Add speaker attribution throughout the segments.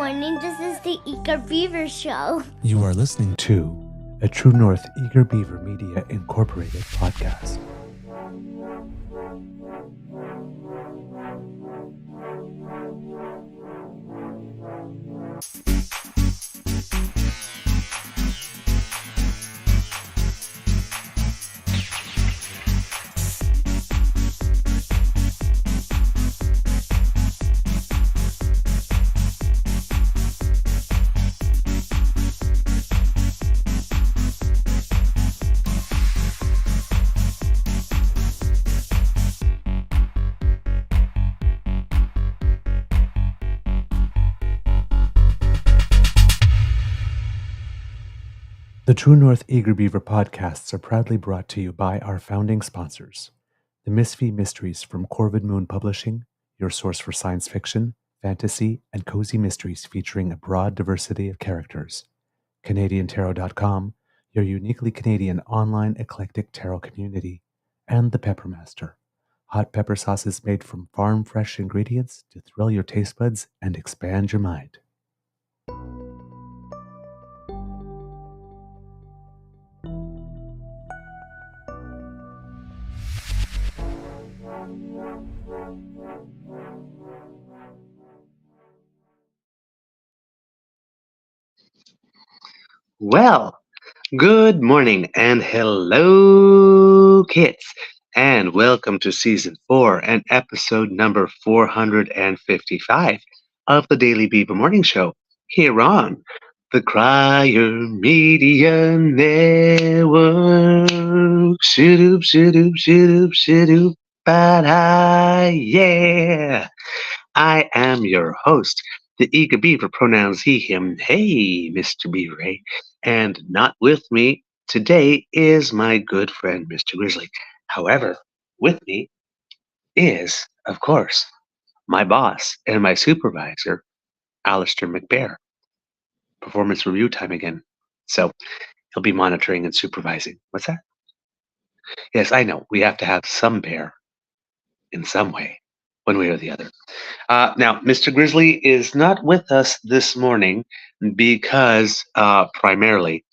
Speaker 1: morning. This is the Eager Beaver Show.
Speaker 2: You are listening to a True North Eager Beaver Media Incorporated podcast. The True North Eager Beaver podcasts are proudly brought to you by our founding sponsors, the Misfit Mysteries from Corvid Moon Publishing, your source for science fiction, fantasy, and cozy mysteries featuring a broad diversity of characters, CanadianTarot.com, your uniquely Canadian online eclectic tarot community, and the Peppermaster, hot pepper sauces made from farm-fresh ingredients to thrill your taste buds and expand your mind.
Speaker 3: Well, good morning and hello, kids, and welcome to Season 4 and episode number 455 of the Daily Beaver Morning Show here on the Crier Media Network. Shoo-doop, shoo-doop, shoo-doop, shoo-doop, ba-da, yeah! I am your host, the Eager Beaver, pronouns he, him, hey, Mr. Beaver, hey. And not with me today is my good friend, Mr. Grizzly. However, with me is, of course, my boss and my supervisor, Alistair McBear. Performance review time again. So he'll be monitoring and supervising. What's that? Yes, I know. We have to have some bear in some way, one way or the other. Now, Mr. Grizzly is not with us this morning because primarily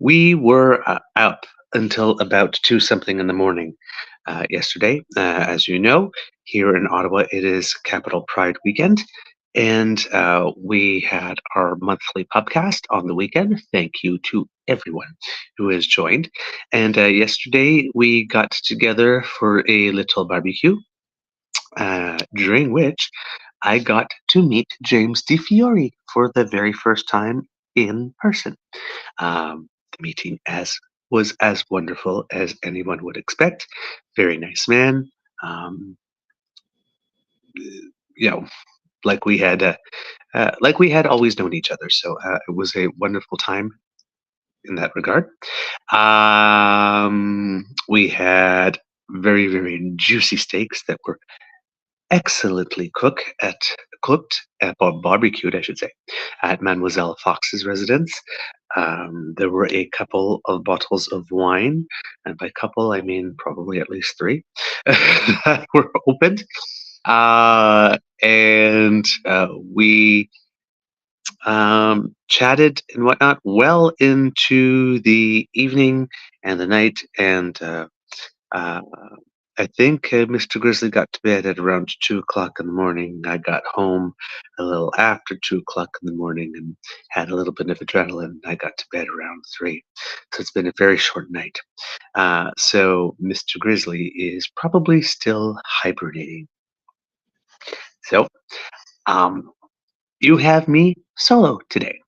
Speaker 3: we were up until about 2 something in the morning yesterday. As you know, here in Ottawa, it is Capital Pride weekend. And we had our monthly pubcast on the weekend. Thank you to everyone who has joined. And yesterday we got together for a little barbecue, during which I got to meet James DiFiore for the very first time in person. The meeting was as wonderful as anyone would expect. Very nice man. You know, like we had always known each other. So it was a wonderful time in that regard. We had very, very juicy steaks that were excellently cooked or barbecued, I should say, at Mademoiselle Fox's residence. There were a couple of bottles of wine, and by couple I mean probably at least 3 that were opened. And we chatted and whatnot well into the evening and the night, and I think Mr. Grizzly got to bed at around 2 o'clock in the morning. I got home a little after 2 o'clock in the morning and had a little bit of adrenaline. I got to bed around 3. So it's been a very short night. So Mr. Grizzly is probably still hibernating. So you have me solo today.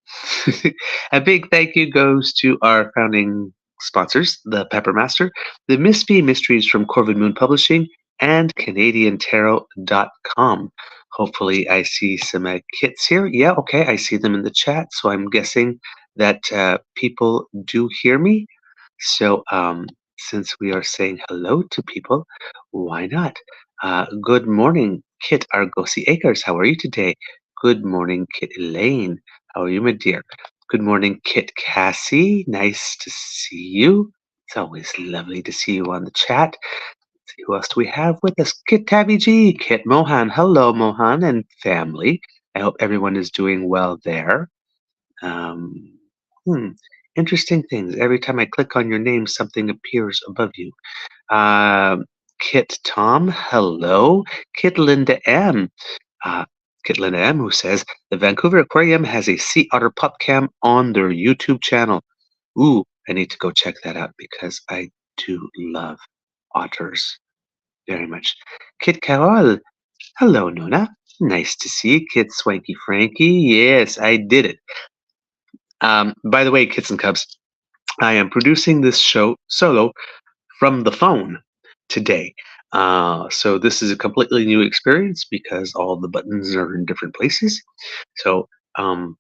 Speaker 3: A big thank you goes to our founding sponsors, the Peppermaster, the Misfit Mysteries from Corvid Moon Publishing, and CanadianTarot.com. Hopefully I see some kits here. Yeah, okay, I see them in the chat, so I'm guessing that people do hear me. So since we are saying hello to people, why not? Good morning, Kit Argosi Akers. How are you today? Good morning, Kit Elaine. How are you, my dear? Good morning, Kit Cassie. Nice to see you. It's always lovely to see you on the chat. Let's see, who else do we have with us? Kit Tabby G, Kit Mohan. Hello, Mohan and family. I hope everyone is doing well there. Um, hmm, Interesting things. Every time I click on your name, something appears above you. Um, Kit Tom, hello. Kit Linda M. Uh, Kit Linda M, who says the Vancouver Aquarium has a sea otter pup cam on their YouTube channel. Ooh, I need to go check that out because I do love otters very much. Kit Carol, hello, Nona. Nice to see you, Kit Swanky Frankie. Yes, I did it. By the way, Kits and Cubs, I am producing this show solo from the phone today. So this is a completely new experience because all the buttons are in different places. So um,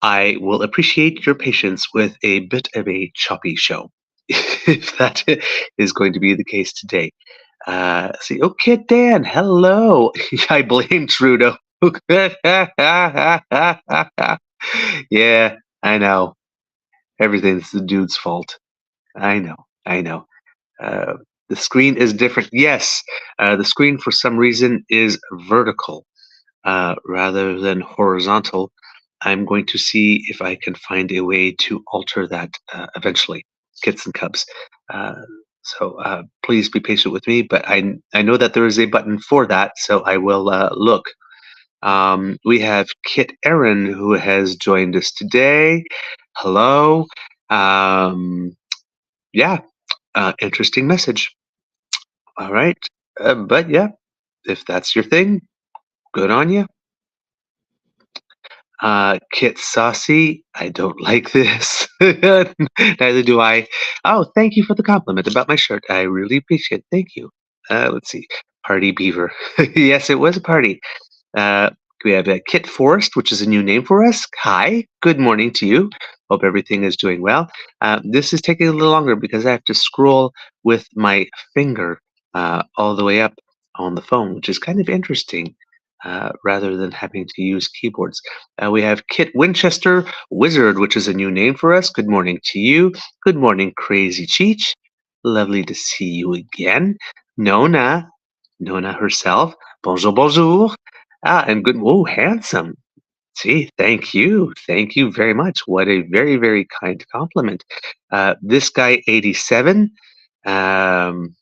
Speaker 3: I will appreciate your patience with a bit of a choppy show, if that is going to be the case today. See, okay, Dan, hello. I blame Trudeau. Yeah, I know. Everything's the dude's fault. I know. I know. Uh, the screen is different. Yes, the screen for some reason is vertical rather than horizontal. I'm going to see if I can find a way to alter that eventually, kits and cubs. So please be patient with me, but I know that there is a button for that, so I will look. We have Kit Aaron who has joined us today. Hello. Um, yeah, interesting message. All right. But yeah, if that's your thing, good on you. Kit Saucy, I don't like this. Neither do I. Oh, thank you for the compliment about my shirt. I really appreciate it. Thank you. Let's see. Party Beaver. Yes, it was a party. Uh, we have Kit Forest, which is a new name for us. Hi, good morning to you. Hope everything is doing well. This is taking a little longer because I have to scroll with my finger all the way up on the phone, which is kind of interesting rather than having to use keyboards. We have Kit Winchester Wizard, which is a new name for us. Good morning to you. Good morning, Crazy Cheech. Lovely to see you again. Nona herself. Bonjour, bonjour. And good, oh, handsome. See, thank you. Thank you very much. What a very, very kind compliment. This guy, 87, um,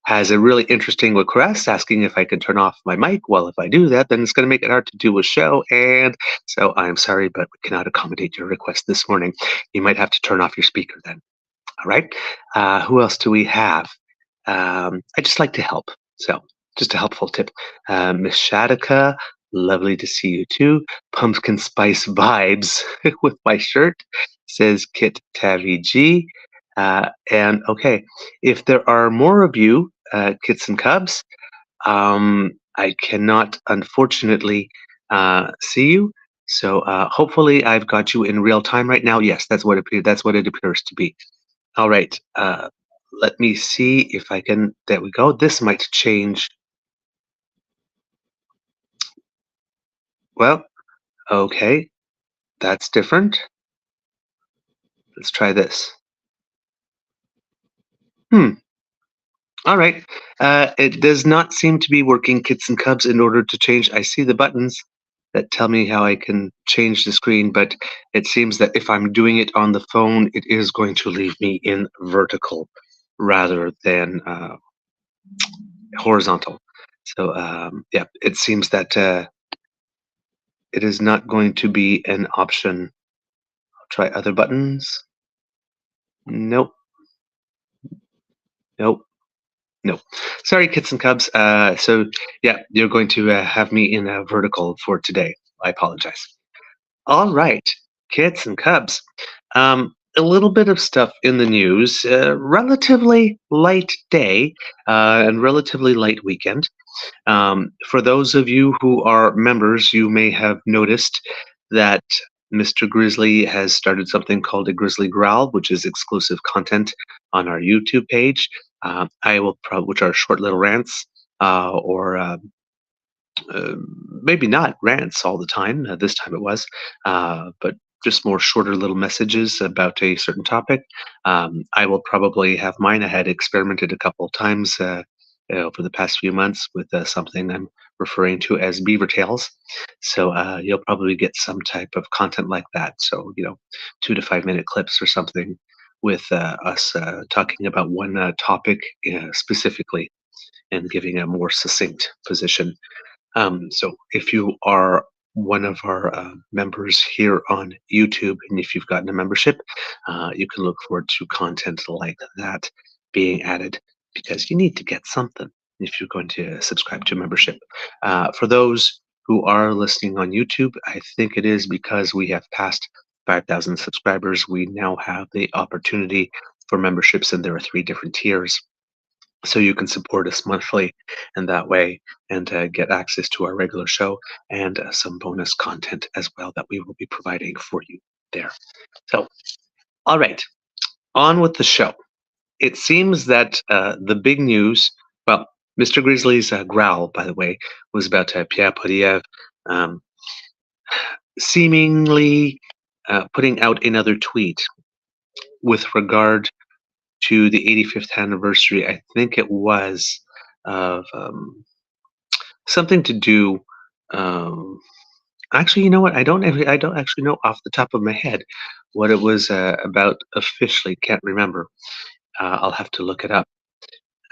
Speaker 3: has a really interesting request asking if I can turn off my mic. Well, if I do that, then it's going to make it hard to do a show. And so I'm sorry, but we cannot accommodate your request this morning. You might have to turn off your speaker then. All right. Who else do we have? I just like to help. So just a helpful tip. Miss Shadika, lovely to see you too. Pumpkin spice vibes with my shirt, says Kit Tavi G. And okay, if there are more of you, kits and cubs, I cannot unfortunately see you. So hopefully I've got you in real time right now. Yes, that's what it appears to be. All right. Let me see if I can. There we go. This might change. Well, okay. That's different. Let's try this. All right. It does not seem to be working, kits and cubs, in order to change. I see the buttons that tell me how I can change the screen, but it seems that if I'm doing it on the phone, it is going to leave me in vertical rather than horizontal. So yeah, it seems that it is not going to be an option. I'll try other buttons. Nope. Nope. Nope. Sorry, kits and cubs. So yeah, you're going to have me in a vertical for today. I apologize. All right, kits and cubs. A little bit of stuff in the news. Relatively light day and relatively light weekend. For those of you who are members, you may have noticed that Mr. Grizzly has started something called a Grizzly Growl, which is exclusive content on our YouTube page. Which are short little rants or maybe not rants all the time. This time it was, but just more shorter little messages about a certain topic. I will probably have mine. I had experimented a couple of times over the past few months with something I'm referring to as Beaver Tales. So you'll probably get some type of content like that. So 2 to 5 minute clips or something with us talking about one topic specifically and giving a more succinct position. So if you are one of our members here on YouTube, and if you've gotten a membership, you can look forward to content like that being added because you need to get something if you're going to subscribe to a membership. For those who are listening on YouTube, I think it is because we have passed 5,000 subscribers. We now have the opportunity for memberships, and there are 3 different tiers. So you can support us monthly in that way and get access to our regular show and some bonus content as well that we will be providing for you there. So, all right, on with the show. It seems that the big news, well, Mr. Grizzly's growl, by the way, was about Pierre Poilievre seemingly putting out another tweet with regard to the 85th anniversary, I think it was, of something to do. Actually, you know what? I don't actually know off the top of my head what it was about officially. Can't remember. I'll have to look it up.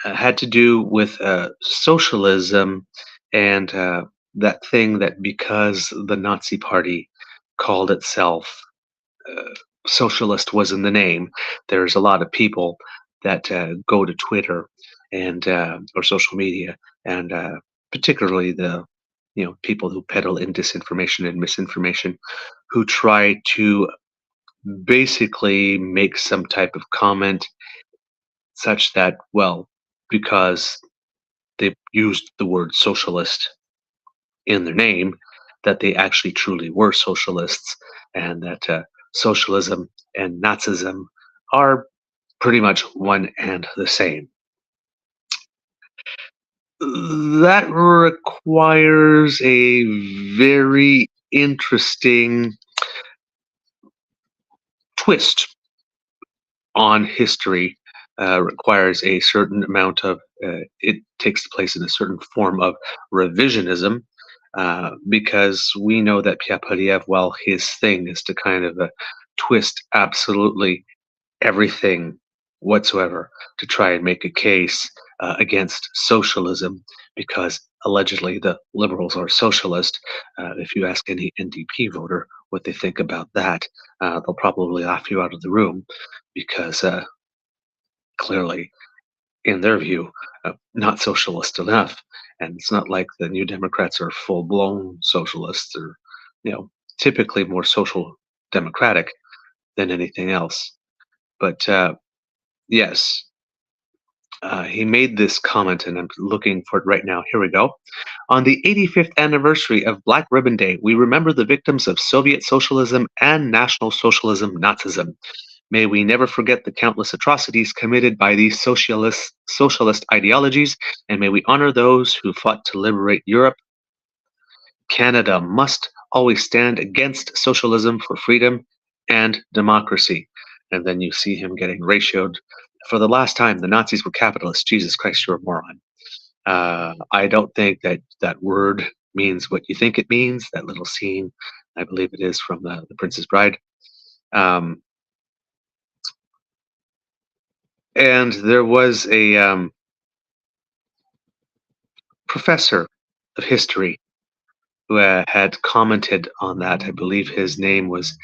Speaker 3: Had to do with socialism and that thing that because the Nazi Party called itself socialist was in the name, there's a lot of people that go to Twitter and or social media, and particularly the people who peddle in disinformation and misinformation, who try to basically make some type of comment such that, well, because they used the word socialist in their name, that they actually truly were socialists, and that socialism and Nazism are pretty much one and the same. That requires a very interesting twist on history. Requires a certain amount of it takes place in a certain form of revisionism, because we know that Pierre Poilievre, well, his thing is to kind of twist absolutely everything whatsoever to try and make a case against socialism, because allegedly the liberals are socialist. If you ask any NDP voter what they think about that, they'll probably laugh you out of the room, because clearly, in their view, not socialist enough. And it's not like the New Democrats are full-blown socialists, or typically more social democratic than anything else. But yes, he made this comment, and I'm looking for it right now. Here we go. On the 85th anniversary of Black Ribbon Day, we remember the victims of Soviet socialism and National Socialism Nazism. May we never forget the countless atrocities committed by these socialist ideologies, and may we honor those who fought to liberate Europe. Canada must always stand against socialism for freedom and democracy. And then you see him getting ratioed. For the last time, the Nazis were capitalists. Jesus Christ, you're a moron. I don't think that that word means what you think it means. That little scene, I believe it is from the Princess Bride. And there was a professor of history who had commented on that. I believe his name was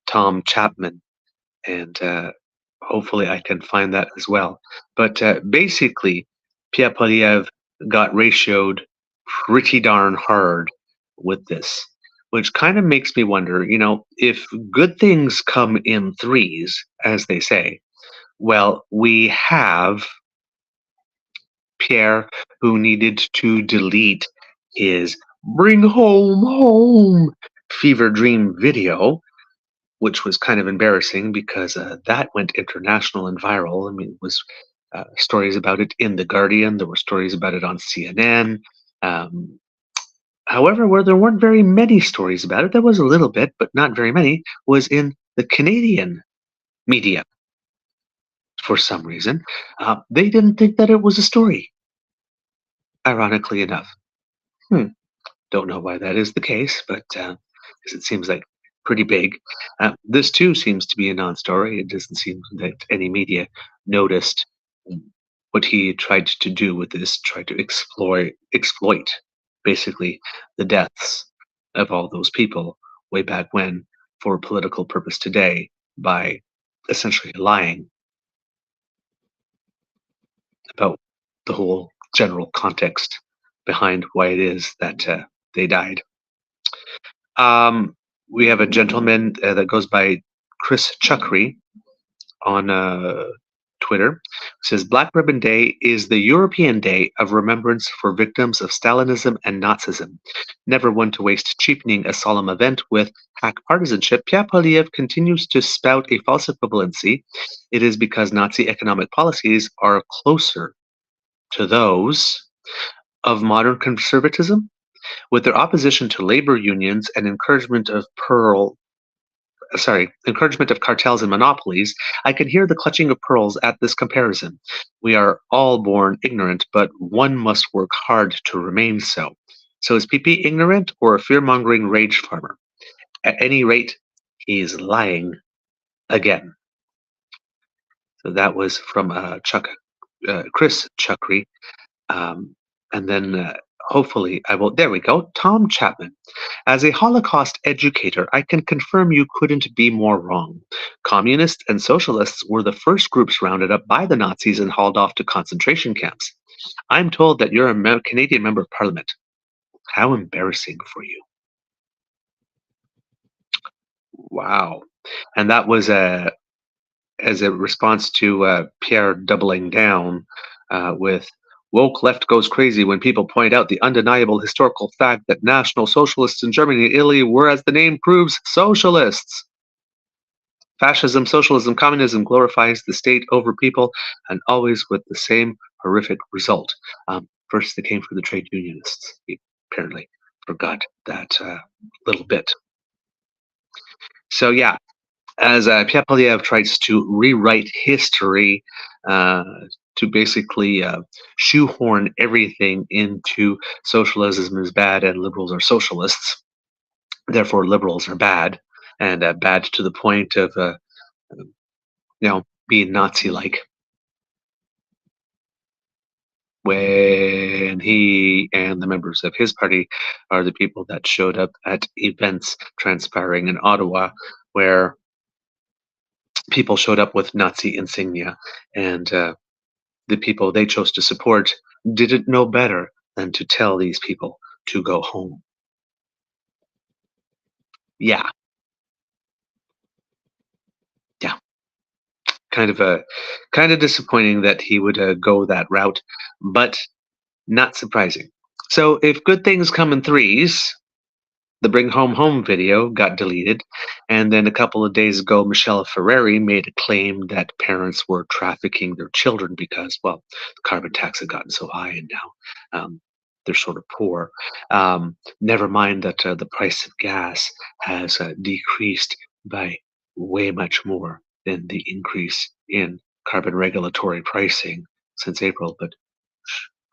Speaker 3: Tom Chapman, and hopefully I can find that as well. But basically, Pierre Poilievre got ratioed pretty darn hard with this, which kind of makes me wonder, if good things come in threes, as they say, well, we have Pierre, who needed to delete his Bring Home fever dream video, which was kind of embarrassing because that went international and viral. I mean, it was stories about it in The Guardian. There were stories about it on CNN. However, where there weren't very many stories about it, there was a little bit, but not very many, was in the Canadian media. For some reason, they didn't think that it was a story, ironically enough. Don't know why that is the case, but 'cause it seems like pretty big. This too seems to be a non-story. It doesn't seem that any media noticed what he tried to do with this, tried to exploit basically the deaths of all those people way back when for political purpose today by essentially lying about the whole general context behind why it is that they died. Um, we have a gentleman that goes by Chris Chuckry on Twitter. It says Black Ribbon Day is the European Day of remembrance for victims of Stalinism and Nazism. Never one to waste cheapening a solemn event with hack partisanship, Pierre Poilievre continues to spout a false equivalency. It is because Nazi economic policies are closer to those of modern conservatism, with their opposition to labor unions and encouragement of cartels and monopolies. I can hear the clutching of pearls at this comparison. We are all born ignorant, but one must work hard to remain so. So is PP ignorant or a fear-mongering rage farmer? At any rate, he is lying again. So that was from Chris Chuckry. And then hopefully I will. There we go. Tom Chapman. As a Holocaust educator, I can confirm you couldn't be more wrong. Communists and socialists were the first groups rounded up by the Nazis and hauled off to concentration camps. I'm told that you're a Canadian member of Parliament. How embarrassing for you. Wow. And that was as a response to Pierre doubling down with woke left goes crazy when people point out the undeniable historical fact that National Socialists in Germany and Italy were, as the name proves, socialists. Fascism, socialism, communism glorifies the state over people, and always with the same horrific result. First, they came for the trade unionists. He apparently forgot that little bit. So, yeah, as Pierre Poilievre tries to rewrite history to basically shoehorn everything into socialism is bad and liberals are socialists. Therefore, liberals are bad, and bad to the point of, being Nazi-like. When he and the members of his party are the people that showed up at events transpiring in Ottawa, where people showed up with Nazi insignia, and the people they chose to support didn't know better than to tell these people to go home. Yeah, yeah. Kind of disappointing that he would go that route, but not surprising. So if good things come in threes, the Bring Home video got deleted, and then a couple of days ago, Michelle Ferreri made a claim that parents were trafficking their children because, well, the carbon tax had gotten so high, and now they're sort of poor. Never mind that the price of gas has decreased by way much more than the increase in carbon regulatory pricing since April, but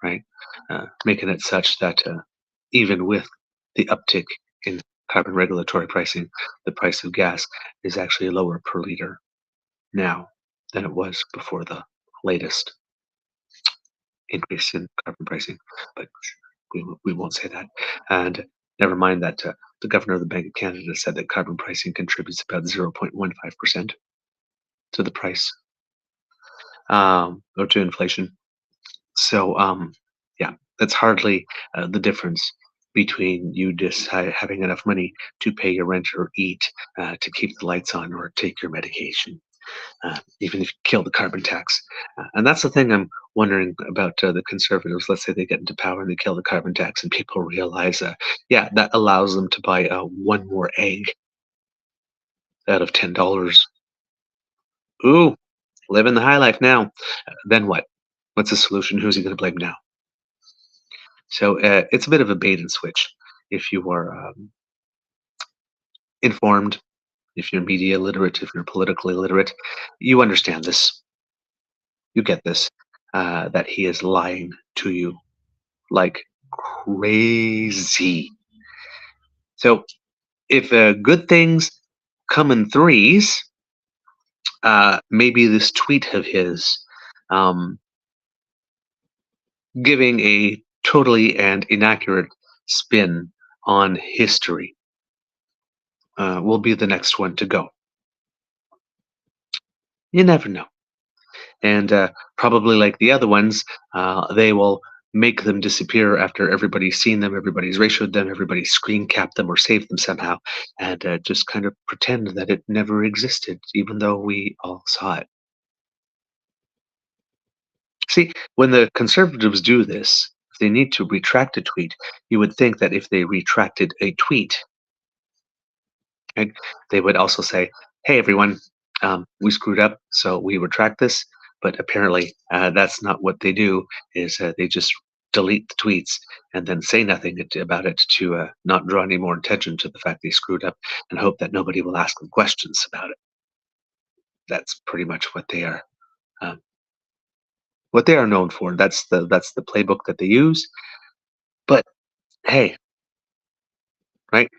Speaker 3: right, making it such that even with the uptick in carbon regulatory pricing, the price of gas is actually lower per liter now than it was before the latest increase in carbon pricing. But we won't say that. And never mind that the governor of the Bank of Canada said that carbon pricing contributes about 0.15% to the price or to inflation. So, yeah, that's hardly the difference between you just having enough money to pay your rent or eat, to keep the lights on or take your medication, even if you kill the carbon tax. And that's the thing I'm wondering about the Conservatives. Let's say they get into power and they kill the carbon tax, and people realize, yeah, that allows them to buy one more egg out of $10. Ooh, living the high life now. Then what? What's the solution? Who's he going to blame now? So it's a bit of a bait and switch. If you are informed, if you're media literate, if you're politically literate, you understand this. You get this, that he is lying to you like crazy. So if good things come in threes, maybe this tweet of his, um, giving a totally and inaccurate spin on history, will be the next one to go. You never know. And probably like the other ones, they will make them disappear after everybody's seen them, everybody's ratioed them, everybody's screen capped them or saved them somehow, and just kind of pretend that it never existed, even though we all saw it. See, when the conservatives do this, if they need to retract a tweet, you would think that if they retracted a tweet, right, they would also say, "Hey, everyone, we screwed up, so we retract this." But apparently, that's not what they do. Is they just delete the tweets and then say nothing about it to not draw any more attention to the fact they screwed up and hope that nobody will ask them questions about it. That's pretty much uh, what they are known for. That's the playbook that they use. But hey, right?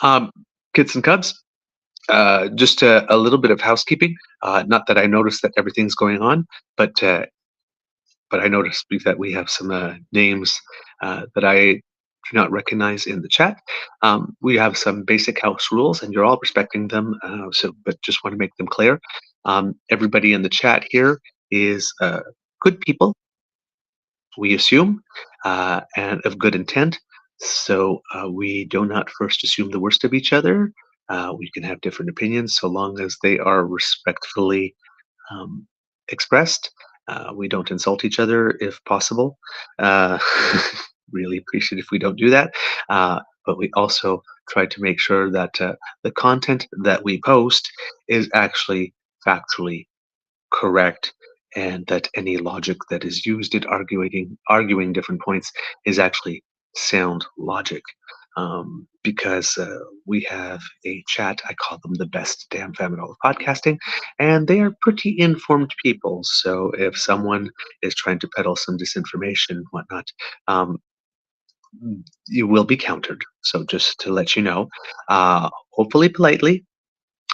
Speaker 3: Um, Kids and Cubs, just a little bit of housekeeping. Not that I noticed that everything's going on, but I noticed that we have some names that I do not recognize in the chat. We have some basic house rules, and you're all respecting them. But just want to make them clear. Everybody in the chat here is good people, we assume, and of good intent. So we do not first assume the worst of each other. We can have different opinions so long as they are respectfully um, expressed. We don't insult each other if possible. Uh, really appreciate if we don't do that. But we also try to make sure that the content that we post is actually factually correct, and that any logic that is used in arguing different points is actually sound logic. Because we have a chat, I call them the best damn famine of podcasting, and they are pretty informed people. So if someone is trying to peddle some disinformation and whatnot, um, you will be countered. So just to let you know, hopefully politely,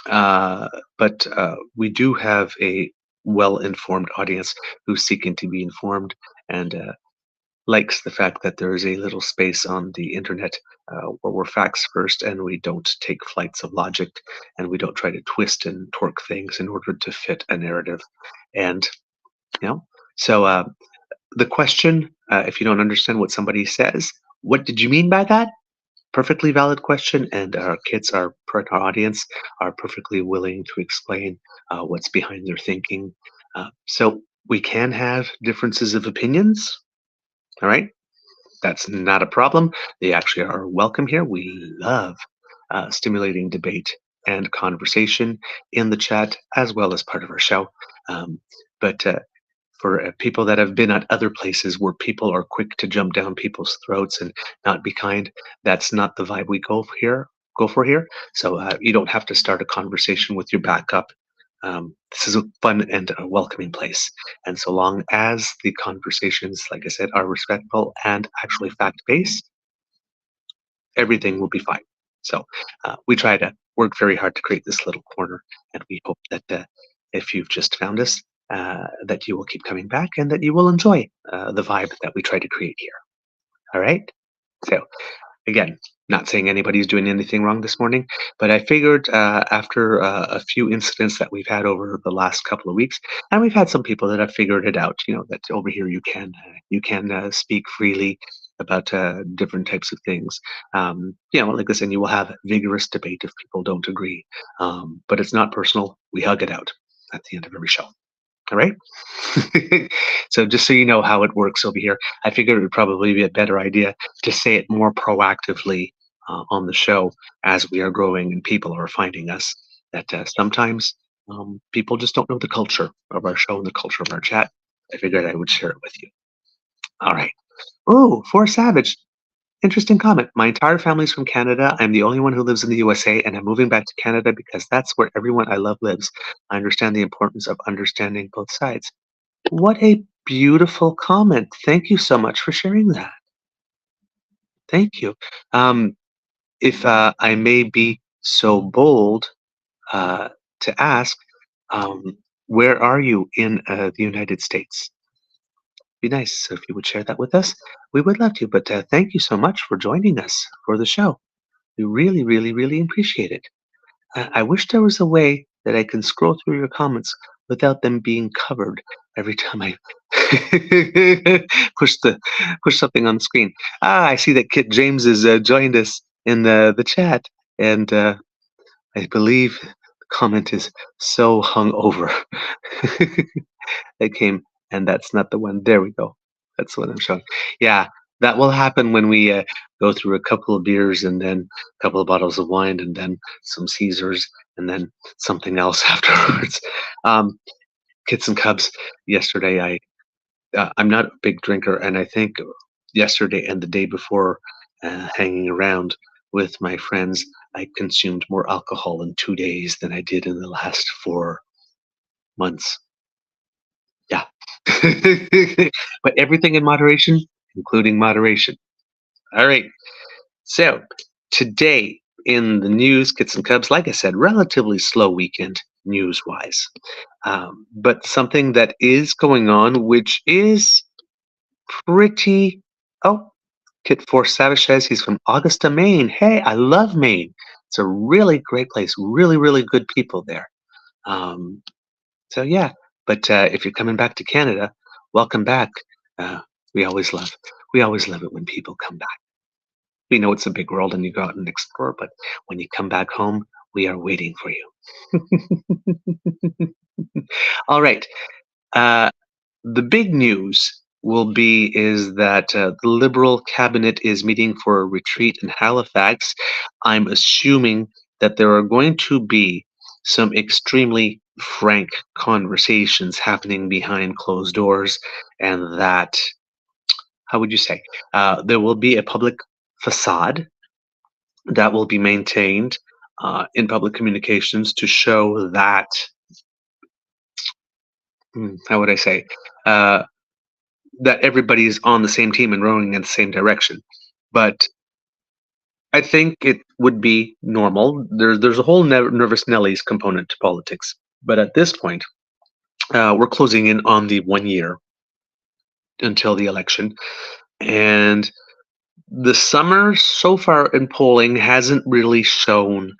Speaker 3: but we do have a well-informed audience who's seeking to be informed and likes the fact that there is a little space on the internet where we're facts first and we don't take flights of logic and we don't try to twist and torque things in order to fit a narrative. And, you know, so the question, if you don't understand what somebody says, what did you mean by that? Perfectly valid question, and our kids, our audience, are perfectly willing to explain what's behind their thinking. So we can have differences of opinions. All right, that's not a problem. They actually are welcome here. We love stimulating debate and conversation in the chat as well as part of our show. But for people that have been at other places where people are quick to jump down people's throats and not be kind, that's not the vibe we go for here. So you don't have to start a conversation with your backup. This is a fun and a welcoming place, and so long as the conversations, like I said, are respectful and actually fact-based, everything will be fine. So we try to work very hard to create this little corner, and we hope that if you've just found us, that you will keep coming back and that you will enjoy the vibe that we try to create here. All right. So again, not saying anybody's doing anything wrong this morning, but I figured after a few incidents that we've had over the last couple of weeks, and we've had some people that have figured it out. You know that over here you can speak freely about different types of things. You know, like I said, you will have vigorous debate if people don't agree, but it's not personal. We hug it out at the end of every show. All right. So just so you know how it works over here, I figured it would probably be a better idea to say it more proactively on the show as we are growing and people are finding us. That sometimes people just don't know the culture of our show and the culture of our chat. I figured I would share it with you. All right. Oh, For Savage. Interesting comment. My entire family's from Canada. I'm the only one who lives in the USA, and I'm moving back to Canada because that's where everyone I love lives. I understand the importance of understanding both sides. What a beautiful comment. Thank you so much for sharing that. Thank you. Um, if I may be so bold to ask, um, where are you in the United States? Be nice if you would share that with us. We would love to, but thank you so much for joining us for the show. We really, really, really appreciate it. I wish there was a way that I can scroll through your comments without them being covered every time I push the push something on the screen. I see that Kit James has joined us in the chat, and I believe the comment is so hungover. That came, and that's not the one. There we go. That's what I'm showing. Yeah, that will happen when we go through a couple of beers and then a couple of bottles of wine and then some Caesars and then something else afterwards. Um, Kits and Cubs. Yesterday, I'm not a big drinker, and I think yesterday and the day before, hanging around with my friends, I consumed more alcohol in 2 days than I did in the last 4 months. Yeah. But everything in moderation, including moderation. All right. So today in the news, Kits and Cubs, like I said, relatively slow weekend news wise. But something that is going on, which is pretty. Oh, Kit Force Savage says he's from Augusta, Maine. Hey, I love Maine. It's a really great place. Really, really good people there. Um, So yeah, but if you're coming back to Canada, welcome back. Uh, we always love we always love it when people come back. We know it's a big world and you go out and explore, but when you come back home, we are waiting for you. All right. Uh, the big news will be is that the Liberal cabinet is meeting for a retreat in Halifax. I'm assuming that there are going to be some extremely frank conversations happening behind closed doors, and that, how would you say, there will be a public facade that will be maintained in public communications to show that, how would I say, uh, that everybody's on the same team and rowing in the same direction. But I think it would be normal. There's a whole nervous Nellies component to politics. But at this point, we're closing in on the 1 year until the election. And the summer so far in polling hasn't really shown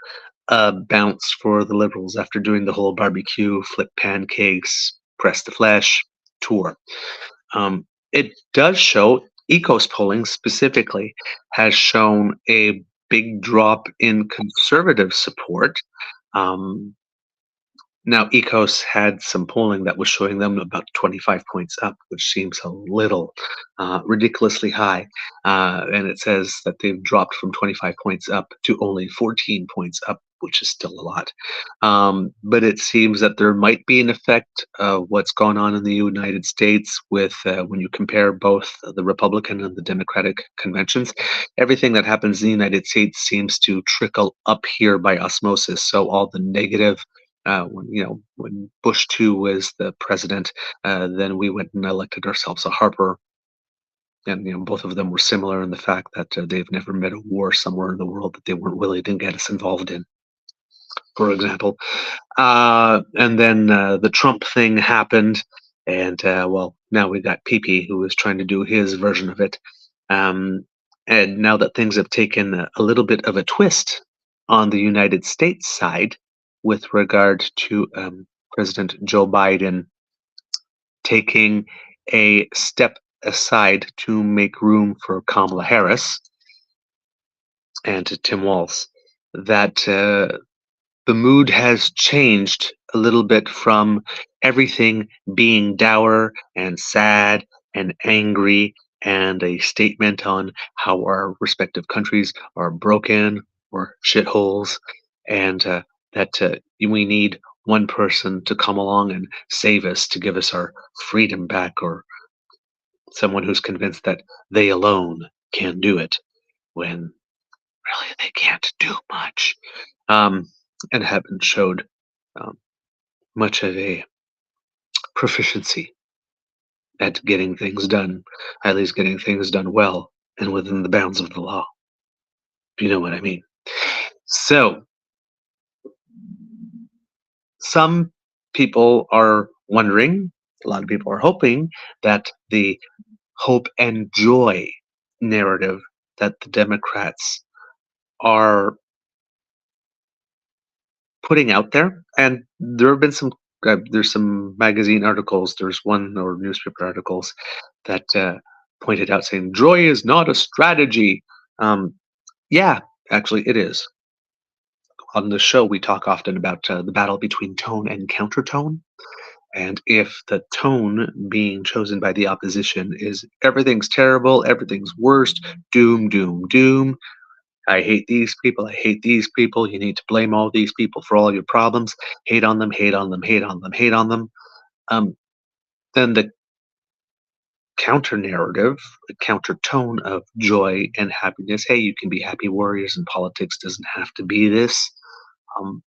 Speaker 3: a bounce for the Liberals after doing the whole barbecue, flip pancakes, press the flesh tour. It does show, ECOS polling specifically has shown a big drop in conservative support. Um, Now, ECOS had some polling that was showing them about 25 points up, which seems a little ridiculously high. And it says that they've dropped from 25 points up to only 14 points up, which is still a lot. But it seems that there might be an effect of what's gone on in the United States with when you compare both the Republican and the Democratic conventions. Everything that happens in the United States seems to trickle up here by osmosis. So all the negative when Bush 2 was the president, then we went and elected ourselves a Harper, and both of them were similar in the fact that they've never met a war somewhere in the world that they weren't willing to get us involved in, for example. And then the Trump thing happened, and well, now we got PP who is trying to do his version of it. And now that things have taken a little bit of a twist on the United States side, with regard to President Joe Biden taking a step aside to make room for Kamala Harris and to Tim Walz, that the mood has changed a little bit from everything being dour and sad and angry and a statement on how our respective countries are broken or shitholes, and that we need one person to come along and save us, to give us our freedom back, or someone who's convinced that they alone can do it when really they can't do much, and haven't showed um, much of a proficiency at getting things done, at least getting things done well and within the bounds of the law. If you know what I mean. So, some people are wondering, a lot of people are hoping that the hope and joy narrative that the Democrats are putting out there, and there have been some. There's some magazine articles. There's one or newspaper articles that pointed out saying joy is not a strategy. Um, yeah, actually, it is. On the show, we talk often about the battle between tone and countertone. And if the tone being chosen by the opposition is everything's terrible, everything's worst, doom, doom, doom, I hate these people, I hate these people, you need to blame all these people for all your problems, hate on them, hate on them, hate on them, hate on them, um, then the counter narrative, the counter tone of joy and happiness, hey, you can be happy warriors and politics doesn't have to be this. Um,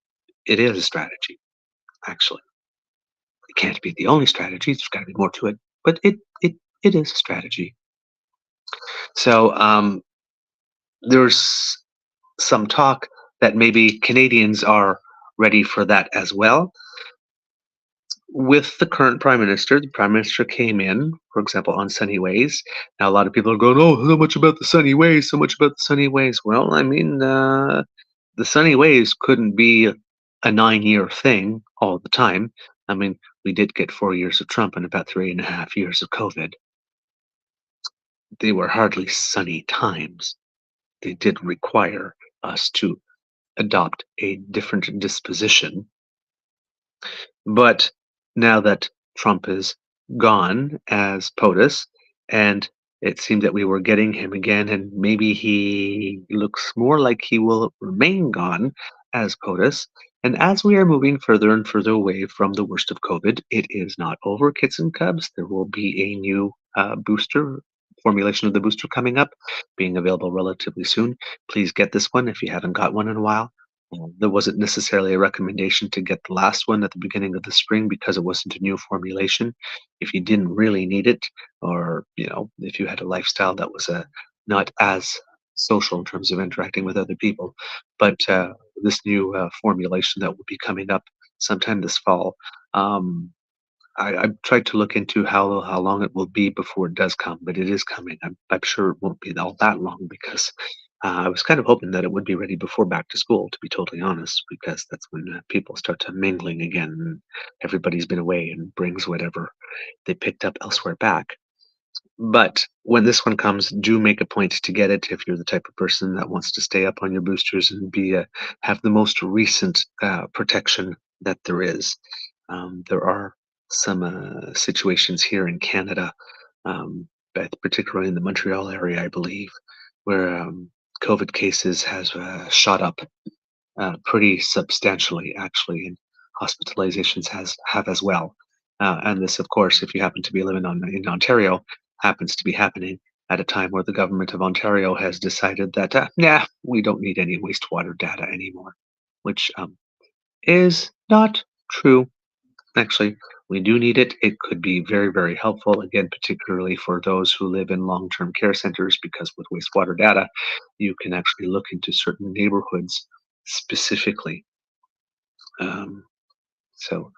Speaker 3: it is a strategy, actually. It can't be the only strategy. There's got to be more to it, but it is a strategy. So there's some talk that maybe Canadians are ready for that as well. With the current prime minister, the prime minister came in, for example, on sunny ways. Now a lot of people are going, "Oh, so much about the sunny ways, so much about the sunny ways." Well, I mean, the sunny ways couldn't be a 9-year thing all the time. I mean, we did get 4 years of Trump and about 3.5 years of COVID. They were hardly sunny times. They did require us to adopt a different disposition. But now that Trump is gone as POTUS, and it seemed that we were getting him again, and maybe he looks more like he will remain gone as POTUS. And as we are moving further and further away from the worst of COVID, it is not over, kids and cubs. There will be a new booster formulation of the booster coming up, being available relatively soon. Please get this one if you haven't got one in a while. There wasn't necessarily a recommendation to get the last one at the beginning of the spring because it wasn't a new formulation. If you didn't really need it, or if you had a lifestyle that was not as social in terms of interacting with other people, but this new formulation that will be coming up sometime this fall. I've tried to look into how long it will be before it does come, but it is coming. I'm sure it won't be all that long because I was kind of hoping that it would be ready before back to school, to be totally honest, because that's when people start to mingling again and everybody's been away and brings whatever they picked up elsewhere back. But when this one comes, do make a point to get it if you're the type of person that wants to stay up on your boosters and have the most recent protection that there is. There are some situations here in Canada, but particularly in the Montreal area, I believe, where COVID cases has shot up pretty substantially, actually, and hospitalizations have as well. And this, of course, if you happen to be living in Ontario, happens to be happening at a time where the government of Ontario has decided that, we don't need any wastewater data anymore, which is not true. Actually, we do need it. It could be very, very helpful, again, particularly for those who live in long-term care centers, because with wastewater data, you can actually look into certain neighborhoods specifically. So,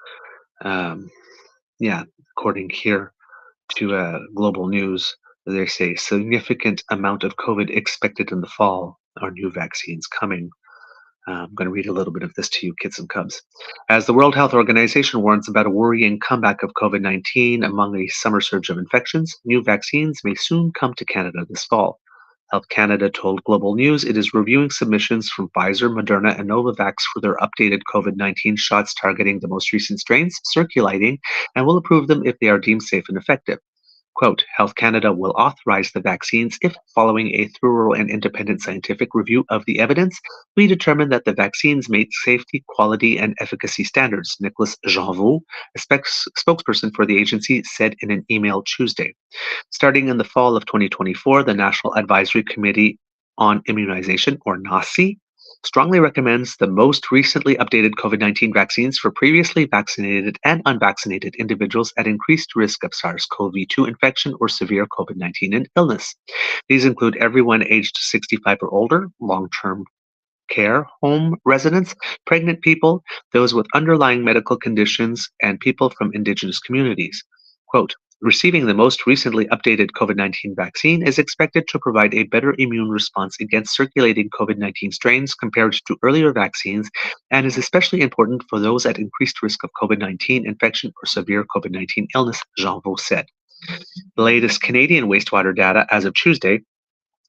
Speaker 3: yeah, according here to Global News, they say significant amount of COVID expected in the fall. Are new vaccines coming? I'm going to read a little bit of this to you, kids and cubs. As the World Health Organization warns about a worrying comeback of COVID-19 among a summer surge of infections, new vaccines may soon come to Canada this fall. Health Canada told Global News it is reviewing submissions from Pfizer, Moderna, and Novavax for their updated COVID-19 shots targeting the most recent strains circulating and will approve them if they are deemed safe and effective. Quote, Health Canada will authorize the vaccines if, following a thorough and independent scientific review of the evidence, we determine that the vaccines meet safety, quality, and efficacy standards, Nicholas Janveau, a spokesperson for the agency, said in an email Tuesday. Starting in the fall of 2024, the National Advisory Committee on Immunization, or NACI, strongly recommends the most recently updated COVID-19 vaccines for previously vaccinated and unvaccinated individuals at increased risk of SARS-CoV-2 infection or severe COVID-19 illness. These include everyone aged 65 or older, long-term care home residents, pregnant people, those with underlying medical conditions, and people from Indigenous communities. Quote, receiving the most recently updated COVID-19 vaccine is expected to provide a better immune response against circulating COVID-19 strains compared to earlier vaccines and is especially important for those at increased risk of COVID-19 infection or severe COVID-19 illness, Jean Vaux said. The latest Canadian wastewater data as of Tuesday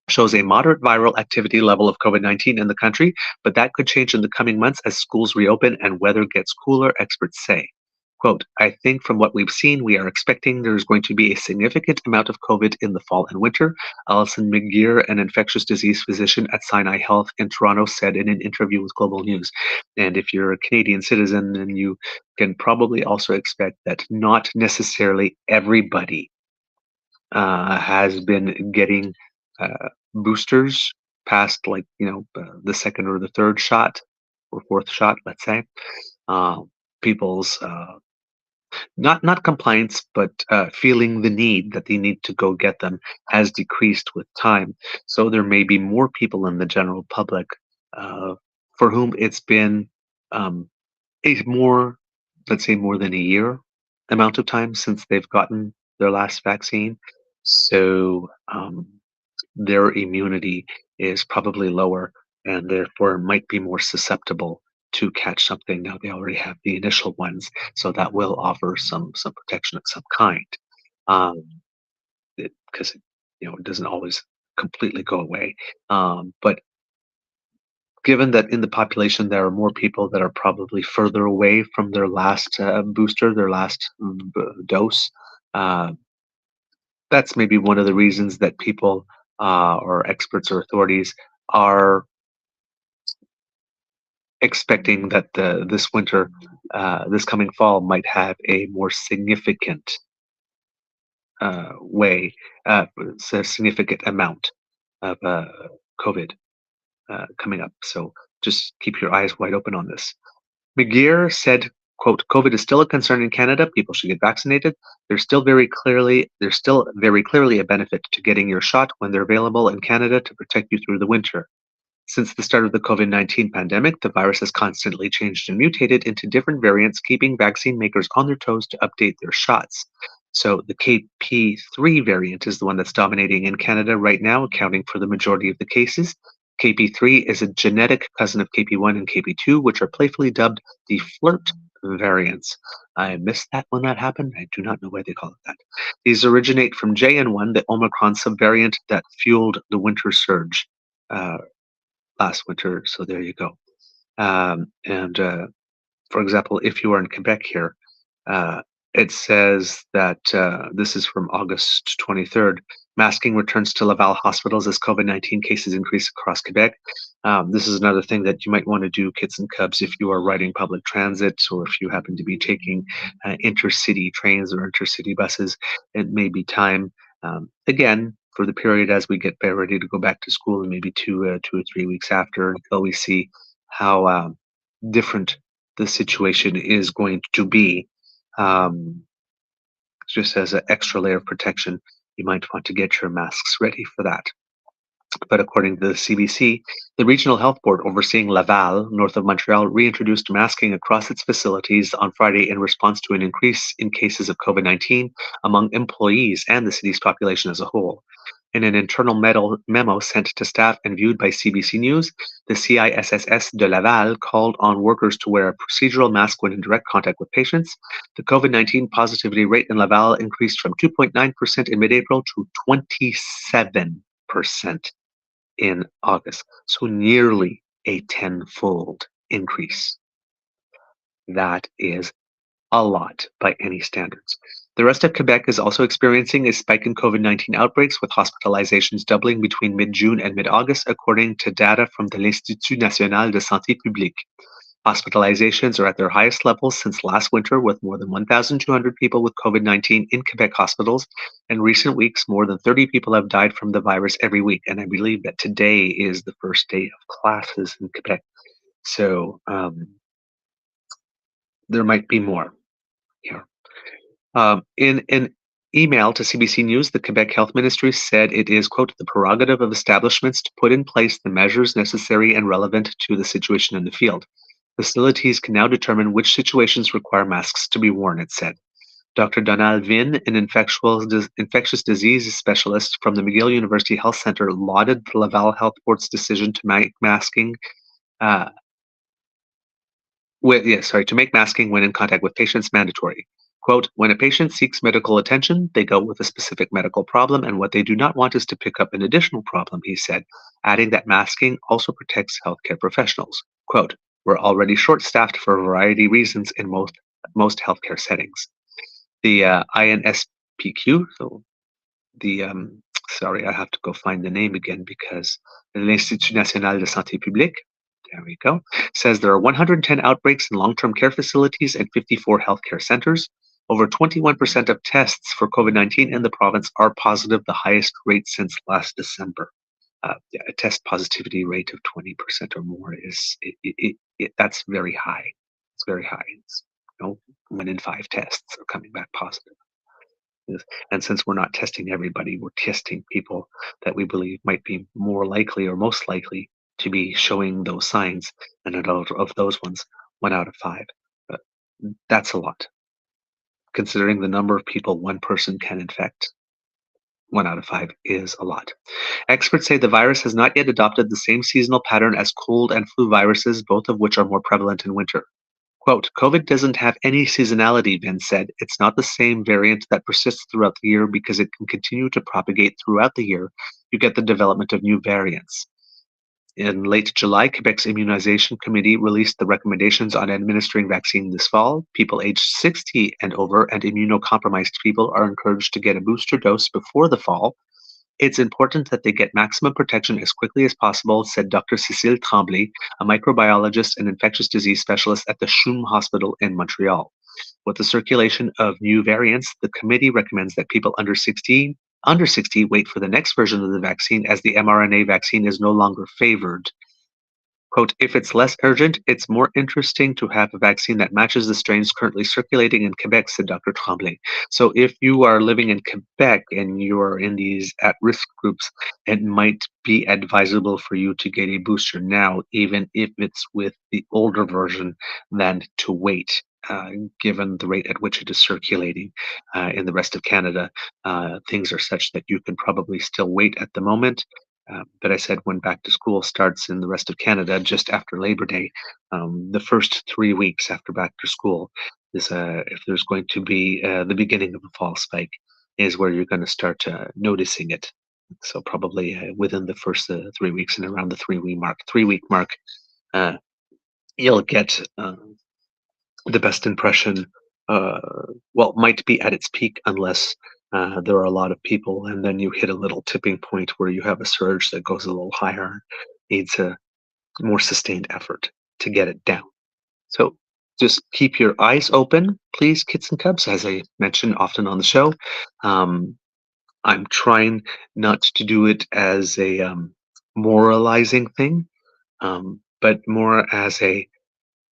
Speaker 3: shows a moderate viral activity level of COVID-19 in the country, but that could change in the coming months as schools reopen and weather gets cooler, experts say. Quote, I think from what we've seen, we are expecting there's going to be a significant amount of COVID in the fall and winter, Alison McGeer, an infectious disease physician at Sinai Health in Toronto, said in an interview with Global News. And if you're a Canadian citizen, then you can probably also expect that not necessarily everybody has been getting boosters past the second or the third shot or fourth shot, let's say. People's not compliance, but feeling the need that they need to go get them has decreased with time. So there may be more people in the general public for whom it's been let's say more than a year amount of time since they've gotten their last vaccine. So their immunity is probably lower and therefore might be more susceptible to catch something. Now they already have the initial ones, so that will offer some protection of some kind, because it doesn't always completely go away. But given that in the population there are more people that are probably further away from their last booster, their last dose, that's maybe one of the reasons that people or experts or authorities are expecting that this winter, this coming fall, might have a more significant significant amount of COVID coming up. So just keep your eyes wide open on this. McGeer said, quote, COVID is still a concern in Canada. People should get vaccinated. There's still very clearly a benefit to getting your shot when they're available in Canada to protect you through the winter. Since the start of the COVID-19 pandemic, the virus has constantly changed and mutated into different variants, keeping vaccine makers on their toes to update their shots. So the KP3 variant is the one that's dominating in Canada right now, accounting for the majority of the cases. KP3 is a genetic cousin of KP1 and KP2, which are playfully dubbed the flirt variants. I missed that when that happened. I do not know why they call it that. These originate from JN1, the Omicron subvariant that fueled the winter surge last winter. So there you go. For example, if you are in Quebec here, it says that this is from August 23rd. Masking returns to Laval hospitals as COVID-19 cases increase across Quebec. This is another thing that you might want to do, kids and cubs, if you are riding public transit or if you happen to be taking intercity trains or intercity buses. It may be time, again, for the period as we get ready to go back to school, and maybe 2 or 3 weeks after, until we see how different the situation is going to be. Just as an extra layer of protection, you might want to get your masks ready for that. But according to the CBC, the Regional Health Board overseeing Laval, north of Montreal, reintroduced masking across its facilities on Friday in response to an increase in cases of COVID-19 among employees and the city's population as a whole. In an internal memo sent to staff and viewed by CBC News, the CISSS de Laval called on workers to wear a procedural mask when in direct contact with patients. The COVID-19 positivity rate in Laval increased from 2.9% in mid-April to 27% in August. So nearly a tenfold increase. That is a lot by any standards. The rest of Quebec is also experiencing a spike in COVID-19 outbreaks, with hospitalizations doubling between mid-June and mid-August, according to data from the l'Institut National de Santé Publique. Hospitalizations are at their highest levels since last winter, with more than 1,200 people with COVID-19 in Quebec hospitals. In recent weeks, more than 30 people have died from the virus every week, and I believe that today is the first day of classes in Quebec. So there might be more here. In an email to CBC News, the Quebec Health Ministry said it is, quote, the prerogative of establishments to put in place the measures necessary and relevant to the situation in the field. Facilities can now determine which situations require masks to be worn, it said. Dr. Donald Vin, an infectious disease specialist from the McGill University Health Centre, lauded the Laval Health Board's decision to make masking when in contact with patients mandatory. Quote, when a patient seeks medical attention, they go with a specific medical problem, and what they do not want is to pick up an additional problem, he said, adding that masking also protects healthcare professionals. Quote, we're already short-staffed for a variety of reasons in most healthcare settings. The INSPQ, so the sorry, I have to go find the name again because l'Institut National de Santé Publique, there we go, says there are 110 outbreaks in long-term care facilities and 54 healthcare centers. Over 21% of tests for COVID-19 in the province are positive, the highest rate since last December. A test positivity rate of 20% or more is that's very high. It's very high. It's, 1 in 5 tests are coming back positive. And since we're not testing everybody, we're testing people that we believe might be more likely or most likely to be showing those signs. And out of those ones, 1 out of 5. But that's a lot. Considering the number of people one person can infect, 1 out of 5 is a lot. Experts say the virus has not yet adopted the same seasonal pattern as cold and flu viruses, both of which are more prevalent in winter. Quote, COVID doesn't have any seasonality, Vin said. It's not the same variant that persists throughout the year because it can continue to propagate throughout the year. You get the development of new variants. In late July, Quebec's Immunization Committee released the recommendations on administering vaccine this fall. People aged 60 and over and immunocompromised people are encouraged to get a booster dose before the fall. It's important that they get maximum protection as quickly as possible, said Dr. Cécile Tremblay, a microbiologist and infectious disease specialist at the CHUM Hospital in Montreal. With the circulation of new variants, the committee recommends that people under 60 wait for the next version of the vaccine, as the mRNA vaccine is no longer favored. Quote, if it's less urgent, it's more interesting to have a vaccine that matches the strains currently circulating in Quebec, said Dr. Tremblay. So if you are living in Quebec and you are in these at-risk groups, it might be advisable for you to get a booster now, even if it's with the older version, than to wait. Given the rate at which it is circulating in the rest of Canada, things are such that you can probably still wait at the moment. But I said when back to school starts in the rest of Canada just after Labor Day, the first 3 weeks after back to school is if there's going to be the beginning of a fall spike, is where you're going to start noticing it. So probably within the first 3 weeks and around the 3-week mark, you'll get the best impression. Might be at its peak unless there are a lot of people, and then you hit a little tipping point where you have a surge that goes a little higher, needs a more sustained effort to get it down. So just keep your eyes open, please, kids and cubs, as I mention often on the show. I'm trying not to do it as a moralizing thing, but more as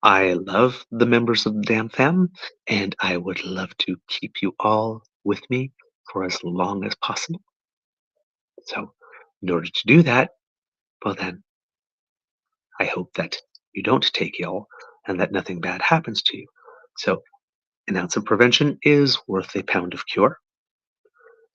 Speaker 3: I love the members of the damn fam, and I would love to keep you all with me for as long as possible. So, in order to do that, well then, I hope that you don't take ill and that nothing bad happens to you. So, an ounce of prevention is worth a pound of cure.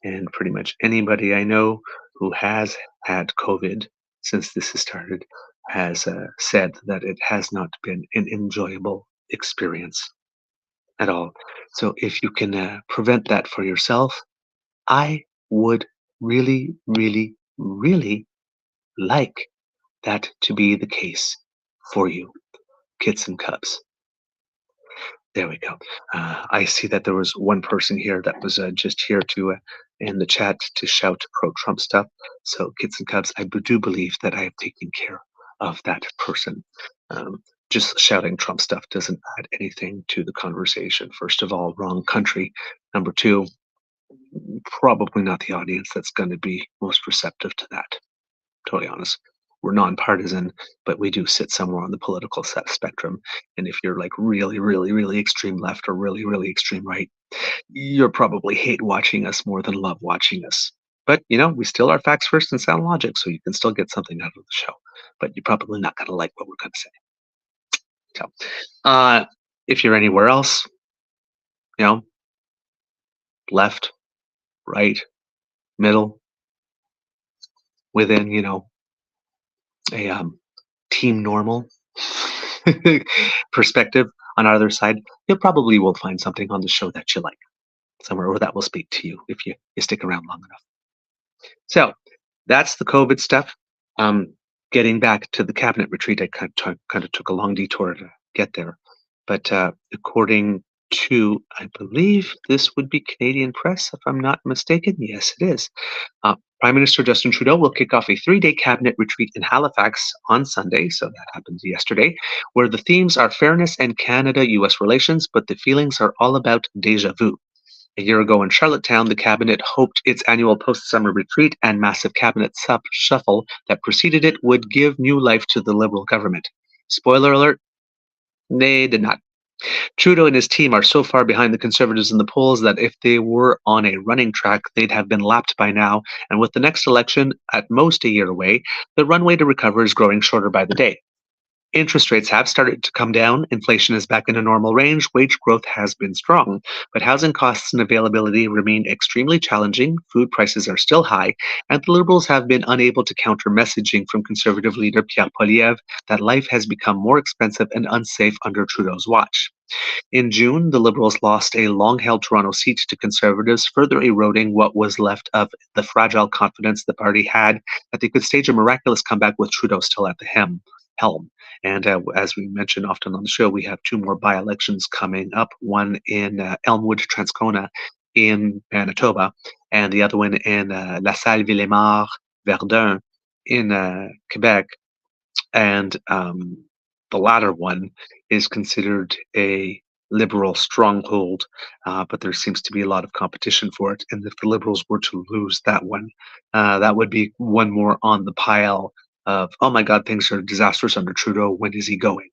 Speaker 3: And pretty much anybody I know who has had COVID since this has started has said that it has not been an enjoyable experience at all. So if you can prevent that for yourself, I would really, really, really like that to be the case for you, kids and cubs. There we go. I see that there was one person here that was just here to in the chat to shout pro-Trump stuff. So kids and cubs, I do believe that I have taken care of that person. just shouting Trump stuff doesn't add anything to the conversation. First of all, wrong country. Number two, probably not the audience that's going to be most receptive to that. Totally honest. We're nonpartisan, but we do sit somewhere on the political spectrum. And if you're like really, really, really extreme left or really, really extreme right, you'll probably hate watching us more than love watching us. But we still are facts first and sound logic, so you can still get something out of the show. But you're probably not going to like what we're going to say. So, if you're anywhere else, left, right, middle, within, a team normal perspective on our other side, you probably will find something on the show that you like somewhere, or that will speak to you if you stick around long enough. So that's the COVID stuff. Getting back to the cabinet retreat, I kind of took a long detour to get there. But according to, I believe this would be Canadian press, if I'm not mistaken. Yes, it is. Prime Minister Justin Trudeau will kick off a 3-day cabinet retreat in Halifax on Sunday, so that happened yesterday, where the themes are fairness and Canada-US relations, but the feelings are all about déjà vu. A year ago in Charlottetown, the cabinet hoped its annual post-summer retreat and massive cabinet shuffle that preceded it would give new life to the Liberal government. Spoiler alert, they did not. Trudeau and his team are so far behind the Conservatives in the polls that if they were on a running track, they'd have been lapped by now, and with the next election at most a year away, the runway to recover is growing shorter by the day. Interest rates have started to come down, inflation is back in a normal range, wage growth has been strong, but housing costs and availability remain extremely challenging, food prices are still high, and the Liberals have been unable to counter messaging from Conservative leader Pierre Poilievre that life has become more expensive and unsafe under Trudeau's watch. In June, the Liberals lost a long-held Toronto seat to Conservatives, further eroding what was left of the fragile confidence the party had that they could stage a miraculous comeback with Trudeau still at the helm. And as we mentioned often on the show, we have 2 more by-elections coming up, one in Elmwood, Transcona in Manitoba, and the other one in La Salle, Villemar, Verdun in Quebec. And the latter one is considered a Liberal stronghold, but there seems to be a lot of competition for it. And if the Liberals were to lose that one, that would be one more on the pile of, oh my God, things are disastrous under Trudeau. When is he going?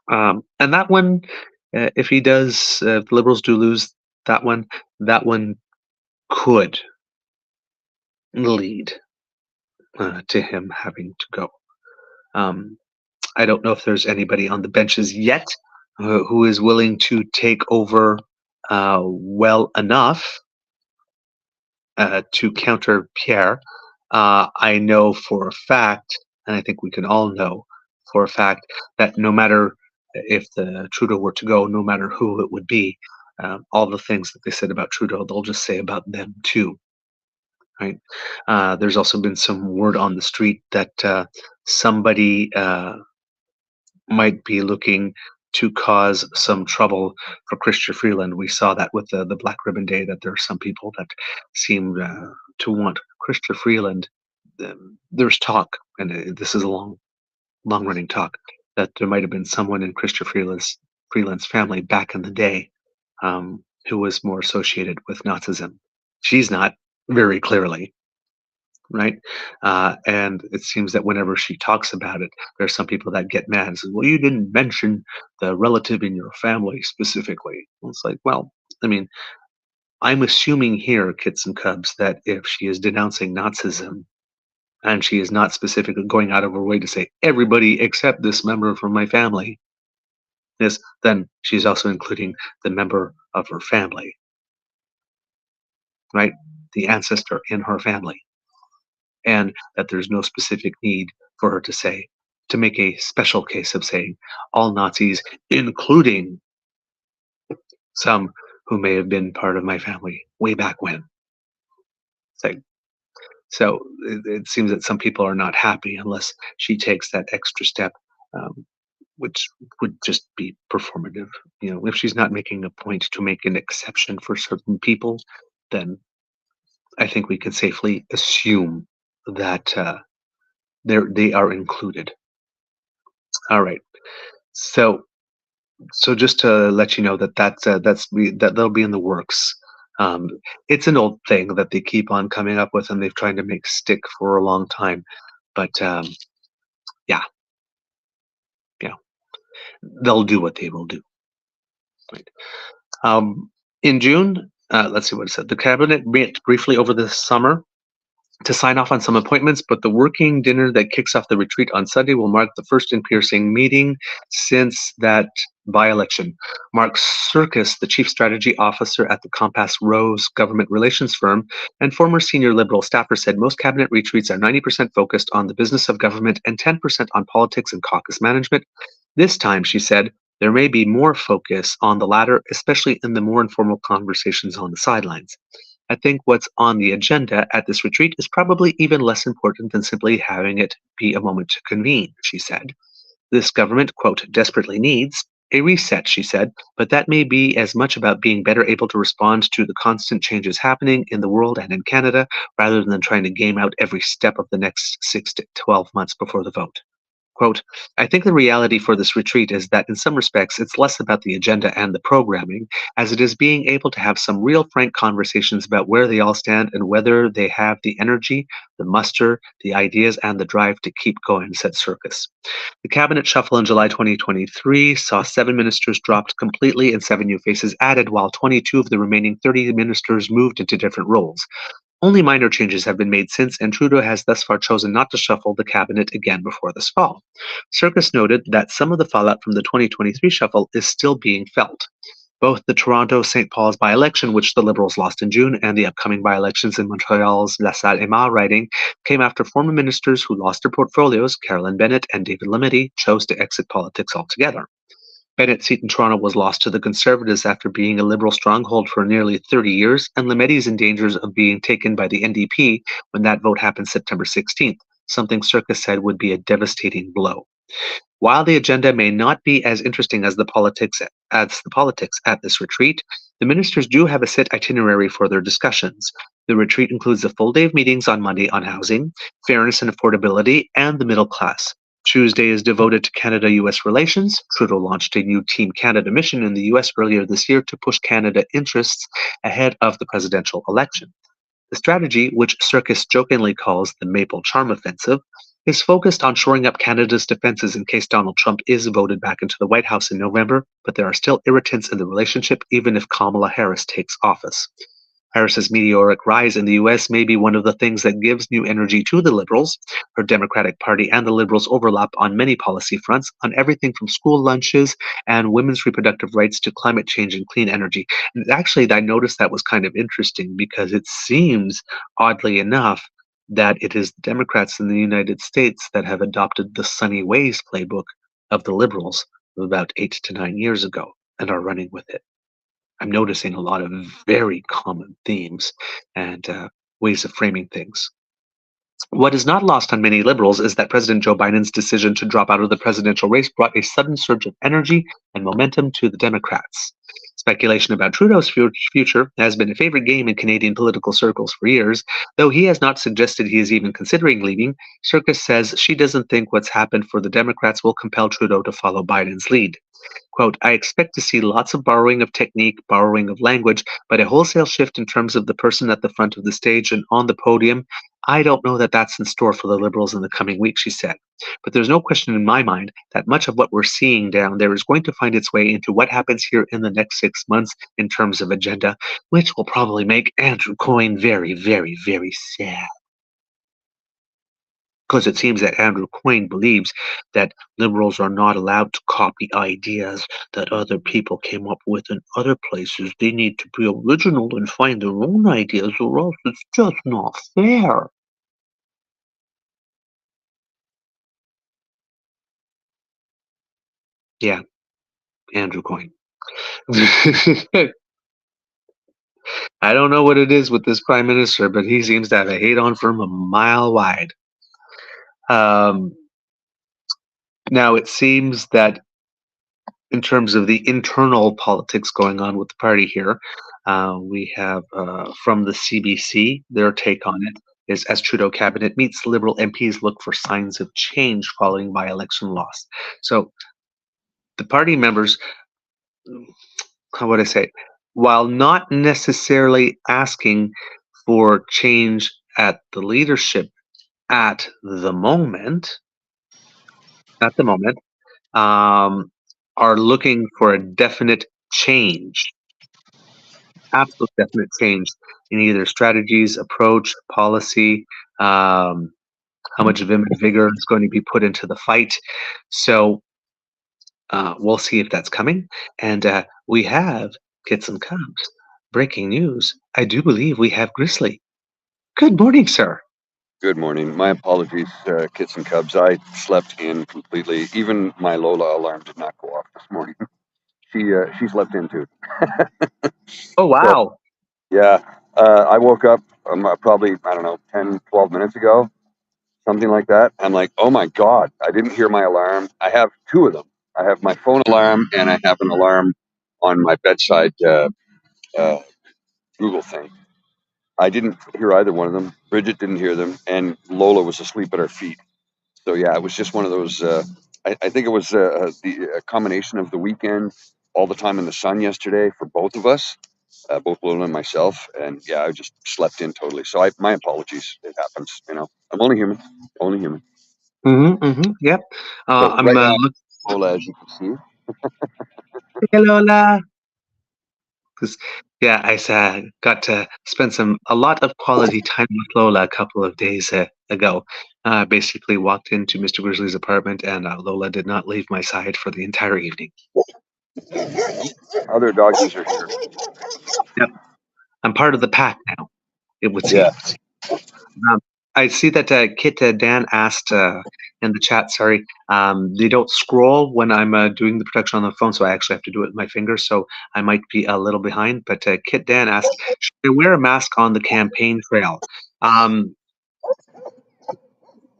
Speaker 3: And that one, if he does, if the Liberals do lose that one could lead to him having to go. I don't know if there's anybody on the benches yet who is willing to take over well enough to counter Pierre. I know for a fact, and I think we can all know for a fact, that no matter if the Trudeau were to go, no matter who it would be, all the things that they said about Trudeau, they'll just say about them too. Right? There's also been some word on the street that somebody might be looking to cause some trouble for Chrystia Freeland. We saw that with the Black Ribbon Day, that there are some people that seem to want Chrystia Freeland. There's talk, and this is a long-running talk, that there might have been someone in Chrystia Freeland's family back in the day who was more associated with Nazism. She's not, very clearly. Right? And it seems that whenever she talks about it, there are some people that get mad and say, well, you didn't mention the relative in your family specifically. And it's like, well, I mean, I'm assuming here, kits and cubs, that if she is denouncing Nazism and she is not specifically going out of her way to say everybody except this member from my family, yes, then she's also including the member of her family, right? The ancestor in her family. And that there's no specific need for her to make a special case of saying all Nazis, including some who may have been part of my family way back when. So it seems that some people are not happy unless she takes that extra step, which would just be performative. If she's not making a point to make an exception for certain people, then I think we could safely assume that they are included. All right. So just to let you know that'll be in the works. Um, it's an old thing that they keep on coming up with, and they've tried to make stick for a long time. But yeah, yeah, they'll do what they will do. Right. In June, let's see what it said. The cabinet met briefly over the summer to sign off on some appointments, but the working dinner that kicks off the retreat on Sunday will mark the first in-person meeting since that by-election. Mark Circus, the chief strategy officer at the Compass Rose government relations firm and former senior Liberal staffer, said most cabinet retreats are 90% focused on the business of government and 10% on politics and caucus management. This time, she said, there may be more focus on the latter, especially in the more informal conversations on the sidelines. I think what's on the agenda at this retreat is probably even less important than simply having it be a moment to convene, she said. This government, quote, desperately needs a reset, she said, but that may be as much about being better able to respond to the constant changes happening in the world and in Canada rather than trying to game out every step of the next 6 to 12 months before the vote. Quote, I think the reality for this retreat is that in some respects it's less about the agenda and the programming as it is being able to have some real frank conversations about where they all stand and whether they have the energy, the muster, the ideas, and the drive to keep going, said Circus. The cabinet shuffle in July 2023 saw 7 ministers dropped completely and 7 new faces added, while 22 of the remaining 30 ministers moved into different roles. Only minor changes have been made since, and Trudeau has thus far chosen not to shuffle the cabinet again before this fall. Circus noted that some of the fallout from the 2023 shuffle is still being felt. Both the Toronto-St. Paul's by-election, which the Liberals lost in June, and the upcoming by-elections in Montreal's La Salle Emma riding came after former ministers who lost their portfolios, Carolyn Bennett and David Lametti, chose to exit politics altogether. Bennett's seat in Toronto was lost to the Conservatives after being a Liberal stronghold for nearly 30 years, and Lametti's in danger of being taken by the NDP when that vote happens September 16th, something Circus said would be a devastating blow. While the agenda may not be as interesting as the politics at this retreat, the ministers do have a set itinerary for their discussions. The retreat includes a full day of meetings on Monday on housing, fairness and affordability, and the middle class. Tuesday is devoted to Canada-US relations. Trudeau launched a new Team Canada mission in the US earlier this year to push Canada interests ahead of the presidential election. The strategy, which Circus jokingly calls the Maple Charm Offensive, is focused on shoring up Canada's defenses in case Donald Trump is voted back into the White House in November, but there are still irritants in the relationship even if Kamala Harris takes office. Harris's meteoric rise in the U.S. may be one of the things that gives new energy to the Liberals. Her Democratic Party and the Liberals overlap on many policy fronts, on everything from school lunches and women's reproductive rights to climate change and clean energy. And actually, I noticed that was kind of interesting because it seems, oddly enough, that it is Democrats in the United States that have adopted the Sunny Ways playbook of the Liberals about 8 to 9 years ago and are running with it. I'm noticing a lot of very common themes and ways of framing things. What is not lost on many Liberals is that President Joe Biden's decision to drop out of the presidential race brought a sudden surge of energy and momentum to the Democrats. Speculation about Trudeau's future has been a favorite game in Canadian political circles for years. Though he has not suggested he is even considering leaving, Circus says she doesn't think what's happened for the Democrats will compel Trudeau to follow Biden's lead. Quote, I expect to see lots of borrowing of technique, borrowing of language, but a wholesale shift in terms of the person at the front of the stage and on the podium, I don't know that that's in store for the Liberals in the coming weeks, she said. But there's no question in my mind that much of what we're seeing down there is going to find its way into what happens here in the next 6 months in terms of agenda, which will probably make Andrew Coyne very, very, very sad. Because it seems that Andrew Coyne believes that Liberals are not allowed to copy ideas that other people came up with in other places. They need to be original and find their own ideas, or else it's just not fair. Yeah, Andrew Coyne. I don't know what it is with this prime minister, but he seems to have a hate on for him a mile wide. Um, Now, it seems that in terms of the internal politics going on with the party here, we have from the CBC their take on it. is as Trudeau cabinet meets, Liberal MPs look for signs of change following by-election loss. So the party members, how would I say, while not necessarily asking for change at the leadership at the moment, um, are looking for a definite change, absolute definite change in either strategies, approach, policy, how much vim and vigor is going to be put into the fight. So we'll see if that's coming. And we have Kits and Cubs. Breaking news. I do believe we have Grizzly. Good morning, sir.
Speaker 4: Good morning. My apologies, Kits and Cubs. I slept in completely. Even my Lola alarm did not go off this morning. She slept in too.
Speaker 3: Oh, wow.
Speaker 4: So, yeah. I woke up probably, I don't know, 10, 12 minutes ago, something like that. I'm like, oh my God, I didn't hear my alarm. I have two of them. I have my phone alarm and I have an alarm on my bedside Google thing. I didn't hear either one of them. Bridget didn't hear them. And Lola was asleep at her feet. So yeah, it was just one of those. I think it was the combination of the weekend, all the time in the sun yesterday for both of us, both Lola and myself, and yeah, I just slept in totally. So my apologies. It happens. I'm only human. Only human.
Speaker 3: Yep.
Speaker 4: So
Speaker 3: I'm
Speaker 4: right now, Lola, as you can see.
Speaker 3: Hey, Lola. Yeah, I got to spend a lot of quality time with Lola a couple of days ago. Basically walked into Mr. Grizzly's apartment, and Lola did not leave my side for the entire evening.
Speaker 4: Other doggies are here.
Speaker 3: Yep, I'm part of the pack now, it would seem.
Speaker 4: Yeah.
Speaker 3: I see that Kit Dan asked in the chat, sorry, they don't scroll when I'm doing the production on the phone, so I actually have to do it with my fingers, so I might be a little behind. But Kit Dan asked, should I wear a mask on the campaign trail?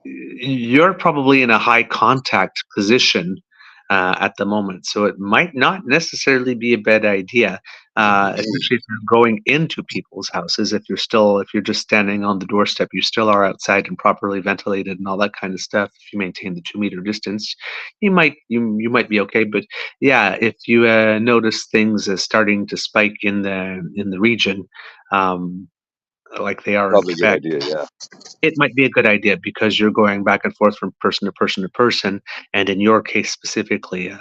Speaker 3: You're probably in a high contact position at the moment, so it might not necessarily be a bad idea, especially if you're going into people's houses. If you're just standing on the doorstep, you still are outside and properly ventilated and all that kind of stuff. If you maintain the 2 meter distance, you might be okay. But yeah, if you notice things starting to spike in the region, like they are
Speaker 4: Probably
Speaker 3: in
Speaker 4: a good
Speaker 3: Quebec,
Speaker 4: idea. Yeah.
Speaker 3: it might be a good idea because you're going back and forth from person to person to person, and in your case specifically,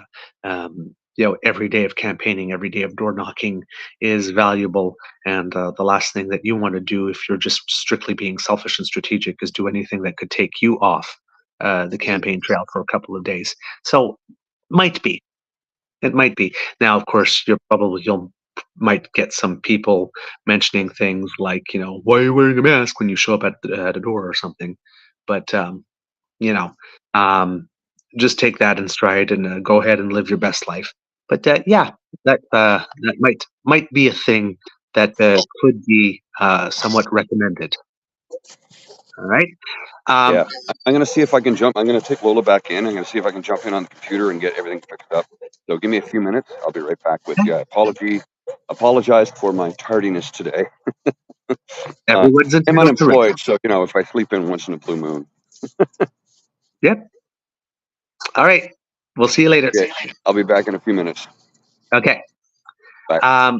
Speaker 3: every day of campaigning, every day of door knocking is valuable. And the last thing that you want to do, if you're just strictly being selfish and strategic, is do anything that could take you off the campaign trail for a couple of days. So, might be. It might be. Now, of course, you'll might get some people mentioning things like, why are you wearing a mask when you show up at a door or something? But you know, um, just take that in stride and go ahead and live your best life. But yeah, that might be a thing that could be somewhat recommended. All right.
Speaker 4: Yeah, I'm gonna see if I can jump. I'm gonna take Lola back in. I'm gonna see if I can jump in on the computer and get everything fixed up. So give me a few minutes. I'll be right back with you. Apologize for my tardiness today.
Speaker 3: Everyone's
Speaker 4: I'm
Speaker 3: entitled to rest.
Speaker 4: unemployed, so if I sleep in once in a blue moon.
Speaker 3: Yep. All right. We'll see you later.
Speaker 4: Okay, I'll be back in a few minutes.
Speaker 3: Okay.
Speaker 4: Bye.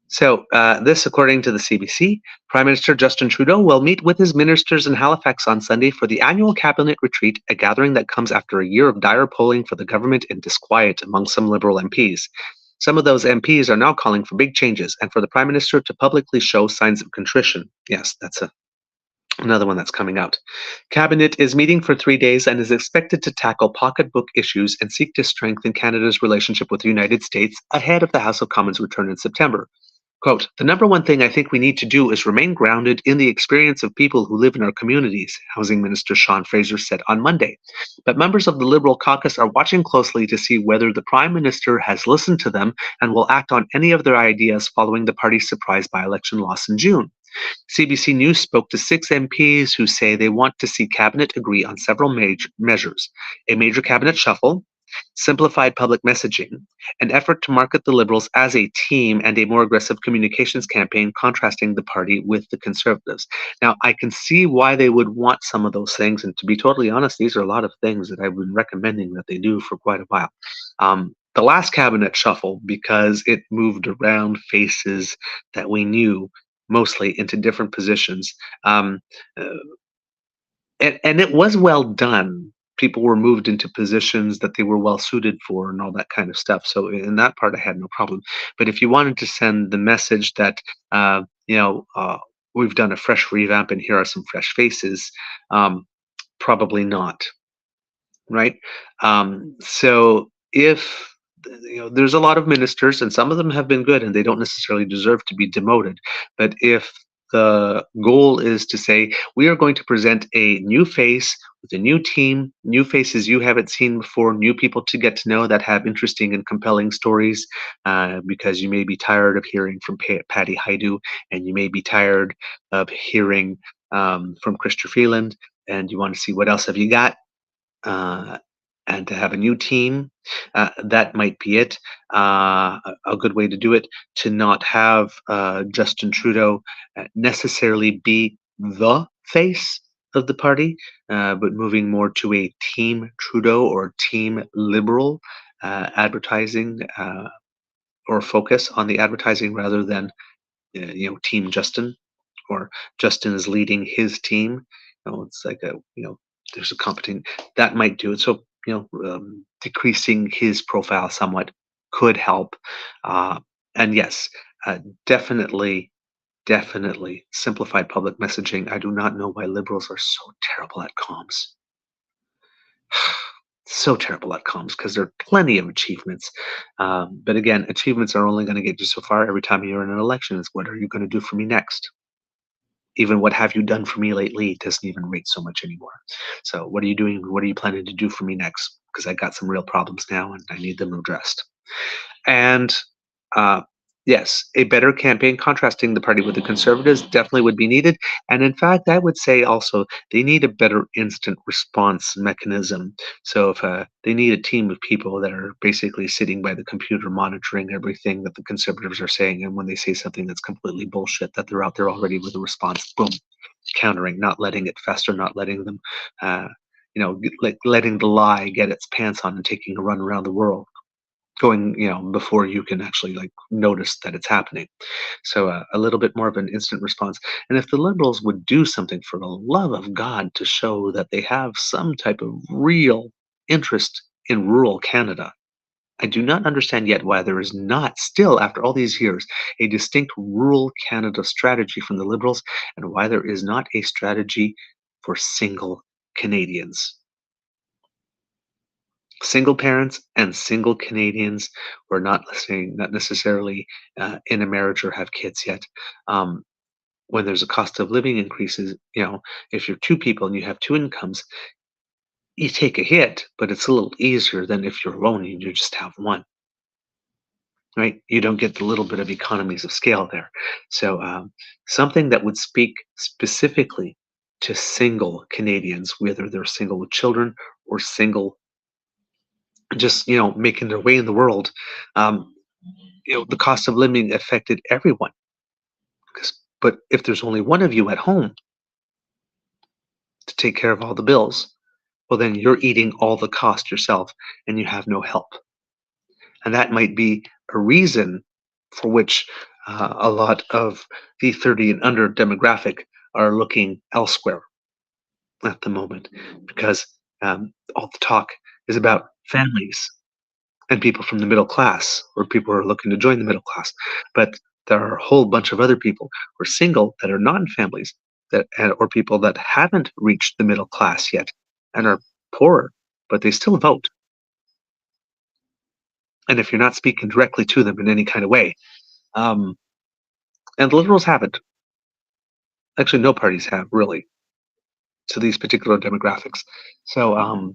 Speaker 3: So this, according to the CBC, Prime Minister Justin Trudeau will meet with his ministers in Halifax on Sunday for the annual cabinet retreat, a gathering that comes after a year of dire polling for the government and disquiet among some Liberal MPs. Some of those MPs are now calling for big changes and for the Prime Minister to publicly show signs of contrition. Yes, that's another one that's coming out. Cabinet is meeting for 3 days and is expected to tackle pocketbook issues and seek to strengthen Canada's relationship with the United States ahead of the House of Commons return in September. Quote, the number one thing I think we need to do is remain grounded in the experience of people who live in our communities, Housing Minister Sean Fraser said on Monday. But members of the Liberal caucus are watching closely to see whether the Prime Minister has listened to them and will act on any of their ideas following the party's surprise by-election loss in June. CBC News spoke to 6 MPs who say they want to see Cabinet agree on several major measures: a major Cabinet shuffle, simplified public messaging, an effort to market the Liberals as a team, and a more aggressive communications campaign contrasting the party with the Conservatives. Now, I can see why they would want some of those things, and to be totally honest, these are a lot of things that I've been recommending that they do for quite a while. The last cabinet shuffle, because it moved around faces that we knew mostly into different positions. Um, uh, and it was well done. People were moved into positions that they were well suited for and all that kind of stuff. So in that part, I had no problem. But if you wanted to send the message that uh, you know we've done a fresh revamp and here are some fresh faces, probably not, right? So if there's a lot of ministers, and some of them have been good, and they don't necessarily deserve to be demoted. But if the goal is to say we are going to present a new face with a new team, new faces you haven't seen before, new people to get to know that have interesting and compelling stories, because you may be tired of hearing from Patty Haidu, and you may be tired of hearing from Christopher Freeland, and you want to see what else have you got, uh, and to have a new team, that might be it. A good way to do it, to not have Justin Trudeau necessarily be the face of the party, but moving more to a team Trudeau or team Liberal advertising, or focus on the advertising rather than Team Justin, or Justin is leading his team. It's like there's a competing that might do it. So decreasing his profile somewhat could help. And yes, definitely, definitely simplified public messaging. I do not know why Liberals are so terrible at comms. So terrible at comms, because there are plenty of achievements. But again, achievements are only going to get you so far. Every time you're in an election, is what are you going to do for me next? Even what have you done for me lately doesn't even rate so much anymore. So what are you doing? What are you planning to do for me next? Because I got some real problems now and I need them addressed. And yes, a better campaign contrasting the party with the Conservatives definitely would be needed. And in fact, I would say also they need a better instant response mechanism. So if they need a team of people that are basically sitting by the computer monitoring everything that the Conservatives are saying, and when they say something that's completely bullshit, that they're out there already with a response, boom, countering, not letting it fester, not letting them, letting the lie get its pants on and taking a run around the world, going before you can actually notice that it's happening. So a little bit more of an instant response. And if the Liberals would do something, for the love of God, to show that they have some type of real interest in rural Canada. I do not understand yet why there is not still, after all these years, a distinct rural Canada strategy from the Liberals, and why there is not a strategy for single Canadians. Single parents and single Canadians who are not necessarily in a marriage or have kids yet. When there's a cost of living increases, if you're two people and you have two incomes, you take a hit, but it's a little easier than if you're alone and you just have one. Right? You don't get the little bit of economies of scale there. So something that would speak specifically to single Canadians, whether they're single with children or single just making their way in the world. The cost of living affected everyone, but if there's only one of you at home to take care of all the bills, well, then you're eating all the cost yourself and you have no help. And that might be a reason for which a lot of the 30 and under demographic are looking elsewhere at the moment, because all the talk is about families and people from the middle class, or people who are looking to join the middle class. But there are a whole bunch of other people who are single, that are not in families, or people that haven't reached the middle class yet and are poorer, but they still vote. And if you're not speaking directly to them in any kind of way, and the Liberals haven't. Actually, no parties have, really, to these particular demographics. So,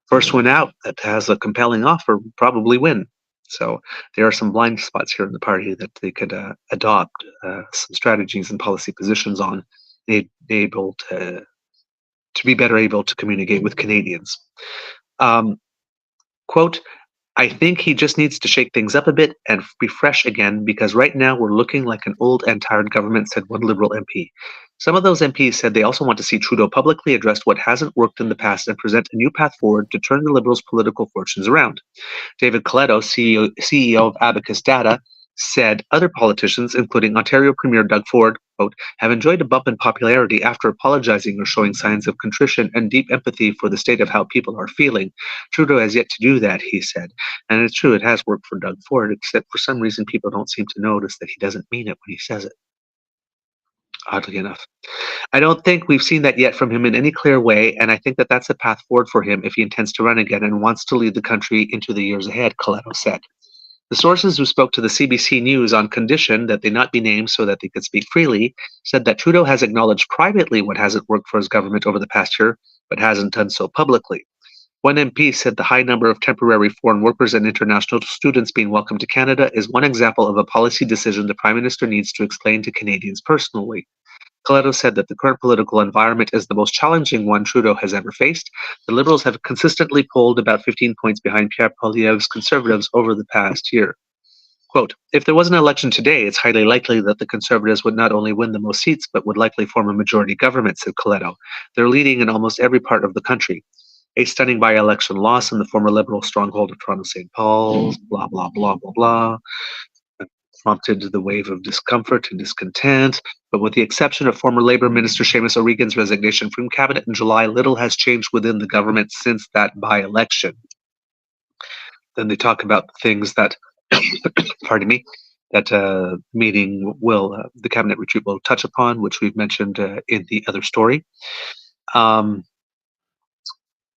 Speaker 3: first one out that has a compelling offer will probably win. So there are some blind spots here in the party that they could adopt some strategies and policy positions on, able to be better able to communicate with Canadians. Quote, I think he just needs to shake things up a bit and be fresh again because right now we're looking like an old and tired government, said one Liberal MP. Some of those MPs said they also want to see Trudeau publicly address what hasn't worked in the past and present a new path forward to turn the Liberals' political fortunes around. David Coletto, CEO of Abacus Data, said other politicians, including Ontario Premier Doug Ford, quote, have enjoyed a bump in popularity after apologizing or showing signs of contrition and deep empathy for the state of how people are feeling. Trudeau has yet to do that, he said. And it's true, it has worked for Doug Ford, except for some reason people don't seem to notice that he doesn't mean it when he says it. Oddly enough. I don't think we've seen that yet from him in any clear way, and I think that that's a path forward for him if he intends to run again and wants to lead the country into the years ahead, Coletto said. The sources who spoke to the CBC News on condition that they not be named so that they could speak freely said that Trudeau has acknowledged privately what hasn't worked for his government over the past year, but hasn't done so publicly. One MP said the high number of temporary foreign workers and international students being welcomed to Canada is one example of a policy decision the Prime Minister needs to explain to Canadians personally. Coletto said that the current political environment is the most challenging one Trudeau has ever faced. The Liberals have consistently polled about 15 points behind Pierre Poilievre's Conservatives over the past year. Quote, if there was an election today, it's highly likely that the Conservatives would not only win the most seats, but would likely form a majority government, said Coletto. They're leading in almost every part of the country. A stunning by-election loss in the former Liberal stronghold of Toronto St. Paul's, blah, blah, blah, blah, blah. Prompted the wave of discomfort and discontent, but with the exception of former Labour Minister Seamus O'Regan's resignation from cabinet in July, little has changed within the government since that by-election. Then they talk about things that, pardon me, that meeting will, the cabinet retreat will touch upon, which we've mentioned in the other story.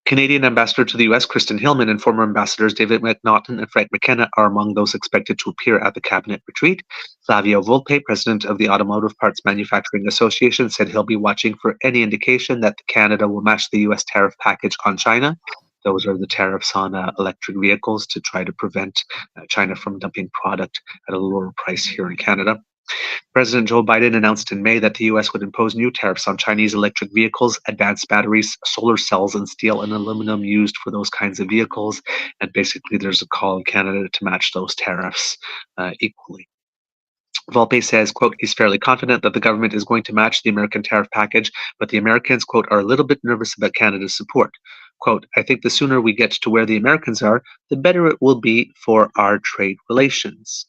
Speaker 3: Canadian ambassador to the U.S., Kristen Hillman, and former ambassadors David McNaughton and Frank McKenna are among those expected to appear at the cabinet retreat. Flavio Volpe, president of the Automotive Parts Manufacturing Association, said he'll be watching for any indication that Canada will match the U.S. tariff package on China. Those are the tariffs on electric vehicles to try to prevent China from dumping product at a lower price here in Canada. President Joe Biden announced in May that the U.S. would impose new tariffs on Chinese electric vehicles, advanced batteries, solar cells, and steel and aluminum used for those kinds of vehicles. And basically, there's a call in Canada to match those tariffs equally. Volpe says, quote, he's fairly confident that the government is going to match the American tariff package, but the Americans, quote, are a little bit nervous about Canada's support. Quote, I think the sooner we get to where the Americans are, the better it will be for our trade relations.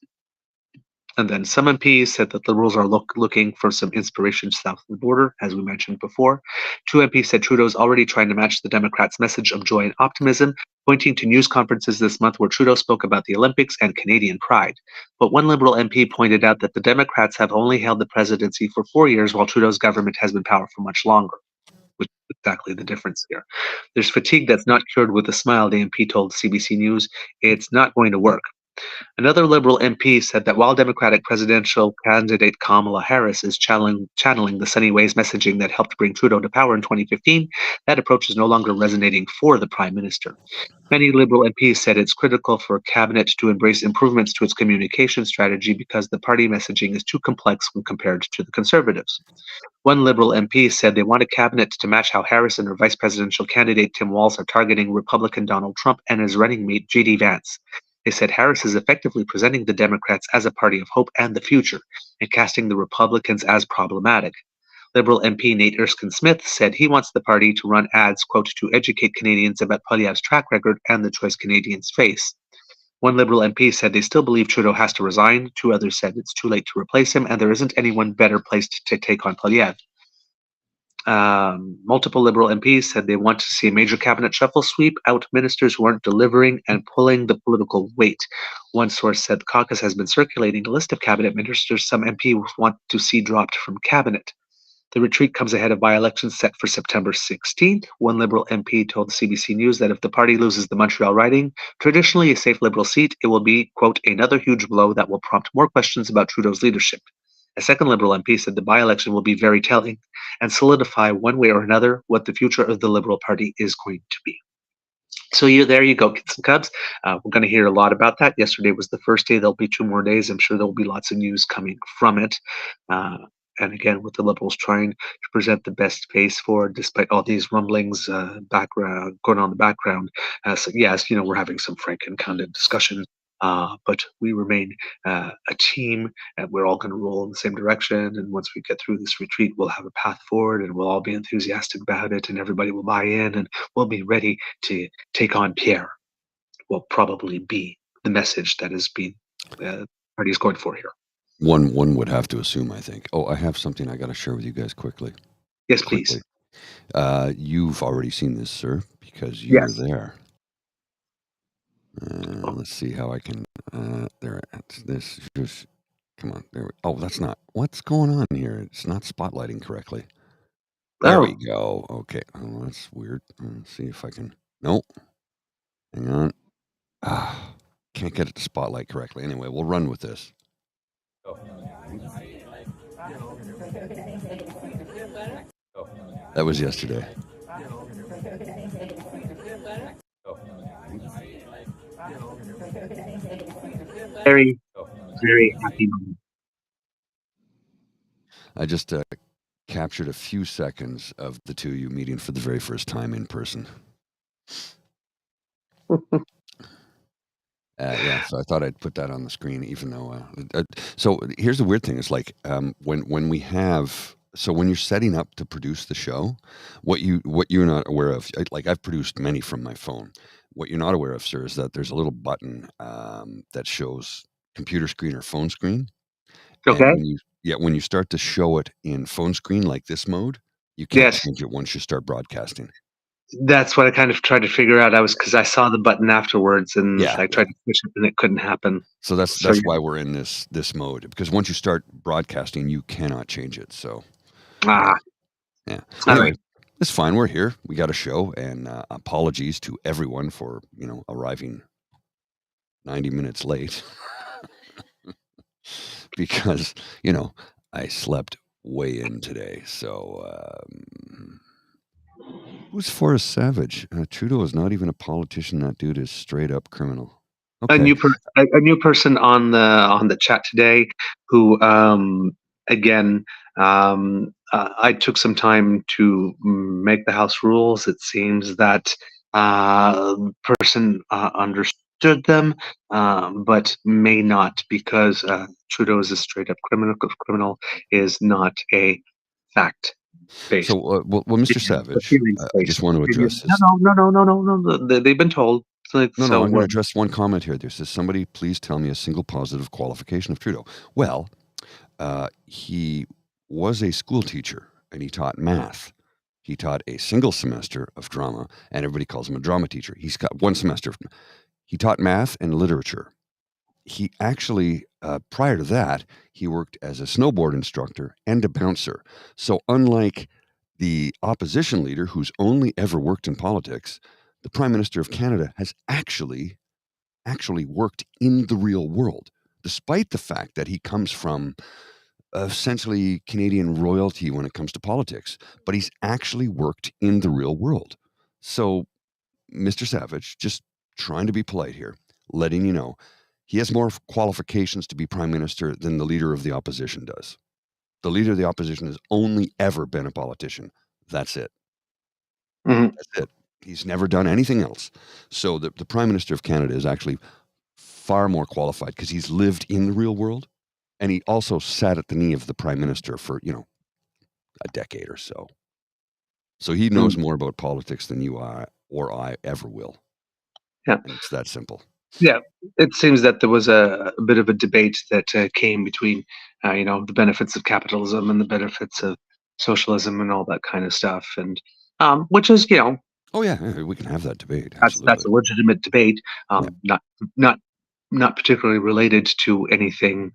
Speaker 3: And then some MPs said that Liberals are looking for some inspiration south of the border, as we mentioned before. Two MPs said Trudeau's already trying to match the Democrats' message of joy and optimism, pointing to news conferences this month where Trudeau spoke about the Olympics and Canadian pride. But one Liberal MP pointed out that the Democrats have only held the presidency for 4 years, while Trudeau's government has been powerful much longer. Which is exactly the difference here. There's fatigue that's not cured with a smile, the MP told CBC News. It's not going to work. Another Liberal MP said that while Democratic presidential candidate Kamala Harris is channeling the Sunny Ways messaging that helped bring Trudeau to power in 2015, that approach is no longer resonating for the Prime Minister. Many Liberal MPs said it's critical for a cabinet to embrace improvements to its communication strategy because the party messaging is too complex when compared to the Conservatives. One Liberal MP said they want a cabinet to match how Harris and her vice presidential candidate Tim Walz are targeting Republican Donald Trump and his running mate J.D. Vance. They said Harris is effectively presenting the Democrats as a party of hope and the future, and casting the Republicans as problematic. Liberal MP Nate Erskine-Smith said he wants the party to run ads, quote, to educate Canadians about Poilievre's track record and the choice Canadians face. One Liberal MP said they still believe Trudeau has to resign. Two others said it's too late to replace him, and there isn't anyone better placed to take on Poilievre. Multiple Liberal MPs said they want to see a major cabinet shuffle, sweep out ministers who aren't delivering and pulling the political weight. One source said the caucus has been circulating a list of cabinet ministers some MPs want to see dropped from cabinet. The retreat comes ahead of by-elections set for September 16th. One Liberal MP told the CBC News that if the party loses the Montreal riding, traditionally a safe Liberal seat, it will be, quote, another huge blow that will prompt more questions about Trudeau's leadership. A second Liberal MP said the by-election will be very telling and solidify one way or another what the future of the Liberal Party is going to be. So there you go, kids and cubs. We're going to hear a lot about that. Yesterday was the first day. There'll be 2 more days. I'm sure there'll be lots of news coming from it. and again with the Liberals trying to present the best face forward despite all these rumblings background going on in the background. So yes, we're having some frank and candid discussion, but we remain a team, and we're all going to roll in the same direction. And once we get through this retreat, we'll have a path forward, and we'll all be enthusiastic about it, and everybody will buy in, and we'll be ready to take on Pierre. Will probably be the message that is being party is going for here.
Speaker 5: One would have to assume, I think. Oh, I have something I got to share with you guys quickly.
Speaker 3: Yes, please.
Speaker 5: You've already seen this, sir, because you were
Speaker 3: Yes.
Speaker 5: there. Let's see how I can. There. This just. Come on. There. Oh, that's not. What's going on here? It's not spotlighting correctly. There we go. Okay. Oh, that's weird. Let's see if I can. Nope. Hang on. Can't get it to spotlight correctly. Anyway, we'll run with this. That was yesterday.
Speaker 3: Very, very happy moment.
Speaker 5: I just captured a few seconds of the two of you meeting for the very first time in person. Yeah, so I thought I'd put that on the screen, even though. So here's the weird thing: is like when we have. So when you're setting up to produce the show, what you're not aware of, like I've produced many from my phone. What you're not aware of, sir, is that there's a little button that shows computer screen or phone screen.
Speaker 3: Okay.
Speaker 5: And when you start to show it in phone screen like this mode, you can't change it once you start broadcasting.
Speaker 3: That's what I kind of tried to figure out. Because I saw the button afterwards, and I tried to push it, and it couldn't happen.
Speaker 5: So that's why we're in this mode, because once you start broadcasting, you cannot change it. So. Yeah. Anyway, it's fine. We're here. We got a show, and apologies to everyone for arriving 90 minutes late because I slept way in today. So who's Forrest Savage? Trudeau is not even a politician. That dude is straight up criminal. Okay.
Speaker 3: A new person on the chat today who again. I took some time to make the house rules. It seems that person understood them, but may not, because Trudeau is a straight-up criminal is not a fact-based.
Speaker 5: So, well, Mr. Savage, I just want to address this.
Speaker 3: No. They've been told.
Speaker 5: No, I'm going to address one comment here. There says, somebody please tell me a single positive qualification of Trudeau. Well, he was a school teacher, and he taught math. He taught a single semester of drama, and everybody calls him a drama teacher. He's got one semester. He taught math and literature. He actually, prior to that, he worked as a snowboard instructor and a bouncer. So unlike the opposition leader, who's only ever worked in politics, the Prime Minister of Canada has actually worked in the real world, despite the fact that he comes from essentially Canadian royalty when it comes to politics, but he's actually worked in the real world. So, Mr. Savage, just trying to be polite here, letting you know, he has more qualifications to be Prime Minister than the Leader of the Opposition does. The Leader of the Opposition has only ever been a politician. That's it.
Speaker 3: Mm-hmm.
Speaker 5: That's it. He's never done anything else. So the Prime Minister of Canada is actually far more qualified because he's lived in the real world. And he also sat at the knee of the Prime Minister for, a decade or so. So he knows more about politics than you are or I ever will.
Speaker 3: Yeah.
Speaker 5: And it's that simple.
Speaker 3: Yeah. It seems that there was a bit of a debate that came between, the benefits of capitalism and the benefits of socialism and all that kind of stuff. And which is,
Speaker 5: Oh, yeah, we can have that debate.
Speaker 3: That's a legitimate debate, not particularly related to anything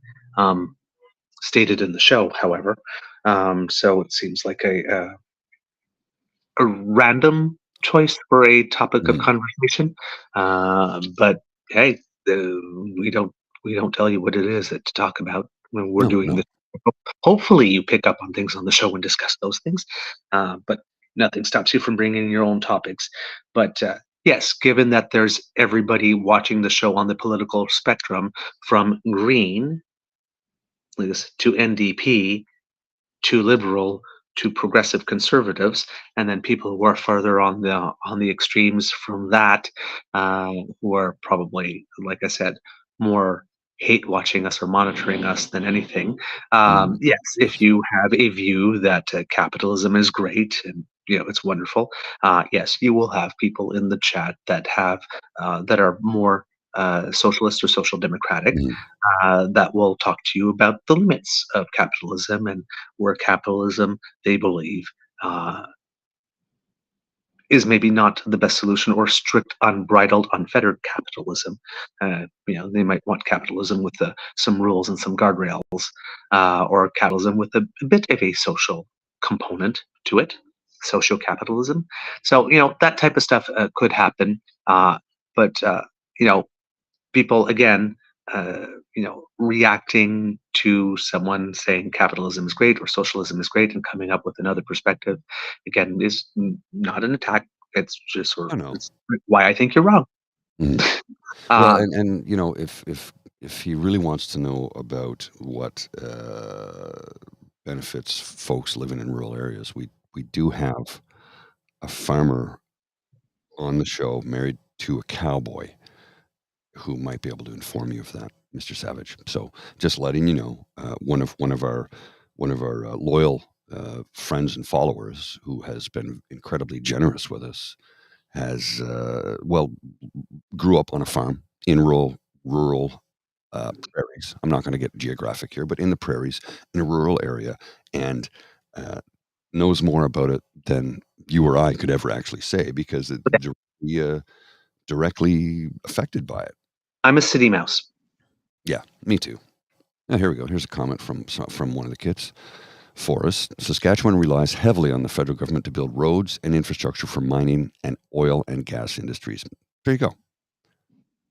Speaker 3: stated in the show, however. So it seems like a random choice for a topic of conversation. But hey, we don't tell you what it is to talk about when we're doing this. Hopefully, you pick up on things on the show and discuss those things. But nothing stops you from bringing in your own topics. But yes, given that there's everybody watching the show on the political spectrum from Green to NDP, too liberal to progressive conservatives, and then people who are further on the extremes from that, who are probably, like I said, more hate watching us or monitoring us than anything.
Speaker 5: Mm,
Speaker 3: Yes, if
Speaker 5: yes.
Speaker 3: you have a view that capitalism is great and it's wonderful, yes, you will have people in the chat that have that are more socialist or social democratic,
Speaker 5: Mhm.
Speaker 3: that will talk to you about the limits of capitalism and where capitalism, they believe, uh, is maybe not the best solution, or strict, unbridled, unfettered capitalism. They might want capitalism with some rules and some guardrails, or capitalism with a bit of a social component to it, social capitalism. So that type of stuff could happen, but you know people again, reacting to someone saying capitalism is great or socialism is great and coming up with another perspective, again, is not an attack. It's just sort
Speaker 5: I
Speaker 3: of,
Speaker 5: know.
Speaker 3: it's why I think you're wrong.
Speaker 5: Mhm. Well,
Speaker 3: uh,
Speaker 5: and if he really wants to know about what benefits folks living in rural areas, we do have a farmer on the show married to a cowboy who might be able to inform you of that, Mr. Savage. So just letting you know, one of our loyal friends and followers who has been incredibly generous with us has grew up on a farm in rural prairies. I'm not going to get geographic here, but in the prairies, in a rural area, and uh, knows more about it than you or I could ever actually say because it directly affected by it.
Speaker 3: I'm a city mouse.
Speaker 5: Yeah, me too. Now, here we go. Here's a comment from one of the kids. Forrest, Saskatchewan relies heavily on the federal government to build roads and infrastructure for mining and oil and gas industries. There you go.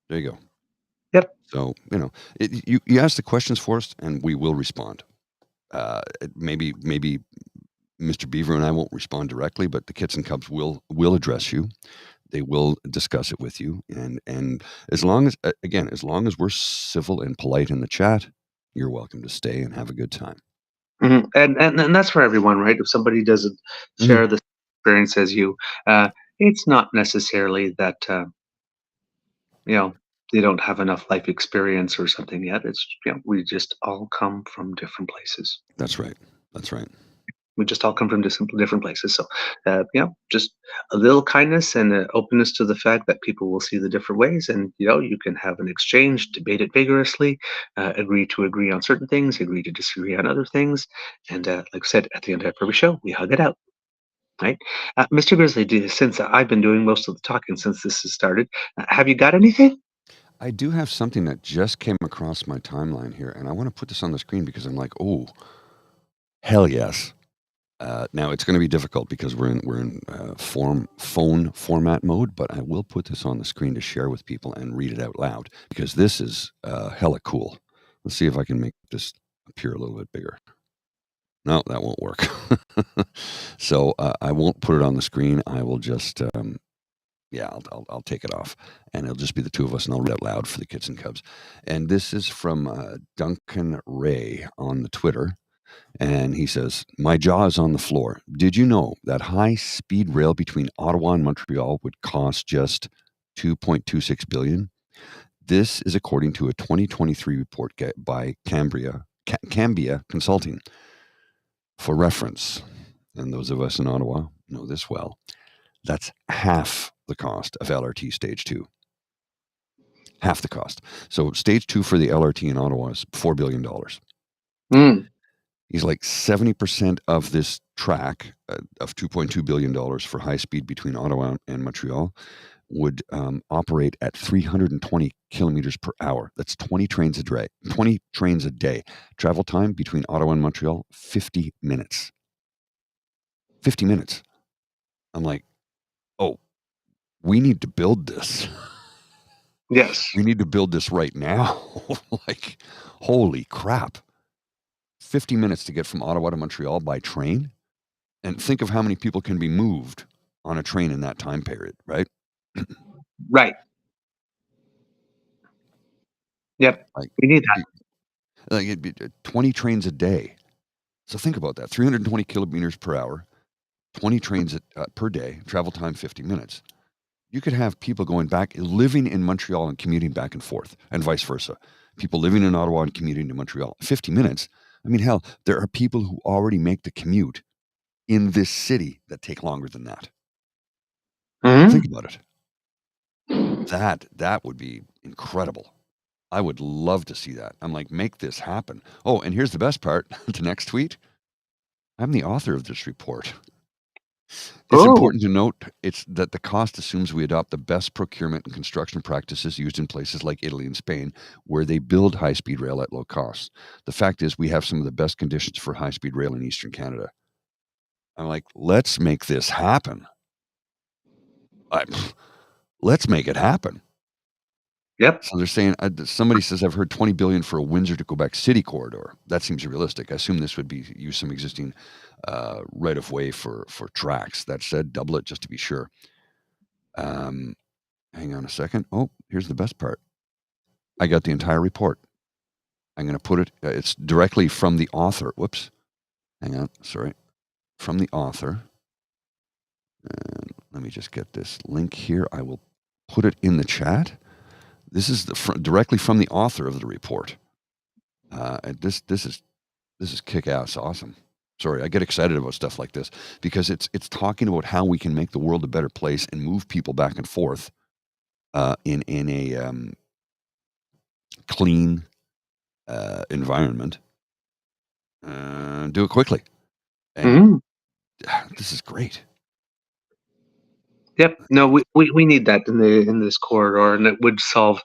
Speaker 5: There you go.
Speaker 3: Yep.
Speaker 5: So, you ask the questions, Forrest, and we will respond. Maybe Mr. Beaver and I won't respond directly, but the Kits and Cubs will address you. They will discuss it with you, and as long as as long as we're civil and polite in the chat, you're welcome to stay and have a good time.
Speaker 3: And that's for everyone, right? If somebody doesn't
Speaker 5: Mhm.
Speaker 3: share the experience as you, it's not necessarily that you know they don't have enough life experience or something yet. It's we just all come from different places.
Speaker 5: That's right. That's right.
Speaker 3: We just all come from different places. So, just a little kindness and openness to the fact that people will see the different ways, and you can have an exchange, debate it vigorously, agree to agree on certain things, agree to disagree on other things, and like I said, at the end of every show, we hug it out. Right, Mr. Grizzly. Since I've been doing most of the talking since this has started, have you got anything?
Speaker 5: I do have something that just came across my timeline here, and I want to put this on the screen because I'm like, oh, hell yes. Now it's going to be difficult because we're in phone format mode, but I will put this on the screen to share with people and read it out loud because this is hella cool. Let's see if I can make this appear a little bit bigger. No, that won't work. So I won't put it on the screen. I will just I'll take it off, and it'll just be the two of us, and I'll read out loud for the Kits and Cubs. And this is from Duncan Ray on the Twitter. And he says, my jaw is on the floor. Did you know that high-speed rail between Ottawa and Montreal would cost just $2.26 billion? This is according to a 2023 report by Cambia Consulting. For reference, and those of us in Ottawa know this well, that's half the cost of LRT Stage 2. Half the cost. So Stage 2 for the LRT in Ottawa is $4 billion.
Speaker 3: Mm.
Speaker 5: He's like 70% of this track of $2.2 billion for high speed between Ottawa and Montreal would operate at 320 kilometers per hour. That's 20 trains a day. 20 trains a day. Travel time between Ottawa and Montreal, 50 minutes. 50 minutes. I'm like, oh, we need to build this.
Speaker 3: Yes.
Speaker 5: We need to build this right now. Like, holy crap. 50 minutes to get from Ottawa to Montreal by train. And think of how many people can be moved on a train in that time period, right?
Speaker 3: Right. Yep.
Speaker 5: Like,
Speaker 3: We need that.
Speaker 5: it'd be 20 trains a day. So think about that: 320 kilometers per hour, 20 trains per day, travel time 50 minutes. You could have people going back, living in Montreal and commuting back and forth, and vice versa. People living in Ottawa and commuting to Montreal. 50 minutes. I mean, hell, there are people who already make the commute in this city that take longer than that.
Speaker 3: Mhm.
Speaker 5: Think about it. That would be incredible. I would love to see that. I'm like, make this happen. Oh, and here's the best part. The next tweet. I'm the author of this report. It's
Speaker 3: Oh.
Speaker 5: important to note that the cost assumes we adopt the best procurement and construction practices used in places like Italy and Spain, where they build high-speed rail at low cost. The fact is, we have some of the best conditions for high-speed rail in Eastern Canada. I'm like, let's make this happen. Let's make it happen.
Speaker 3: Yep.
Speaker 5: So they're saying, somebody says, I've heard $20 billion for a Windsor to Quebec City corridor. That seems realistic. I assume this would be use some existing right of way for tracks. That said, double it just to be sure. Hang on a second. Oh, here's the best part. I got the entire report. I'm going to put it. It's directly from the author. Whoops. Hang on. Sorry. From the author. And let me just get this link here. I will put it in the chat. This is directly from the author of the report. And this is kick-ass awesome. Sorry, I get excited about stuff like this because it's talking about how we can make the world a better place and move people back and forth in a clean environment. Do it quickly, and this is great.
Speaker 3: Yep. No, we need that in this corridor, and it would solve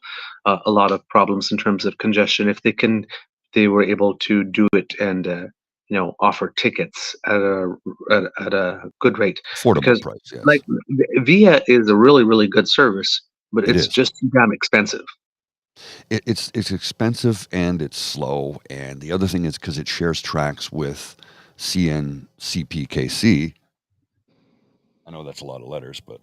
Speaker 3: a lot of problems in terms of congestion if they were able to do it and offer tickets at a good rate.
Speaker 5: Affordable
Speaker 3: Because
Speaker 5: price, yes.
Speaker 3: like Via is a really really good service, but
Speaker 5: It
Speaker 3: it's
Speaker 5: is.
Speaker 3: just too damn expensive.
Speaker 5: It's expensive and it's slow, and the other thing is because it shares tracks with CNCPKC. I know that's a lot of letters, but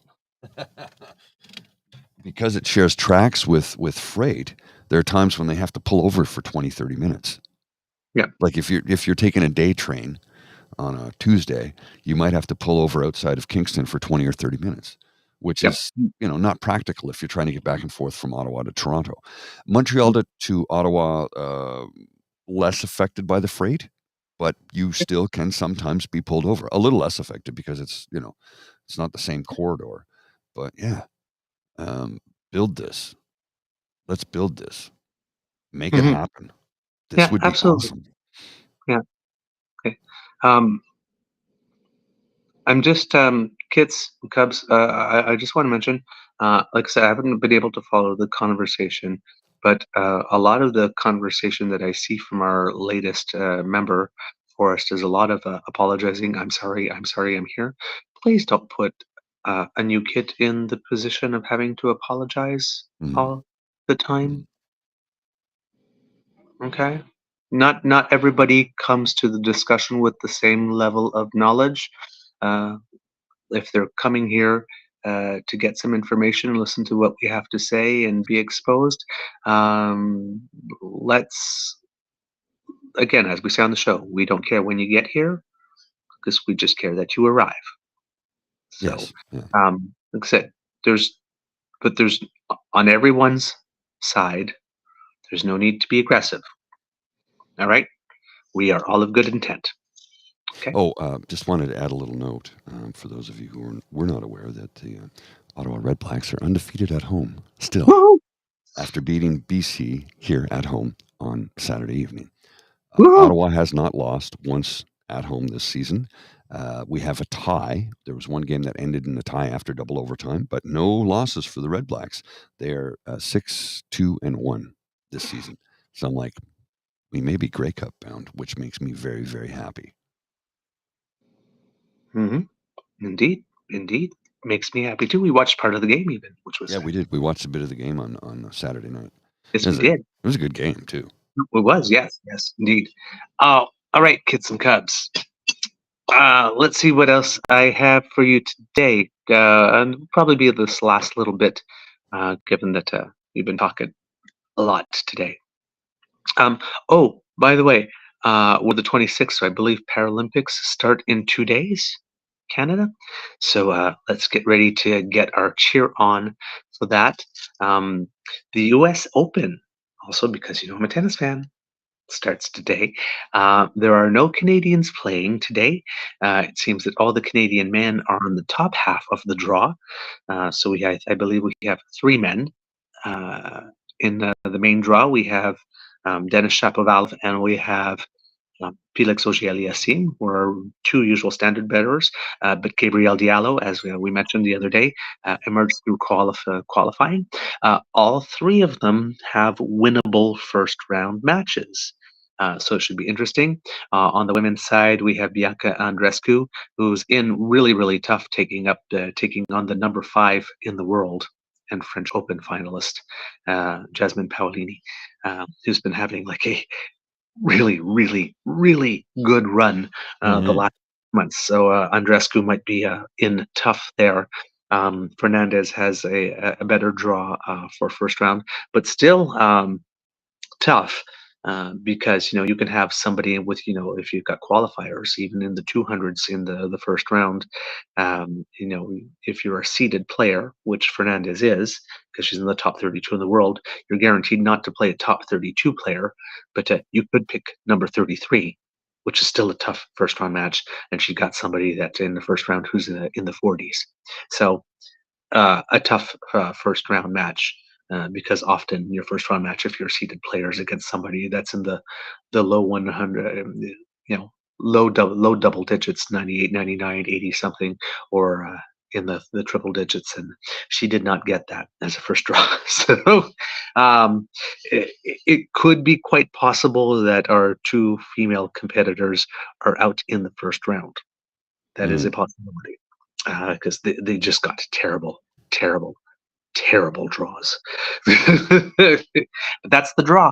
Speaker 5: because it shares tracks with freight, there are times when they have to pull over for 20, 30 minutes.
Speaker 3: Yeah.
Speaker 5: Like if you're taking a day train on a Tuesday, you might have to pull over outside of Kingston for 20 or 30 minutes, which
Speaker 3: Yep.
Speaker 5: is, not practical if you're trying to get back and forth from Ottawa to Toronto. Montreal to Ottawa, less affected by the freight, but you still can sometimes be pulled over. A little less affected because it's not the same corridor. But yeah, build this. Let's build this. Make it happen. This
Speaker 3: Yeah,
Speaker 5: would be
Speaker 3: absolutely.
Speaker 5: awesome.
Speaker 3: Yeah. Okay. I'm just kids, Cubs. I just want to mention, like I said, I haven't been able to follow the conversation, but a lot of the conversation that I see from our latest member, Forrest, is a lot of apologizing. I'm sorry. I'm sorry. I'm here. Please don't put a new kid in the position of having to apologize all the time. Okay. Not everybody comes to the discussion with the same level of knowledge. If they're coming here to get some information and listen to what we have to say and be exposed, let's, again, as we say on the show, we don't care when you get here because we just care that you arrive. So,
Speaker 5: Yes. Yeah.
Speaker 3: like I said, there's on everyone's side, there's no need to be aggressive. All right? We are all of good intent. Okay.
Speaker 5: Oh, just wanted to add a little note for those of you who were not aware that the Ottawa Red Blacks are undefeated at home still
Speaker 3: Woo-hoo!
Speaker 5: after beating BC here at home on Saturday evening.
Speaker 3: Woo-hoo!
Speaker 5: Ottawa has not lost once at home this season. We have a tie. There was one game that ended in a tie after double overtime, but no losses for the Red Blacks. They're 6-2-1 this season. So I'm like, we may be Grey Cup bound, which makes me very, very happy.
Speaker 3: Indeed. Makes me happy too. We watched part of the game even, which was
Speaker 5: We did. We watched a bit of the game on Saturday night.
Speaker 3: yes, we did.
Speaker 5: It was a good game too.
Speaker 3: It was, yes, indeed. All right, kids and cubs. Let's see what else I have for you today. And probably be this last little bit, given that we've been talking a lot today. Oh, by the way, We're the 26th, so I believe Paralympics start in 2 days, Canada. So let's get ready to get our cheer on for that. The U.S. Open, also because I'm a tennis fan, starts today. There are no Canadians playing today. It seems that all the Canadian men are on the top half of the draw. So I believe we have three men in the main draw. We have Denis Shapovalov and we have Felix Auger-Aliassime were our two usual standard bearers, but Gabriel Diallo, as we mentioned the other day, emerged through qualifying. All three of them have winnable first round matches. So it should be interesting. On the women's side, we have Bianca Andreescu, who's in really, really tough, taking on the number 5 in the world and French Open finalist, Jasmine Paolini, who's been having like a really, really, really good run the last months. So Andreescu might be in tough there. Fernandez has a better draw for first round, but still tough because you can have somebody with if you've got qualifiers even in the 200s in the first round. If you're a seeded player, which Fernandez is because she's in the top 32 in the world, you're guaranteed not to play a top 32 player, but you could pick number 33, which is still a tough first round match, and she got somebody that in the first round who's in the 40s. So a tough first round match because often your first round match, if you're seeded players against somebody that's in the low 100, low double digits, 98, 99, 80 something, or in the triple digits, and she did not get that as a first draw. So it could be quite possible that our two female competitors are out in the first round. That is a possibility because they just got terrible, terrible, terrible draws. But that's the draw.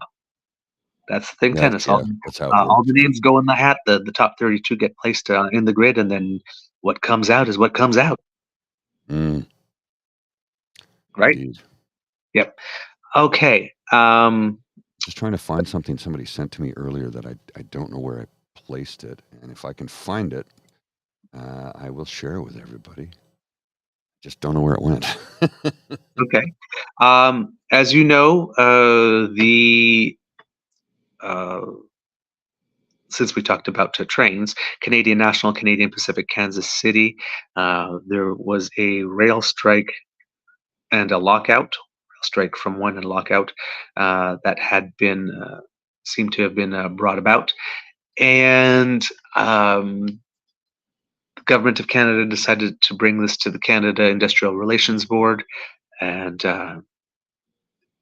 Speaker 3: That's the thing. Tennis.
Speaker 5: That's how it
Speaker 3: All
Speaker 5: works.
Speaker 3: the names go in the hat. The top 32 get placed in the grid, and then what comes out is what comes out.
Speaker 5: Mm,
Speaker 3: Right?
Speaker 5: indeed.
Speaker 3: Yep. Okay.
Speaker 5: Just trying to find something somebody sent to me earlier that I don't know where I placed it, and if I can find it, I will share it with everybody. Just don't know where it went.
Speaker 3: Okay. As you know, since we talked about trains, Canadian National, Canadian Pacific, Kansas City, there was a rail strike and a lockout, strike from one and lockout that had been seemed to have been brought about, and the government of Canada decided to bring this to the Canada Industrial Relations Board, and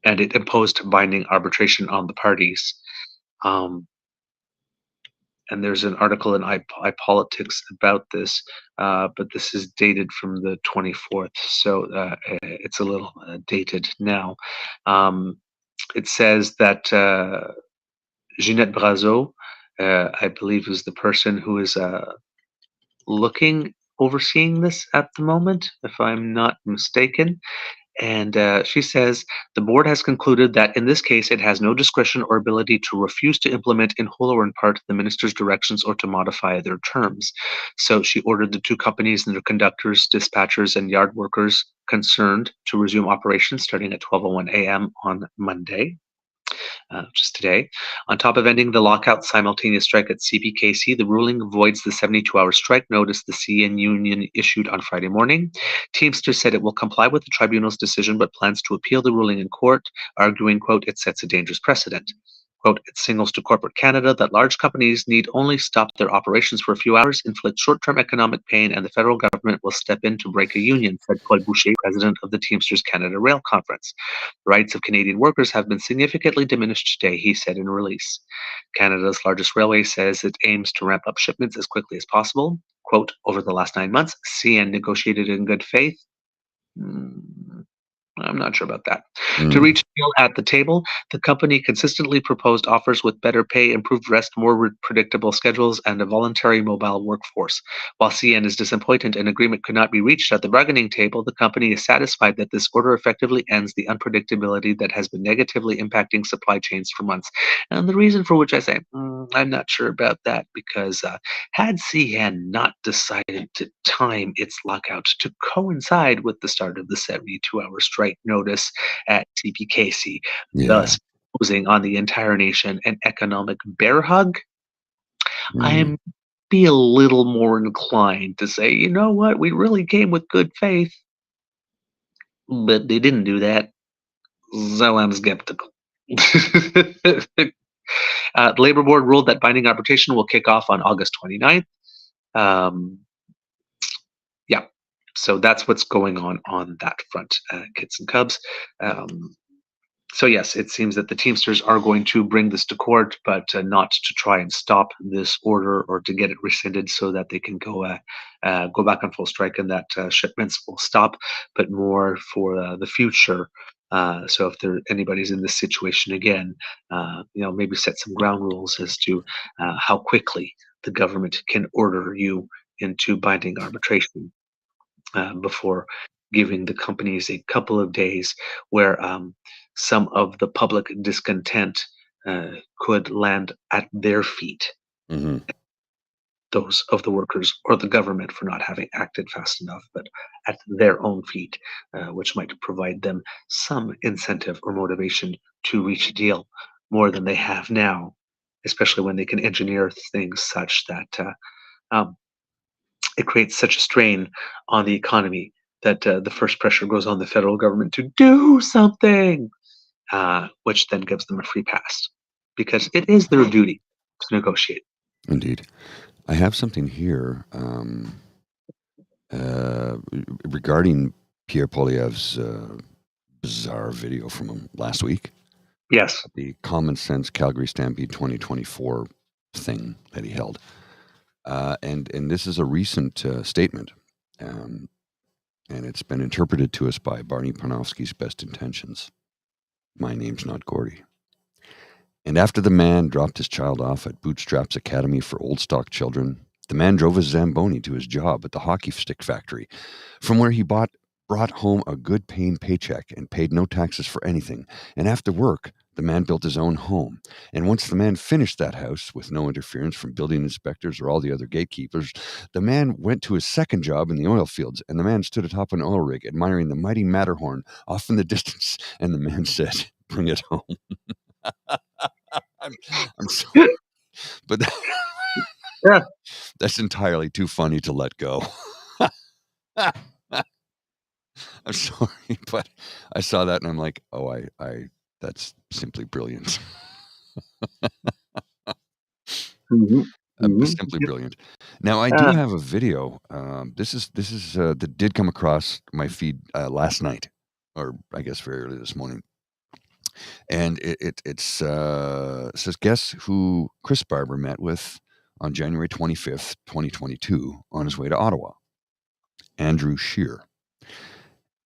Speaker 3: it imposed binding arbitration on the parties. And there's an article in iPolitics about this, but this is dated from the 24th, so it's a little dated now. It says that Ginette Brazeau, I believe, is the person who is overseeing this at the moment, if I'm not mistaken. And she says the board has concluded that in this case it has no discretion or ability to refuse to implement in whole or in part the minister's directions or to modify their terms. So she ordered the two companies and their conductors, dispatchers, and yard workers concerned to resume operations starting at 12:01 a.m. on Monday. Just today. On top of ending the lockout simultaneous strike at CPKC, the ruling voids the 72-hour strike notice the CN union issued on Friday morning. Teamsters said it will comply with the tribunal's decision but plans to appeal the ruling in court, arguing, quote, it sets a dangerous precedent. Quote, it signals to corporate Canada that large companies need only stop their operations for a few hours, inflict short-term economic pain, and the federal government will step in to break a union, said Paul Boucher, president of the Teamsters Canada Rail Conference. Rights of Canadian workers have been significantly diminished today, he said in a release. Canada's largest railway says it aims to ramp up shipments as quickly as possible. Quote, over the last 9 months, CN negotiated in good faith. I'm not sure about that. To reach a deal at the table, the company consistently proposed offers with better pay, improved rest, more predictable schedules, and a voluntary mobile workforce. While CN is disappointed an agreement could not be reached at the bargaining table, the company is satisfied that this order effectively ends the unpredictability that has been negatively impacting supply chains for months. And the reason for which I say, I'm not sure about that, because had CN not decided to time its lockout to coincide with the start of the 72-hour strike notice at CPKC,
Speaker 5: Yeah.
Speaker 3: thus imposing on the entire nation an economic bear hug, I'm be a little more inclined to say, you know what, we really came with good faith, but they didn't do that, so I'm skeptical. The Labor Board ruled that binding arbitration will kick off on August 29th. Yeah, so that's what's going on that front, Kits and Cubs. So yes, it seems that the Teamsters are going to bring this to court, but not to try and stop this order or to get it rescinded so that they can go back on full strike and that shipments will stop, but more for the future. So if anybody's in this situation again, maybe set some ground rules as to how quickly the government can order you into binding arbitration before giving the companies a couple of days where some of the public discontent could land at their feet, those of the workers or the government for not having acted fast enough, but at their own feet, which might provide them some incentive or motivation to reach a deal more than they have now, especially when they can engineer things such that it creates such a strain on the economy that the first pressure goes on the federal government to do something, which then gives them a free pass because it is their duty to negotiate.
Speaker 5: Indeed. I have something here regarding Pierre Poilievre's bizarre video from him last week.
Speaker 3: Yes.
Speaker 5: The Common Sense Calgary Stampede 2024 thing that he held. And this is a recent statement, and it's been interpreted to us by Barney Parnowski's Best Intentions. My name's not Gordy. And after the man dropped his child off at Bootstraps Academy for Old Stock Children, the man drove his Zamboni to his job at the hockey stick factory, from where he brought home a good paying paycheck and paid no taxes for anything. And after work, the man built his own home. And once the man finished that house with no interference from building inspectors or all the other gatekeepers, the man went to his second job in the oil fields, and the man stood atop an oil rig admiring the mighty Matterhorn off in the distance. And the man said, "Bring it home." I'm sorry, but
Speaker 3: Yeah.
Speaker 5: That's entirely too funny to let go. I'm sorry, but I saw that and I'm like, oh, that's simply brilliant. Simply brilliant. Now I do have a video. This is that did come across my feed last night, or I guess very early this morning. And it says, guess who Chris Barber met with on January 25th, 2022, on his way to Ottawa? Andrew Scheer.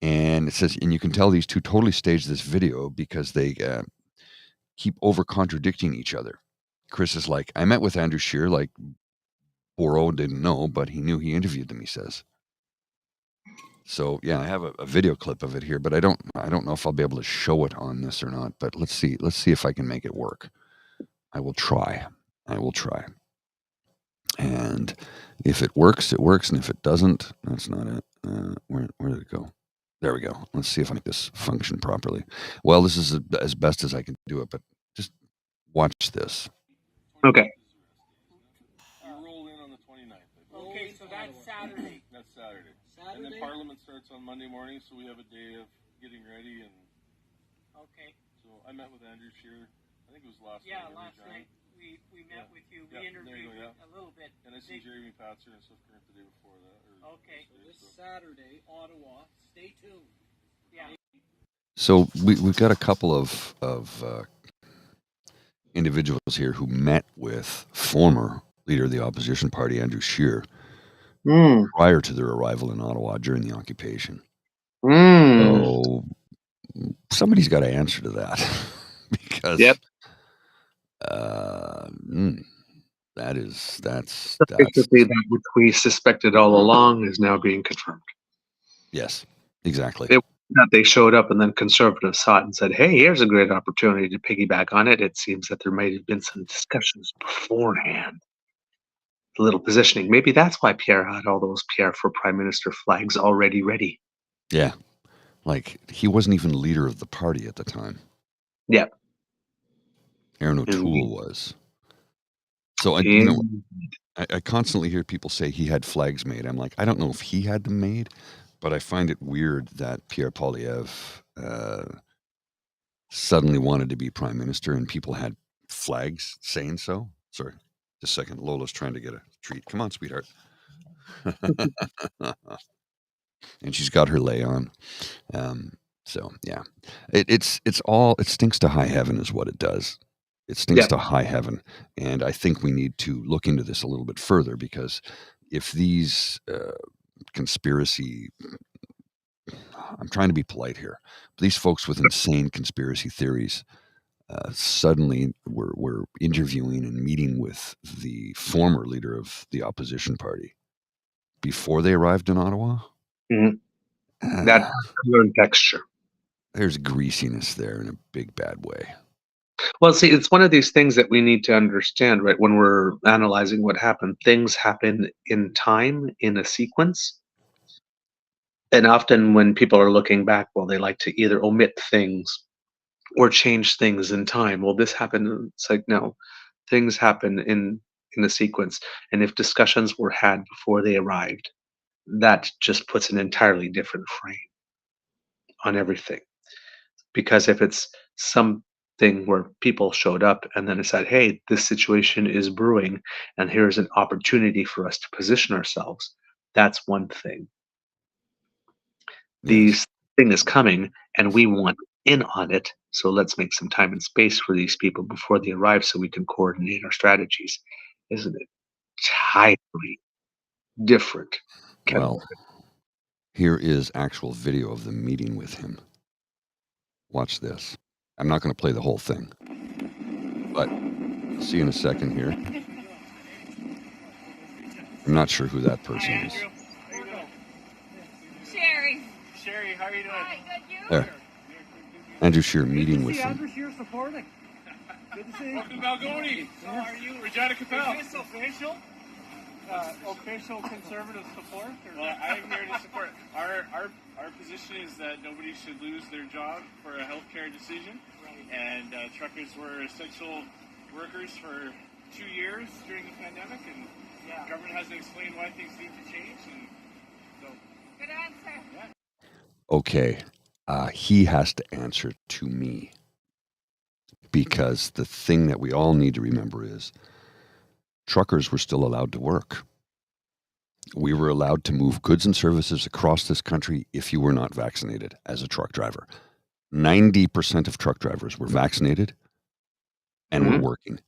Speaker 5: And it says, and you can tell these two totally staged this video because they keep over contradicting each other. Chris is like, I met with Andrew Scheer, like Boro didn't know, but he knew he interviewed them, he says. So yeah, I have a video clip of it here, but I don't know if I'll be able to show it on this or not. But let's see if I can make it work. I will try. And if it works, it works, and if it doesn't, that's not it. Where did it go? There we go. Let's see if I make this function properly. Well, this is as best as I can do it, but just watch this.
Speaker 3: Okay.
Speaker 6: You roll in on the 29th. Okay, so that's Saturday. That's Saturday. And then Parliament starts on Monday morning, so we have a day of getting ready. And
Speaker 7: okay.
Speaker 6: So I met with Andrew Scheer. I think it was last night.
Speaker 7: Yeah, last night we met with you. We interviewed you a little bit.
Speaker 6: And I see Jeremy Patzer and stuff current the day before that.
Speaker 7: Okay. This Saturday, Ottawa. Stay tuned. Yeah.
Speaker 5: So we've got a couple of individuals here who met with former leader of the opposition party, Andrew Scheer, prior to their arrival in Ottawa during the occupation. So somebody's got to answer to that because
Speaker 3: Yep.
Speaker 5: that's
Speaker 3: Basically, that which we suspected all along is now being confirmed.
Speaker 5: yes, exactly.
Speaker 3: That they showed up and then conservatives saw it and said, hey, here's a great opportunity to piggyback on it. It seems that there might have been some discussions beforehand. A little positioning. Maybe that's why Pierre had all those Pierre for Prime Minister flags already ready.
Speaker 5: Yeah. Like, he wasn't even leader of the party at the time.
Speaker 3: Yeah.
Speaker 5: Aaron O'Toole was. So, I constantly hear people say he had flags made. I'm like, I don't know if he had them made, but I find it weird that Pierre Poilievre suddenly wanted to be prime minister and people had flags saying so. Sorry, just a second. Lola's trying to get a treat. Come on, sweetheart. And she's got her lei on. So yeah, it stinks to high heaven is what it does. It stinks to high heaven. And I think we need to look into this a little bit further, because if these conspiracy, I'm trying to be polite here, these folks with insane conspiracy theories suddenly were interviewing and meeting with the former leader of the opposition party before they arrived in Ottawa.
Speaker 3: That color and texture.
Speaker 5: There's greasiness there in a big bad way.
Speaker 3: Well, see, it's one of these things that we need to understand, right? When we're analyzing what happened, things happen in time, in a sequence. And often when people are looking back, well, they like to either omit things or change things in time. Well, this happened. It's like, no, things happen in a sequence. And if discussions were had before they arrived, that just puts an entirely different frame on everything. Because if it's something where people showed up and then said, hey, this situation is brewing and here's an opportunity for us to position ourselves, that's one thing. These thing is coming and we want in on it, so let's make some time and space for these people before they arrive so we can coordinate our strategies. Isn't it entirely different?
Speaker 5: Well, here is actual video of the meeting with him. Watch this. I'm not going to play the whole thing, but I'll see you in a second here. I'm not sure who that person is.
Speaker 7: Sherry, how are you doing?
Speaker 8: Hi, good, you?
Speaker 5: There. Andrew Scheer meeting with him.
Speaker 7: Andrew Scheer supporting. Good to see you. Welcome to Balgoni. How are you? Regina Capel. Is this official? Official conservative support?
Speaker 6: Well, I'm here to support. Our position is that nobody should lose their job for a healthcare decision. Right. And truckers were essential workers for 2 years during the pandemic, and the government hasn't explained why things need to change. And so,
Speaker 8: good answer.
Speaker 6: Yeah.
Speaker 5: Okay, he has to answer to me, because the thing that we all need to remember is truckers were still allowed to work. We were allowed to move goods and services across this country if you were not vaccinated as a truck driver. 90% of truck drivers were vaccinated and were working.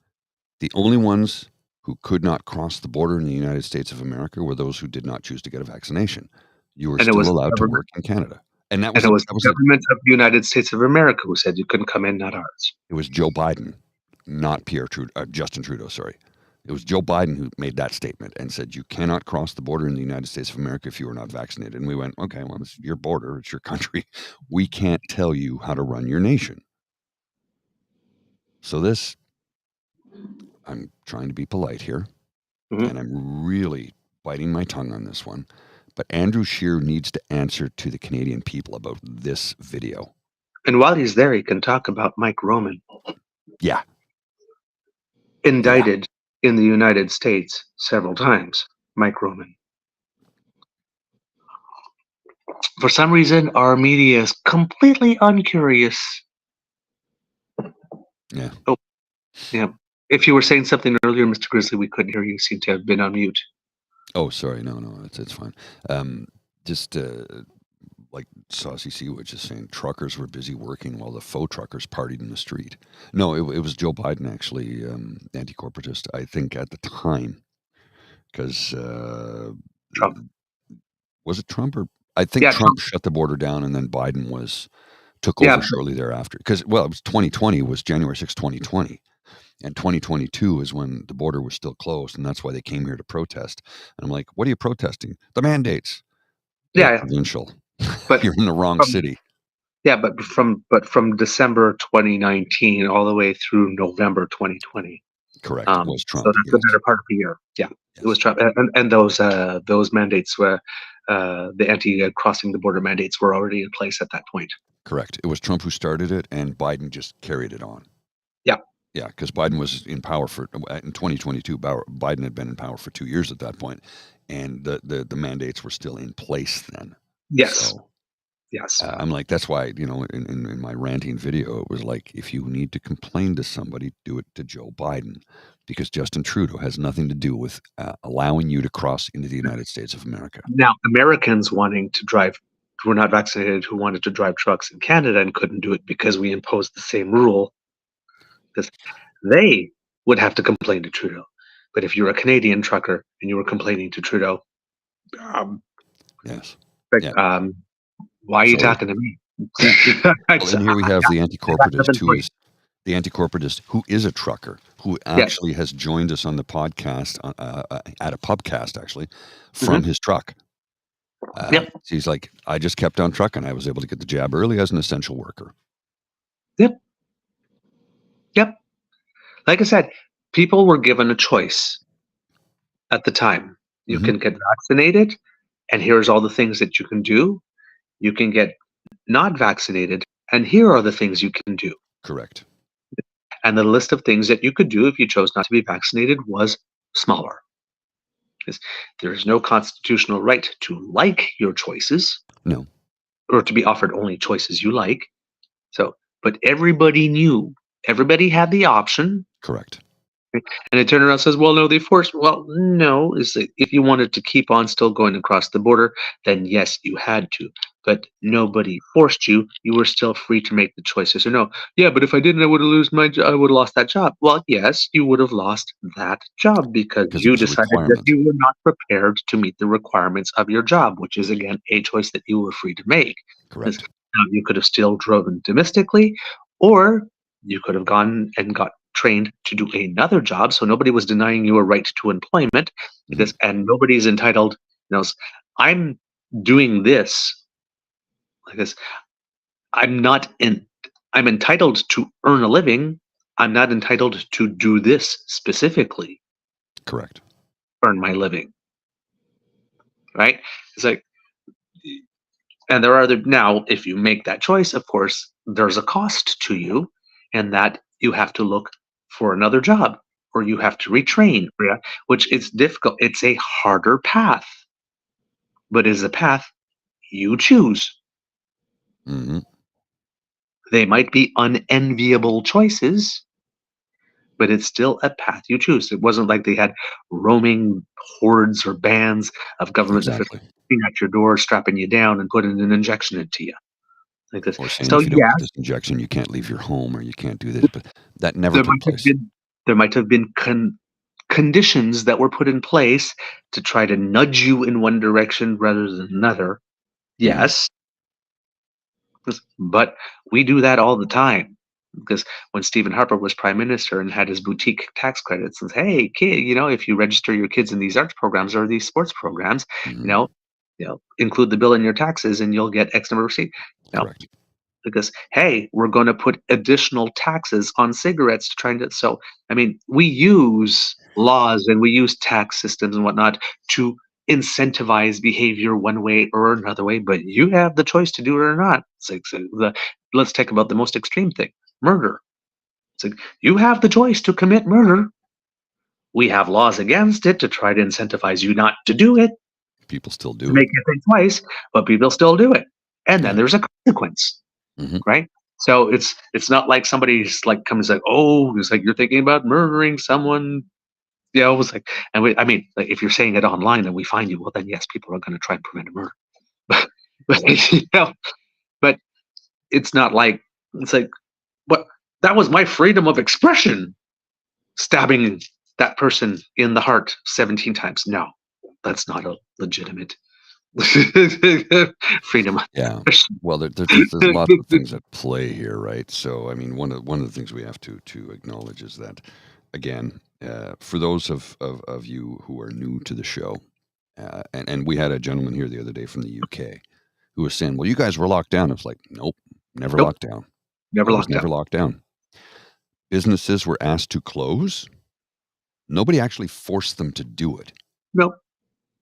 Speaker 5: The only ones who could not cross the border in the United States of America were those who did not choose to get a vaccination. You were still allowed to work in Canada. And that was
Speaker 3: the government of the United States of America who said you couldn't come in, not ours.
Speaker 5: It was Joe Biden, not Justin Trudeau, sorry. It was Joe Biden who made that statement and said, you cannot cross the border in the United States of America if you are not vaccinated. And we went, okay, well, it's your border. It's your country. We can't tell you how to run your nation. So this, I'm trying to be polite here, and I'm really biting my tongue on this one. But Andrew Scheer needs to answer to the Canadian people about this video.
Speaker 3: And while he's there, he can talk about Mike Roman.
Speaker 5: Yeah.
Speaker 3: Indicted in the United States several times, Mike Roman. For some reason, our media is completely uncurious.
Speaker 5: Yeah.
Speaker 3: Oh, yeah. If you were saying something earlier, Mr. Grizzly, we couldn't hear you. You seem to have been on mute.
Speaker 5: Oh, sorry. No, it's fine. Just like Saucy Seawitch is saying, truckers were busy working while the faux truckers partied in the street. No, it was Joe Biden, actually, anti-corporatist, I think, at the time. Because
Speaker 3: Trump.
Speaker 5: Was it Trump? Or I think Trump shut the border down, and then Biden was took over shortly thereafter. Because, well, it was 2020 was January 6, 2020. And 2022 is when the border was still closed, and that's why they came here to protest. And I'm like, what are you protesting? The mandates. They're provincial.
Speaker 3: But
Speaker 5: you're in the wrong city.
Speaker 3: Yeah, but from December 2019 all the way through November 2020.
Speaker 5: Correct. It was Trump.
Speaker 3: So that's the better part of the year. Yeah, yes. It was Trump, and those mandates were the anti-crossing the border mandates were already in place at that point.
Speaker 5: Correct. It was Trump who started it, and Biden just carried it on.
Speaker 3: Yeah.
Speaker 5: Yeah, because Biden was in power in 2022. Biden had been in power for 2 years at that point, and the mandates were still in place then.
Speaker 3: Yes.
Speaker 5: So,
Speaker 3: yes.
Speaker 5: I'm like, that's why, in my ranting video, it was like, if you need to complain to somebody, do it to Joe Biden, because Justin Trudeau has nothing to do with allowing you to cross into the United States of America.
Speaker 3: Now, Americans wanting to drive, who were not vaccinated, who wanted to drive trucks in Canada and couldn't do it because we imposed the same rule, because they would have to complain to Trudeau. But if you're a Canadian trucker and you were complaining to Trudeau,
Speaker 5: yes.
Speaker 3: why are you talking to me?
Speaker 5: Well, and here we have the anti-corporatist the anti-corporatist who is a trucker, who actually has joined us on the podcast at a pubcast, actually, from his truck. He's like, I just kept on trucking. I was able to get the jab early as an essential worker.
Speaker 3: Yep. Like I said, people were given a choice at the time. You can get vaccinated, and here's all the things that you can do. You can get not vaccinated, and here are the things you can do.
Speaker 5: Correct.
Speaker 3: And the list of things that you could do if you chose not to be vaccinated was smaller. Because there is no constitutional right to like your choices.
Speaker 5: No.
Speaker 3: Or to be offered only choices you like. So, but everybody knew. Everybody had the option.
Speaker 5: Correct.
Speaker 3: And it turned around and says, well, no, they forced. Well, no. Is that if you wanted to keep on still going across the border, then yes, you had to. But nobody forced you. You were still free to make the choices. Or no, yeah, but if I didn't, I would have lost that job. Well, yes, you would have lost that job because you decided that you were not prepared to meet the requirements of your job, which is, again, a choice that you were free to make.
Speaker 5: Correct.
Speaker 3: You could have still driven domestically, or you could have gone and got trained to do another job. So nobody was denying you a right to employment, because and nobody's entitled. I'm doing this like this. I'm entitled to earn a living. I'm not entitled to do this specifically.
Speaker 5: Correct.
Speaker 3: Earn my living. Right? It's like, and there are now, if you make that choice, of course, there's a cost to you, and that you have to look for another job, or you have to retrain, which is difficult. It's a harder path, but it is a path you choose. They might be unenviable choices, but it's still a path you choose. It wasn't like they had roaming hordes or bands of government officials at your door, strapping you down and putting an injection into you. Like this.
Speaker 5: Or saying, if you don't get this injection, you can't leave your home, or you can't do this. But that never took place.
Speaker 3: There might have been conditions that were put in place to try to nudge you in one direction rather than another. Yes. But we do that all the time. Because when Stephen Harper was prime minister and had his boutique tax credits, and hey, kid, if you register your kids in these arts programs or these sports programs, include the bill in your taxes and you'll get X number of receipts.
Speaker 5: Correct.
Speaker 3: Because, hey, we're going to put additional taxes on cigarettes to try and so, we use laws and we use tax systems and whatnot to incentivize behavior one way or another way, but you have the choice to do it or not. It's like let's talk about the most extreme thing, murder. It's like, you have the choice to commit murder. We have laws against it to try to incentivize you not to do it.
Speaker 5: People still do it.
Speaker 3: Make you think twice, but people still do it. And then there's a consequence. Right? So it's not like somebody's like comes like, oh, it's like you're thinking about murdering someone. It was like, and like if you're saying it online and we find you, well then yes, people are going to try and prevent a murder. But it's not like it's like, but that was my freedom of expression. Stabbing that person in the heart 17 times. No, that's not a legitimate Freedom.
Speaker 5: Yeah. Well, there's lots of things at play here, right? So, I mean, one of the things we have to acknowledge is that, again, for those of you who are new to the show, and we had a gentleman here the other day from the UK who was saying, "Well, you guys were locked down." I was like, "Nope, never
Speaker 3: Nope.
Speaker 5: locked down.
Speaker 3: Never
Speaker 5: I was
Speaker 3: locked
Speaker 5: never
Speaker 3: down.
Speaker 5: locked down. Businesses were asked to close. Nobody actually forced them to do it.
Speaker 3: Nope.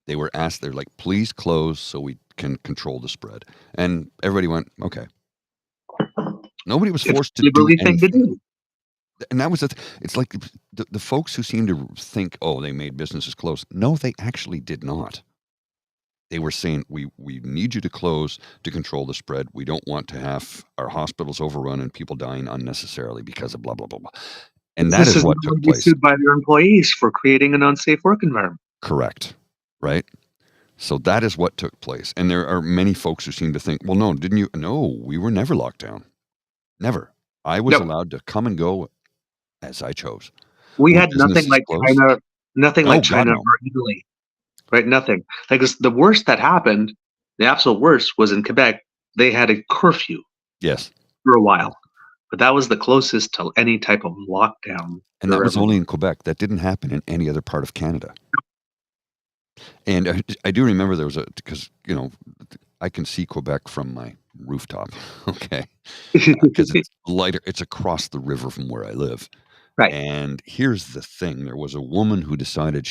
Speaker 5: They were asked, they're like, please close so we can control the spread." And everybody went, okay. Nobody was
Speaker 3: It's
Speaker 5: forced to
Speaker 3: the
Speaker 5: do
Speaker 3: ability thing to
Speaker 5: anything.
Speaker 3: do.
Speaker 5: And that was it's like the folks who seem to think, oh, they made businesses close. No, they actually did not. They were saying, we need you to close to control the spread. We don't want to have our hospitals overrun and people dying unnecessarily because of blah, blah, blah, blah. And that is what took place.
Speaker 3: Sued by their employees for creating an unsafe work environment.
Speaker 5: Correct. Right? So that is what took place. And there are many folks who seem to think, well, no, didn't you? No, we were never locked down. Never. I was allowed to come and go as I chose.
Speaker 3: We had nothing like China, China or Italy, right? Nothing. Like the worst that happened, the absolute worst was in Quebec. They had a curfew.
Speaker 5: Yes.
Speaker 3: For a while. But that was the closest to any type of lockdown.
Speaker 5: And that was only in Quebec. That didn't happen in any other part of Canada. And I do remember there was because, you know, I can see Quebec from my rooftop, okay? Because it's lighter. It's across the river from where I live.
Speaker 3: Right.
Speaker 5: And here's the thing. There was a woman who decided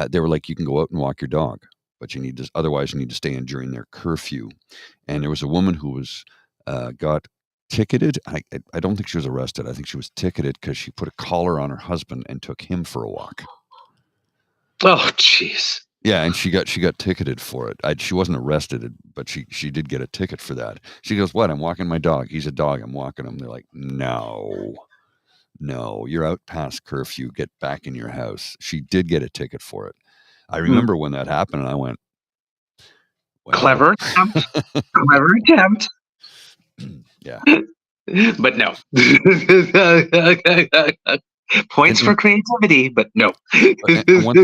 Speaker 5: they were like, you can go out and walk your dog, but otherwise you need to stay in during their curfew. And there was a woman who was got ticketed. I don't think she was arrested. I think she was ticketed because she put a collar on her husband and took him for a walk.
Speaker 3: Oh, jeez.
Speaker 5: Yeah, and she got ticketed for it. She wasn't arrested, but she did get a ticket for that. She goes, "What? I'm walking my dog. He's a dog. I'm walking him." They're like, "No, you're out past curfew. Get back in your house." She did get a ticket for it. I remember when that happened, and I went, well,
Speaker 3: "Clever attempt. Clever attempt."
Speaker 5: Yeah.
Speaker 3: But no. Points for creativity, but no.
Speaker 5: And once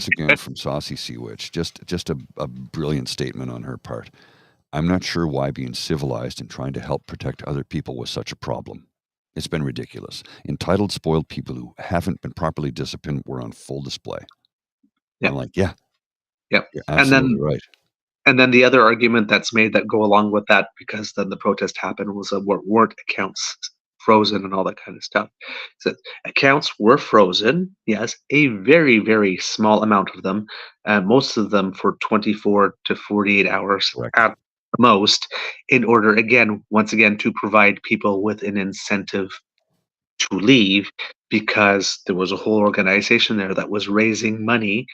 Speaker 5: again from Saucy Sea Witch, just a brilliant statement on her part. "I'm not sure why being civilized and trying to help protect other people was such a problem. It's been ridiculous. Entitled, spoiled people who haven't been properly disciplined were on full display." Yep. I'm like, yeah.
Speaker 3: Yep.
Speaker 5: You're absolutely right.
Speaker 3: And then the other argument that's made that go along with that, because then the protest happened, was weren't accounts frozen and all that kind of stuff. So accounts were frozen, yes, a very, very small amount of them, most of them for 24 to 48 hours. Correct. At the most, in order, once again, to provide people with an incentive to leave, because there was a whole organization there that was raising money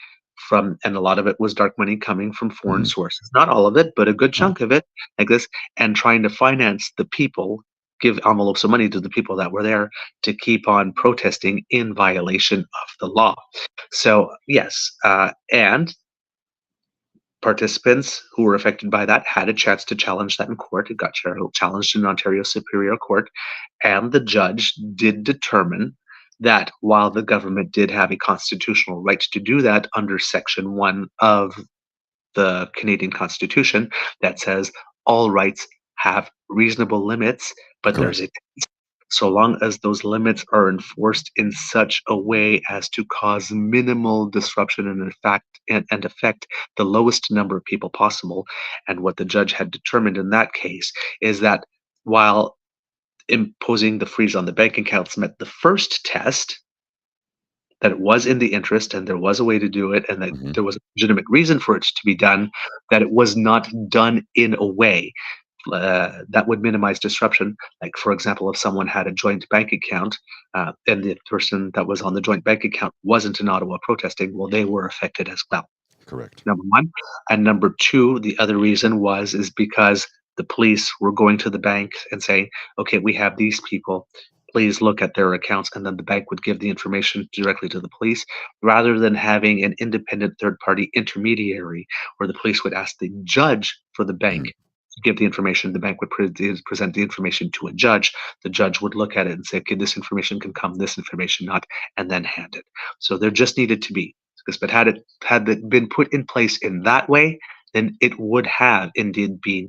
Speaker 3: from, and a lot of it was dark money coming from foreign sources. Not all of it, but a good chunk of it, like this, and trying to finance the people, give envelopes of money to the people that were there to keep on protesting in violation of the law. So yes, and participants who were affected by that had a chance to challenge that in court. It got challenged in Ontario Superior Court, and the judge did determine that while the government did have a constitutional right to do that under Section 1 of the Canadian Constitution, that says all rights have reasonable limits, but there's a so long as those limits are enforced in such a way as to cause minimal disruption and affect the lowest number of people possible. And what the judge had determined in that case is that while imposing the freeze on the bank accounts met the first test, that it was in the interest and there was a way to do it, and that there was a legitimate reason for it to be done, that it was not done in a way that would minimize disruption. Like, for example, if someone had a joint bank account and the person that was on the joint bank account wasn't in Ottawa protesting, well, they were affected as well.
Speaker 5: Correct.
Speaker 3: Number one. And number two, the other reason is because the police were going to the bank and saying, okay, we have these people, please look at their accounts, and then the bank would give the information directly to the police, rather than having an independent third-party intermediary where the police would ask the judge for the bank to give the information. The bank would present the information to a judge. The judge would look at it and say, okay, this information can come, this information not, and then hand it. So there just needed to be, but had it been put in place in that way, then it would have indeed been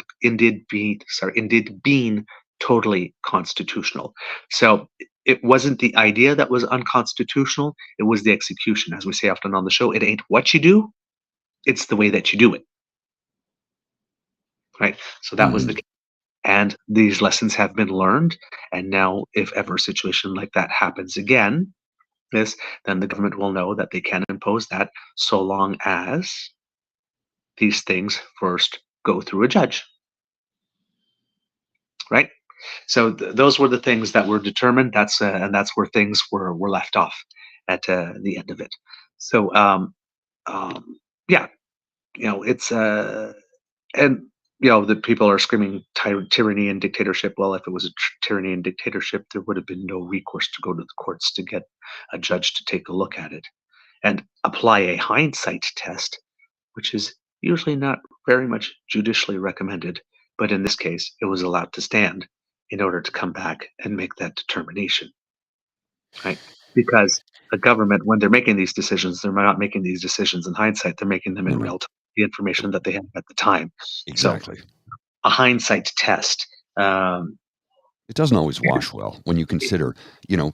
Speaker 3: totally constitutional. So it wasn't the idea that was unconstitutional, it was the execution. As we say often on the show, it ain't what you do, it's the way that you do it. Right? So that was the
Speaker 5: Mhm.
Speaker 3: and these lessons have been learned. And now, if ever a situation like that happens again, then the government will know that they can impose that so long as these things first go through a judge. Right? So those were the things that were determined. And that's where things were left off at the end of it. So um, yeah, it's and the people are screaming tyranny and dictatorship. Well, if it was a tyranny and dictatorship, there would have been no recourse to go to the courts to get a judge to take a look at it and apply a hindsight test, which is usually not very much judicially recommended. But in this case, it was allowed to stand in order to come back and make that determination, right? Because a government, when they're making these decisions, they're not making these decisions in hindsight. They're making them
Speaker 5: No,
Speaker 3: in
Speaker 5: no.
Speaker 3: real time, the information that they have at the time. So
Speaker 5: Exactly.
Speaker 3: a hindsight test.
Speaker 5: It doesn't always wash well when you consider,
Speaker 3: Yeah,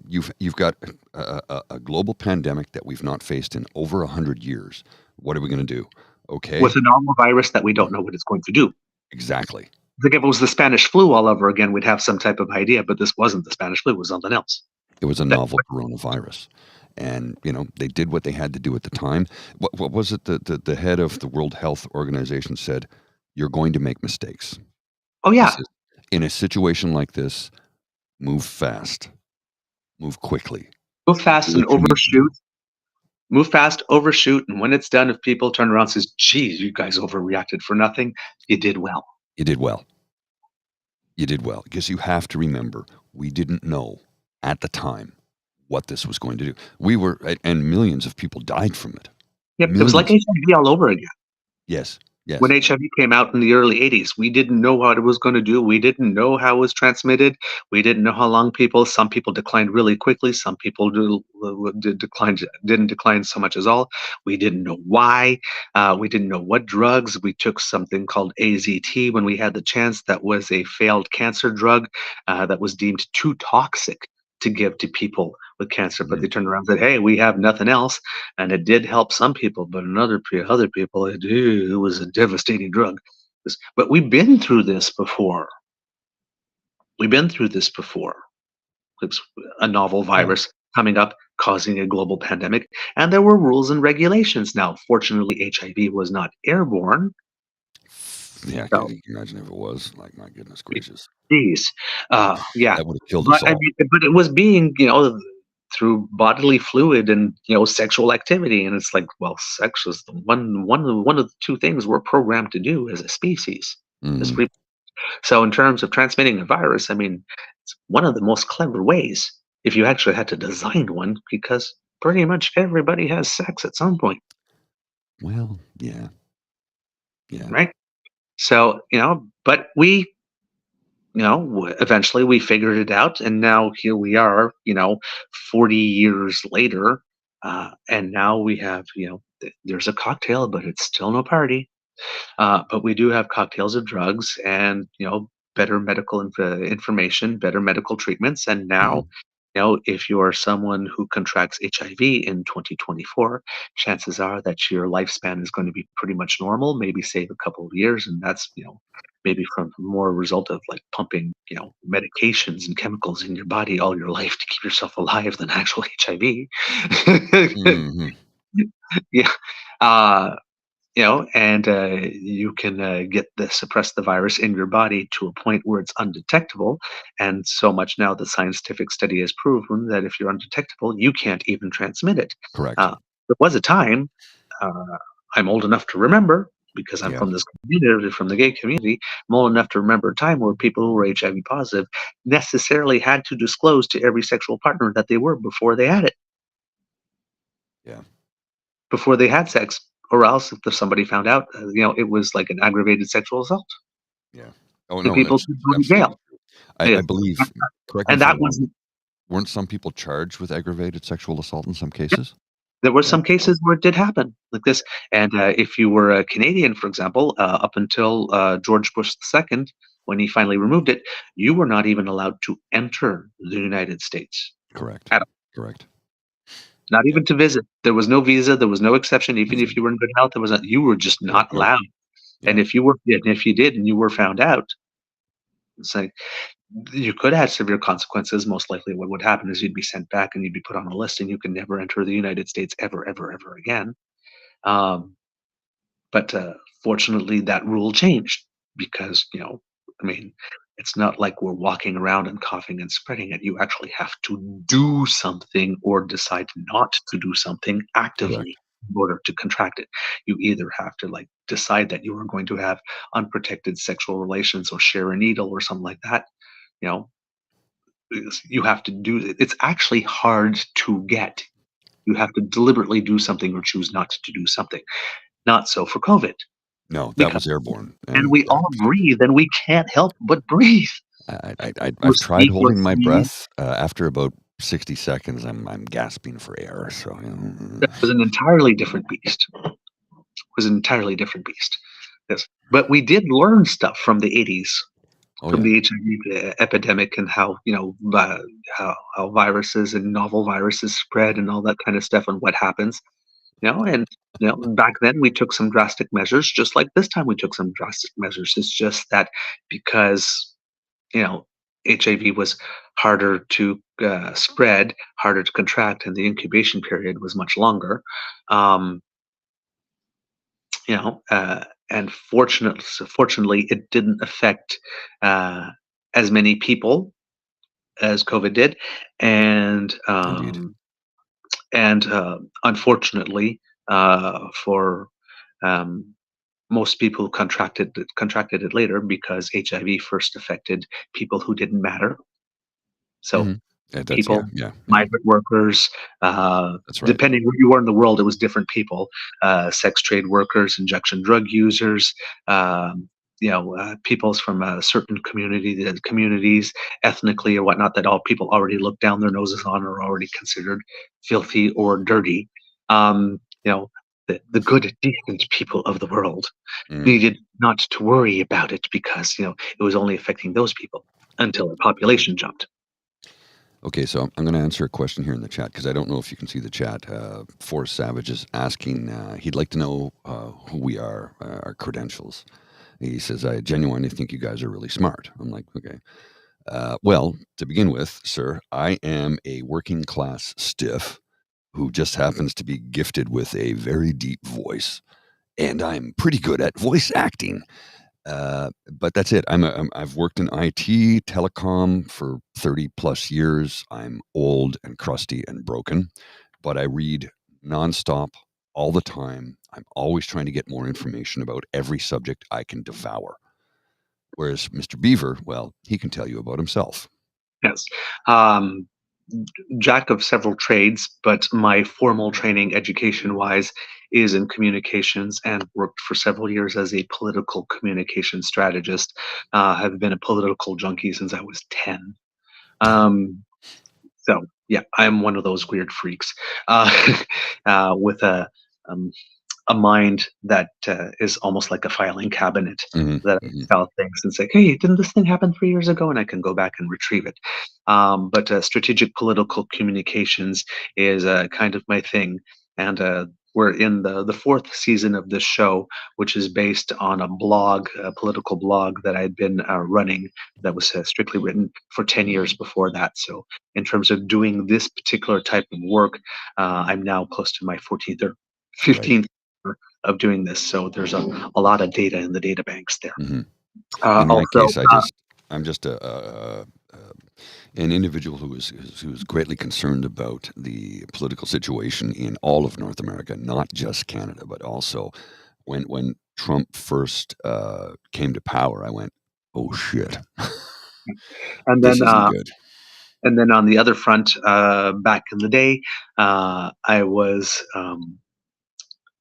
Speaker 5: you've got a global pandemic that we've not faced in over 100 years. What are we going to do? Okay,
Speaker 3: with a novel virus that we don't know what it's going to do.
Speaker 5: exactly.
Speaker 3: I think if it was the Spanish flu all over again, we'd have some type of idea. But this wasn't the Spanish flu; it was something else.
Speaker 5: It was a
Speaker 3: That,
Speaker 5: novel coronavirus, and they did what they had to do at the time. What was it that the head of the World Health Organization said? You're going to make mistakes.
Speaker 3: oh
Speaker 5: He
Speaker 3: yeah,
Speaker 5: says, in a situation like this, move fast, move quickly,
Speaker 3: move fast
Speaker 5: do
Speaker 3: and
Speaker 5: what you need to do.
Speaker 3: overshoot. Move fast, overshoot, and when it's done, if people turn around and says, "Geez, you guys overreacted for nothing," you did well.
Speaker 5: You did well. You did well, because you have to remember, we didn't know at the time what this was going to do. And millions of people died from it.
Speaker 3: Yep, it was like
Speaker 5: Millions.
Speaker 3: HIV all over again.
Speaker 5: Yes,
Speaker 3: When
Speaker 5: yes.
Speaker 3: HIV came out in the early 80s, we didn't know what it was going to do. We didn't know how it was transmitted. We didn't know how long some people declined really quickly. Some people didn't decline so much as all. We didn't know why. We didn't know what drugs. We took something called AZT when we had the chance. That was a failed cancer drug that was deemed too toxic to give to people with cancer, but they
Speaker 5: Mhm.
Speaker 3: turned around and said, "Hey, we have nothing else," and it did help some people, but in other people, it was a devastating drug. But we've been through this before. We've been through this before. It's a novel
Speaker 5: Yeah.
Speaker 3: virus coming up, causing a global pandemic, and there were rules and regulations. Now, fortunately, HIV was not airborne,
Speaker 5: Yeah,
Speaker 3: so
Speaker 5: can you imagine if it was? Like, my goodness gracious.
Speaker 3: geez, yeah.
Speaker 5: That would have killed us
Speaker 3: But I
Speaker 5: all.
Speaker 3: mean, but it was being, through bodily fluid and sexual activity, and it's like, well, sex is the one of the two things we're programmed to do as a species. Is
Speaker 5: Mhm.
Speaker 3: re- so, in terms of transmitting a virus, I mean, it's one of the most clever ways if you actually had to design one, because pretty much everybody has sex at some point,
Speaker 5: Well, yeah, yeah.
Speaker 3: right? So, but we eventually we figured it out, and now here we are, 40 years later, and now we have, there's a cocktail, but it's still no party. But we do have cocktails of drugs and, better medical information, better medical treatments, and now.
Speaker 5: Mhm.
Speaker 3: If you're someone who contracts HIV in 2024, chances are that your lifespan is going to be pretty much normal, maybe save a couple of years. And that's, maybe from more result of like pumping, medications and chemicals in your body all your life to keep yourself alive than actual HIV.
Speaker 5: Mhm.
Speaker 3: Yeah. Uh, and you can suppress the virus in your body to a point where it's undetectable. And so much now the scientific study has proven that if you're undetectable, you can't even transmit it.
Speaker 5: Correct.
Speaker 3: Uh, there was a time, uh, I'm old enough to remember, because I'm
Speaker 5: Yeah.
Speaker 3: from this community, from the gay community, I'm old enough to remember a time where people who were HIV positive necessarily had to disclose to every sexual partner that they were before they had it,
Speaker 5: Yeah.
Speaker 3: before they had sex, or else if somebody found out, it was like an aggravated sexual assault,
Speaker 5: Yeah. Oh,
Speaker 3: and
Speaker 5: no,
Speaker 3: people
Speaker 5: that's
Speaker 3: could go to
Speaker 5: absolutely
Speaker 3: jail.
Speaker 5: true.
Speaker 3: Yeah.
Speaker 5: I believe, correct me
Speaker 3: And
Speaker 5: if
Speaker 3: that
Speaker 5: I'm
Speaker 3: was
Speaker 5: wrong, weren't some people charged with aggravated sexual assault in some cases?
Speaker 3: There were some cases where it did happen like this. And if you were a Canadian, for example, up until George Bush II, when he finally removed it, you were not even allowed to enter the United States.
Speaker 5: Correct.
Speaker 3: At all.
Speaker 5: Correct.
Speaker 3: Not even to visit. There was no visa. There was no exception. Even if you were in good health, you were just not allowed.
Speaker 5: Yeah.
Speaker 3: And if you did and you were found out, it's like you could have severe consequences. Most likely what would happen is you'd be sent back and you'd be put on a list and you could never enter the United States ever, ever, ever again. But fortunately, that rule changed because, I mean, it's not like we're walking around and coughing and spreading it. You actually have to do something or decide not to do something actively in order to contract it. You either have to decide that you are going to have unprotected sexual relations or share a needle or something like that. You have to do it. It's actually hard to get. You have to deliberately do something or choose not to do something. Not so for COVID.
Speaker 5: No, that was airborne.
Speaker 3: And we all breathe, and we can't help but breathe.
Speaker 5: I've tried holding my breath. After about 60 seconds, I'm gasping for air. So
Speaker 3: it was an entirely different beast. Yes, but we did learn stuff from the 80s, the HIV epidemic, and how how viruses and novel viruses spread and all that kind of stuff, and what happens. And back then we took some drastic measures, just like this time we took some drastic measures. It's just that because HIV was harder to spread, harder to contract, and the incubation period was much longer. And fortunately, it didn't affect as many people as COVID did, and unfortunately, for most people contracted it later because HIV first affected people who didn't matter. So people, migrant workers,
Speaker 5: that's right.
Speaker 3: Depending where you were in the world, it was different people. Sex trade workers, injection drug users, peoples from certain communities, ethnically or whatnot, that all people already look down their noses on or already considered filthy or dirty. The good, decent people of the world needed not to worry about it because it was only affecting those people until the population jumped.
Speaker 5: Okay, so I'm going to answer a question here in the chat because I don't know if you can see the chat. Forrest Savage is asking, he'd like to know who we are, our credentials. He says, I genuinely think you guys are really smart. I'm like, okay. Well, to begin with, sir, I am a working class stiff who just happens to be gifted with a very deep voice, and I'm pretty good at voice acting. But that's it. I've worked in IT, telecom for 30 plus years. I'm old and crusty and broken, but I read nonstop all the time. I'm always trying to get more information about every subject I can devour. Whereas Mr. Beaver, well, he can tell you about himself.
Speaker 3: Yes. Jack of several trades, but my formal training education-wise is in communications, and worked for several years as a political communication strategist. I've been a political junkie since I was 10. So yeah, I'm one of those weird freaks with a mind that is almost like a filing cabinet that I file things and say, hey, didn't this thing happen 3 years ago? And I can go back and retrieve it. But strategic political communications is kind of my thing. And we're in the fourth season of this show, which is based on a blog, a political blog that I'd been running that was strictly written for 10 years before that. So in terms of doing this particular type of work, I'm now close to my 14th or 15th of doing this. So there's a lot of data in the data banks there.
Speaker 5: In my case, I'm just an individual who is greatly concerned about the political situation in all of North America, not just Canada, but also when Trump first came to power, I went, oh shit.
Speaker 3: And
Speaker 5: this isn't good.
Speaker 3: And then on the other front, back in the day, I was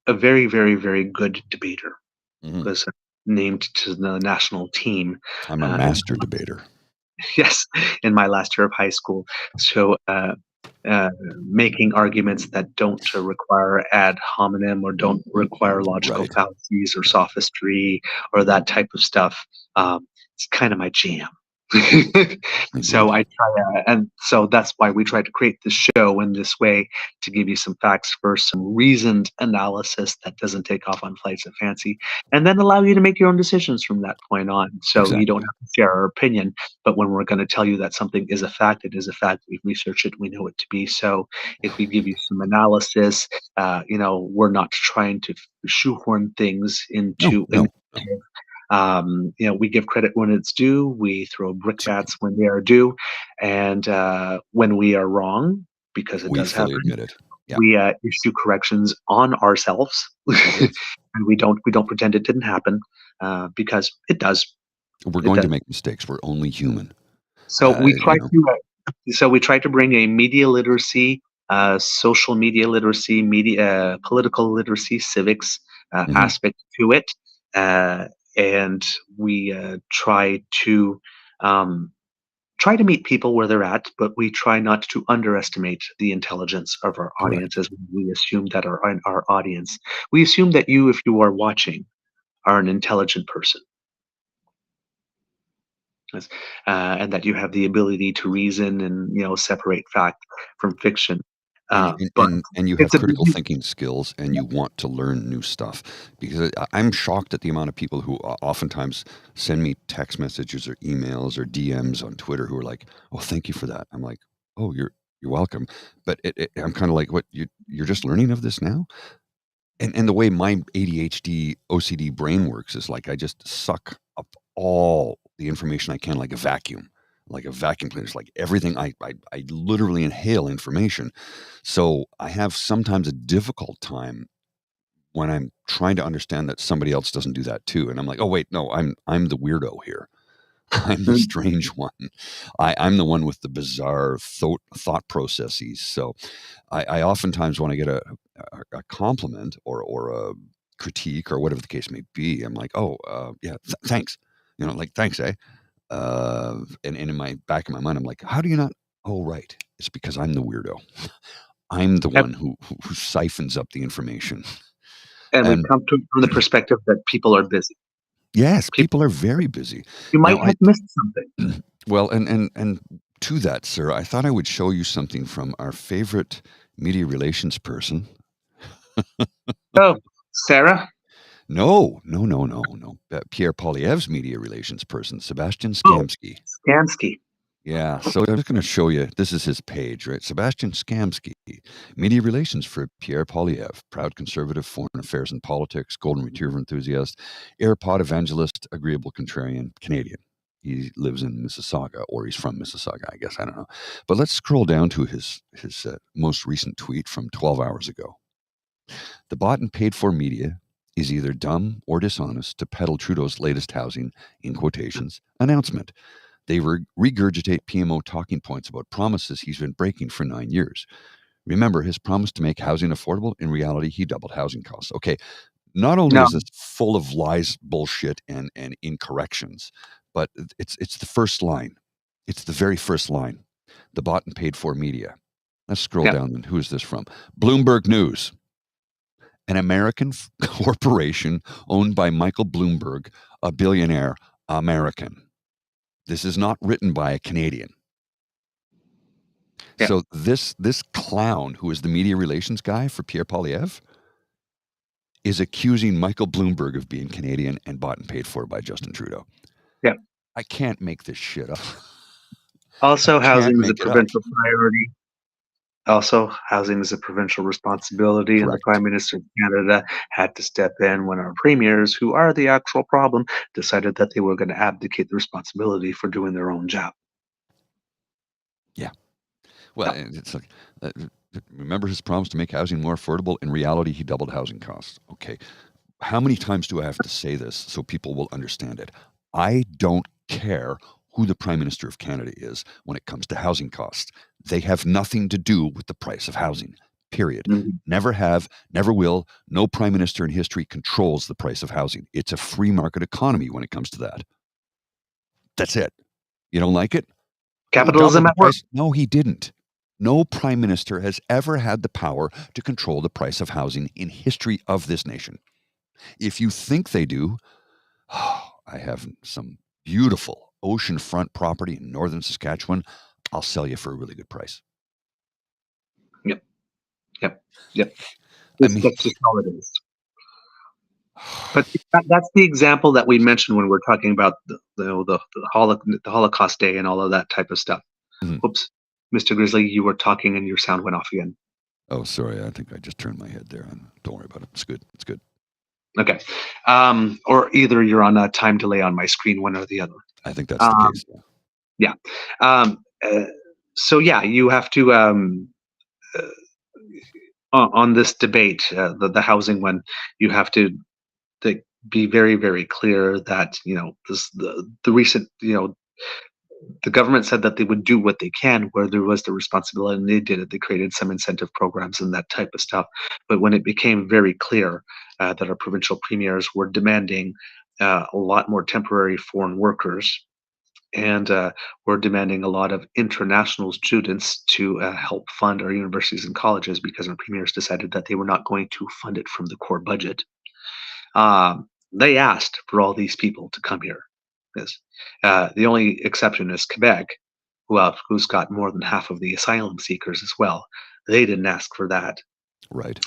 Speaker 3: a very, very, very good debater. Was named to the national team.
Speaker 5: I'm a master debater.
Speaker 3: Yes, in my last year of high school. So making arguments that don't require ad hominem or don't require logical
Speaker 5: Right.
Speaker 3: fallacies or sophistry or that type of stuff. It's kind of my jam. So
Speaker 5: Indeed.
Speaker 3: I try, and so that's why we try to create this show in this way to give you some facts first, some reasoned analysis that doesn't take off on flights of fancy, and then allow you to make your own decisions from that point on. So you don't
Speaker 5: Exactly.
Speaker 3: have to share our opinion, but when we're going to tell you that something is a fact, it is a fact. We've researched it, we know it to be so. If we give you some analysis, we're not trying to shoehorn things
Speaker 5: No,
Speaker 3: into
Speaker 5: no, no.
Speaker 3: we give credit when it's due. We throw brickbats when they are due, and when we are wrong, because it
Speaker 5: We
Speaker 3: does
Speaker 5: fully
Speaker 3: happen,
Speaker 5: admit it. Yeah.
Speaker 3: we issue corrections on ourselves,
Speaker 5: Yes.
Speaker 3: and we don't pretend it didn't happen because it does.
Speaker 5: We're
Speaker 3: It
Speaker 5: going to
Speaker 3: does.
Speaker 5: make mistakes. We're only human.
Speaker 3: So we try
Speaker 5: You know.
Speaker 3: to. So we try to bring a media literacy, social media literacy, media, political literacy, civics
Speaker 5: Mhm.
Speaker 3: aspect to it, uh, and we um, try to meet people where they're at, but we try not to underestimate the intelligence of our
Speaker 5: Correct.
Speaker 3: audiences. We assume that our audience, we assume that you, if you are watching, are an intelligent person. Yes, and that you have the ability to reason and separate fact from fiction.
Speaker 5: And and
Speaker 3: But
Speaker 5: and and you
Speaker 3: it's
Speaker 5: have
Speaker 3: a
Speaker 5: critical
Speaker 3: busy.
Speaker 5: thinking skills, and you want to learn new stuff, because I'm shocked at the amount of people who oftentimes send me text messages or emails or DMs on Twitter who are like, "Oh, thank you for that." I'm like, "Oh, you're welcome." But I'm kind of like, "What, you're just learning of this now?" And the way my ADHD OCD brain works is like I just suck up all the information I can, like a vacuum, like a vacuum cleaner. It's like everything, I literally inhale information. So I have sometimes a difficult time when I'm trying to understand that somebody else doesn't do that too. And I'm like, oh wait, no, I'm the weirdo here. I'm the strange one. I'm the one with the bizarre thought processes. So I oftentimes, when I get a compliment or a critique or whatever the case may be, I'm like, oh, yeah, thanks. Like, thanks, eh? And in my back of my mind, I'm like, how do you not? Oh, right. It's because I'm the weirdo. I'm the
Speaker 3: Yep.
Speaker 5: one who siphons up the information.
Speaker 3: And we've
Speaker 5: And
Speaker 3: come to from the perspective that people are busy.
Speaker 5: yes,
Speaker 3: People,
Speaker 5: people are very busy.
Speaker 3: you
Speaker 5: Now,
Speaker 3: might have missed something.
Speaker 5: well, and to that, sir, I thought I would show you something from our favorite media relations person.
Speaker 3: Oh, Sarah.
Speaker 5: No, no, no, no, no. Pierre Poilievre's media relations person, Sebastian
Speaker 3: Oh,
Speaker 5: Skamsky.
Speaker 3: Skansky.
Speaker 5: Yeah, so I'm just going to show you. This is his page, right? Sebastian Skamsky, media relations for Pierre Poilievre, proud conservative, foreign affairs and politics, golden retriever enthusiast, AirPod evangelist, agreeable contrarian, Canadian. He lives in Mississauga, or he's from Mississauga, I guess. I don't know. But let's scroll down to his most recent tweet from 12 hours ago. The bought and paid for media is either dumb or dishonest to peddle Trudeau's latest housing, in quotations, announcement. They regurgitate PMO talking points about promises he's been breaking for 9 years. Remember, his promise to make housing affordable, in reality, he doubled housing costs. Okay, not only
Speaker 3: No,
Speaker 5: is this full of lies, bullshit, and incorrections, but it's the first line. It's the very first line. The bought and paid for media. Let's scroll
Speaker 3: yeah,
Speaker 5: down, and who is this from? Bloomberg News, an American corporation owned by Michael Bloomberg, a billionaire American. This is not written by a Canadian.
Speaker 3: yeah.
Speaker 5: So this clown, who is the media relations guy for Pierre Poilievre, is accusing Michael Bloomberg of being Canadian and bought and paid for by Justin Trudeau.
Speaker 3: Yeah.
Speaker 5: I can't make this shit up.
Speaker 3: Also,
Speaker 5: I can't
Speaker 3: housing is a
Speaker 5: make it up.
Speaker 3: provincial priority. Also, housing is a provincial responsibility, and the
Speaker 5: Correct.
Speaker 3: Prime Minister of Canada had to step in when our premiers, who are the actual problem, decided that they were going to abdicate the responsibility for doing their own job.
Speaker 5: Yeah. Well,
Speaker 3: Yeah.
Speaker 5: it's like, remember his promise to make housing more affordable? In reality, he doubled housing costs. Okay. How many times do I have to say this so people will understand it? I don't care who the Prime Minister of Canada is when it comes to housing costs. They have nothing to do with the price of housing, period.
Speaker 3: Mhm.
Speaker 5: Never have, never will. No Prime Minister in history controls the price of housing. It's a free market economy when it comes to that. That's it. You don't like it? Oh, double
Speaker 3: Capitalism
Speaker 5: the
Speaker 3: at work.
Speaker 5: price. No, he didn't. No prime minister has ever had the power to control the price of housing in history of this nation. If you think they do, I have some beautiful oceanfront property in northern Saskatchewan. I'll sell you for a really good price.
Speaker 3: Yep.
Speaker 5: I mean,
Speaker 3: That's just all it is. But that's the example that we mentioned when we're talking about the Holocaust Day and all of that type of stuff.
Speaker 5: Mhm.
Speaker 3: Oops, Mr. Grizzly, you were talking and your sound went off again.
Speaker 5: Oh, sorry. I think I just turned my head there. Don't worry about it. It's good. It's good.
Speaker 3: Okay. Or either you're on a time delay on my screen, one or the other.
Speaker 5: I think that's the case.
Speaker 3: Yeah. So yeah, you have to on this debate, the housing one, you have to be very, very clear that the recent the government said that they would do what they can where there was the responsibility, and they did it. They created some incentive programs and that type of stuff. But when it became very clear that our provincial premiers were demanding a lot more temporary foreign workers, and we're demanding a lot of international students to help fund our universities and colleges, because our premiers decided that they were not going to fund it from the core budget. They asked for all these people to come here. Yes. The only exception is Quebec, who's got more than half of the asylum seekers as well. They didn't ask for that.
Speaker 5: Right.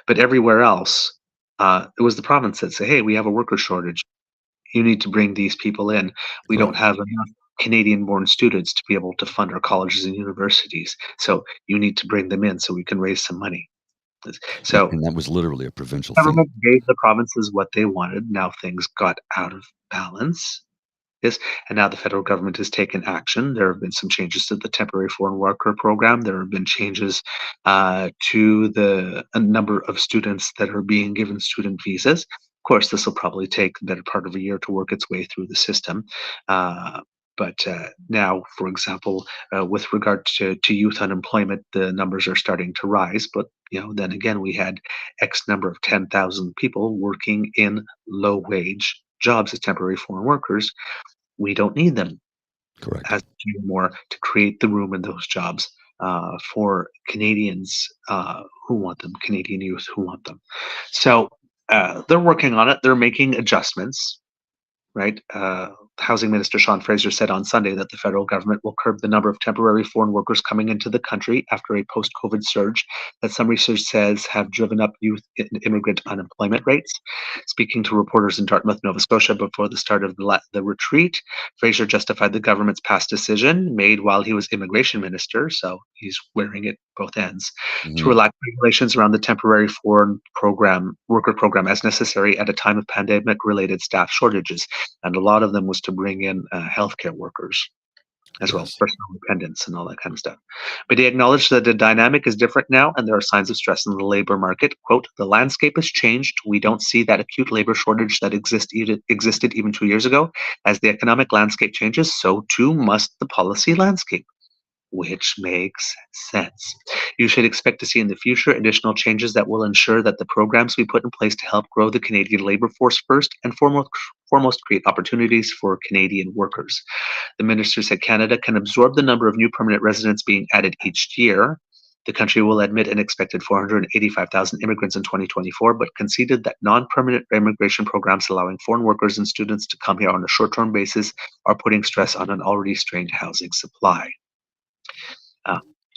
Speaker 3: But everywhere else, it was the province that said, hey, we have a worker shortage. You need to bring these people in. We don't have enough Canadian-born students to be able to fund our colleges and universities. So you need to bring them in so we can raise some money. So
Speaker 5: and that was literally a provincial
Speaker 3: government
Speaker 5: thing.
Speaker 3: gave the provinces what they wanted. Now things got out of balance. Yes, and now the federal government has taken action. There have been some changes to the temporary foreign worker program. There have been changes to a number of students that are being given student visas. Of course, this will probably take the better part of a year to work its way through the system. But now, for example, with regard to youth unemployment, the numbers are starting to rise. But then again, we had X number of 10,000 people working in low-wage jobs as temporary foreign workers. We don't need them
Speaker 5: Correct.
Speaker 3: anymore to create the room in those jobs for Canadians who want them, Canadian youth who want them. So they're working on it. They're making adjustments, right? Housing Minister Sean Fraser said on Sunday that the federal government will curb the number of temporary foreign workers coming into the country after a post-COVID surge that some research says have driven up youth immigrant unemployment rates. Speaking to reporters in Dartmouth, Nova Scotia before the start of the retreat, Fraser justified the government's past decision made while he was immigration minister, so he's wearing it both ends, to relax regulations around the temporary foreign worker program as necessary at a time of pandemic-related staff shortages. And a lot of them was to bring in healthcare workers as well, personal dependents and all that kind of stuff. But he acknowledged that the dynamic is different now and there are signs of stress in the labor market. Quote, the landscape has changed. We don't see that acute labor shortage that existed even 2 years ago. As the economic landscape changes, so too must the policy landscape. Which makes sense. You should expect to see in the future additional changes that will ensure that the programs we put in place to help grow the Canadian labor force first and foremost create opportunities for Canadian workers. The minister said Canada can absorb the number of new permanent residents being added each year. The country will admit an expected 485,000 immigrants in 2024, but conceded that non-permanent immigration programs allowing foreign workers and students to come here on a short-term basis are putting stress on an already strained housing supply.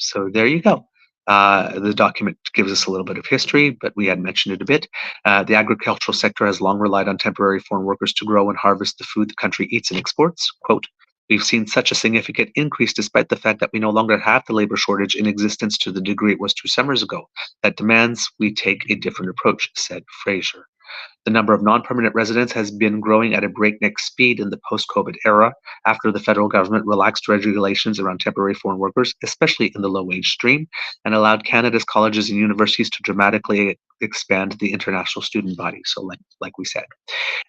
Speaker 3: So there you go. The document gives us a little bit of history, but we had mentioned it a bit. The agricultural sector has long relied on temporary foreign workers to grow and harvest the food the country eats and exports. Quote, we've seen such a significant increase despite the fact that we no longer have the labor shortage in existence to the degree it was 2 summers ago. That demands we take a different approach, said Fraser. The number of non-permanent residents has been growing at a breakneck speed in the post-COVID era after the federal government relaxed regulations around temporary foreign workers, especially in the low-wage stream, and allowed Canada's colleges and universities to dramatically expand the international student body. So like we said.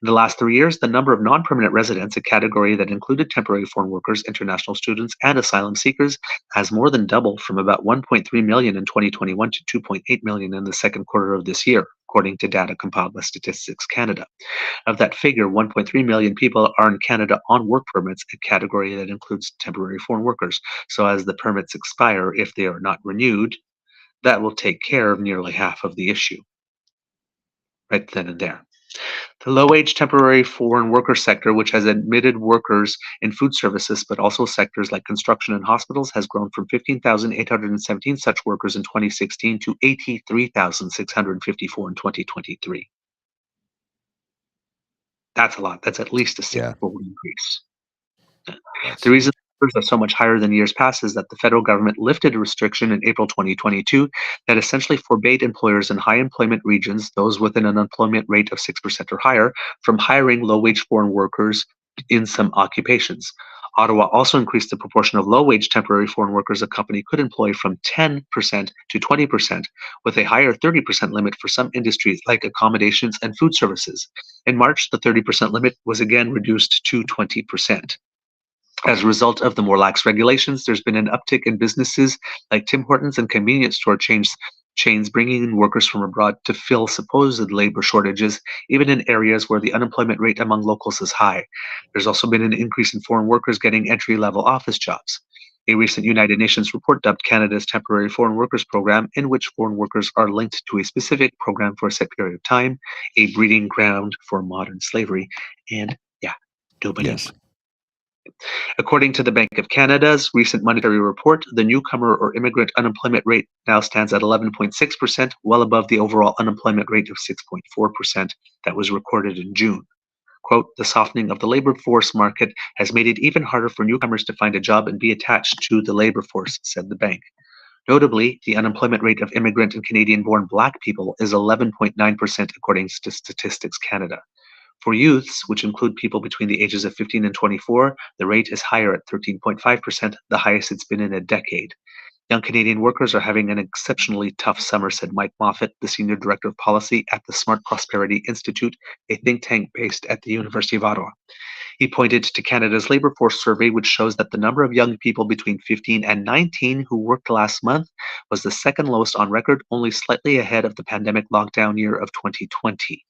Speaker 3: In the last 3 years, the number of non-permanent residents, a category that included temporary foreign workers, international students, and asylum seekers, has more than doubled from about 1.3 million in 2021 to 2.8 million in the second quarter of this year. according to data compiled by Statistics Canada. Of that figure, 1.3 million people are in Canada on work permits, a category that includes temporary foreign workers. So as the permits expire, if they are not renewed, that will take care of nearly half of the issue right then and there. The low-wage temporary foreign worker sector, which has admitted workers in food services but also sectors like construction and hospitals, has grown from 15,817 such workers in 2016 to 83,654 in 2023. That's a lot. That's at least a
Speaker 5: Yeah,
Speaker 3: six-fold increase.
Speaker 5: that's
Speaker 3: The reason numbers are so much higher than years past is that the federal government lifted a restriction in April 2022 that essentially forbade employers in high employment regions, those with an unemployment rate of 6% or higher, from hiring low-wage foreign workers in some occupations. Ottawa also increased the proportion of low-wage temporary foreign workers a company could employ from 10% to 20%, with a higher 30% limit for some industries like accommodations and food services. In March, the 30% limit was again reduced to 20%. As a result of the more lax regulations, there's been an uptick in businesses like Tim Hortons and convenience store chains bringing in workers from abroad to fill supposed labor shortages, even in areas where the unemployment rate among locals is high. There's also been an increase in foreign workers getting entry-level office jobs. A recent United Nations report dubbed Canada's Temporary Foreign Workers Program, in which foreign workers are linked to a specific program for a set period of time, a breeding ground for modern slavery, and yeah, nobody
Speaker 5: yes.
Speaker 3: According to the Bank of Canada's recent monetary report, the newcomer or immigrant unemployment rate now stands at 11.6%, well above the overall unemployment rate of 6.4% that was recorded in June. Quote, the softening of the labor force market has made it even harder for newcomers to find a job and be attached to the labor force, said the bank. Notably, the unemployment rate of immigrant and Canadian-born Black people is 11.9%, according to Statistics Canada. For youths, which include people between the ages of 15 and 24, the rate is higher at 13.5%, the highest it's been in a decade. Young Canadian workers are having an exceptionally tough summer, said Mike Moffat, the Senior Director of Policy at the Smart Prosperity Institute, a think tank based at the University of Ottawa. He pointed to Canada's labour force survey, which shows that the number of young people between 15 and 19 who worked last month was the second lowest on record, only slightly ahead of the pandemic lockdown year of 2020.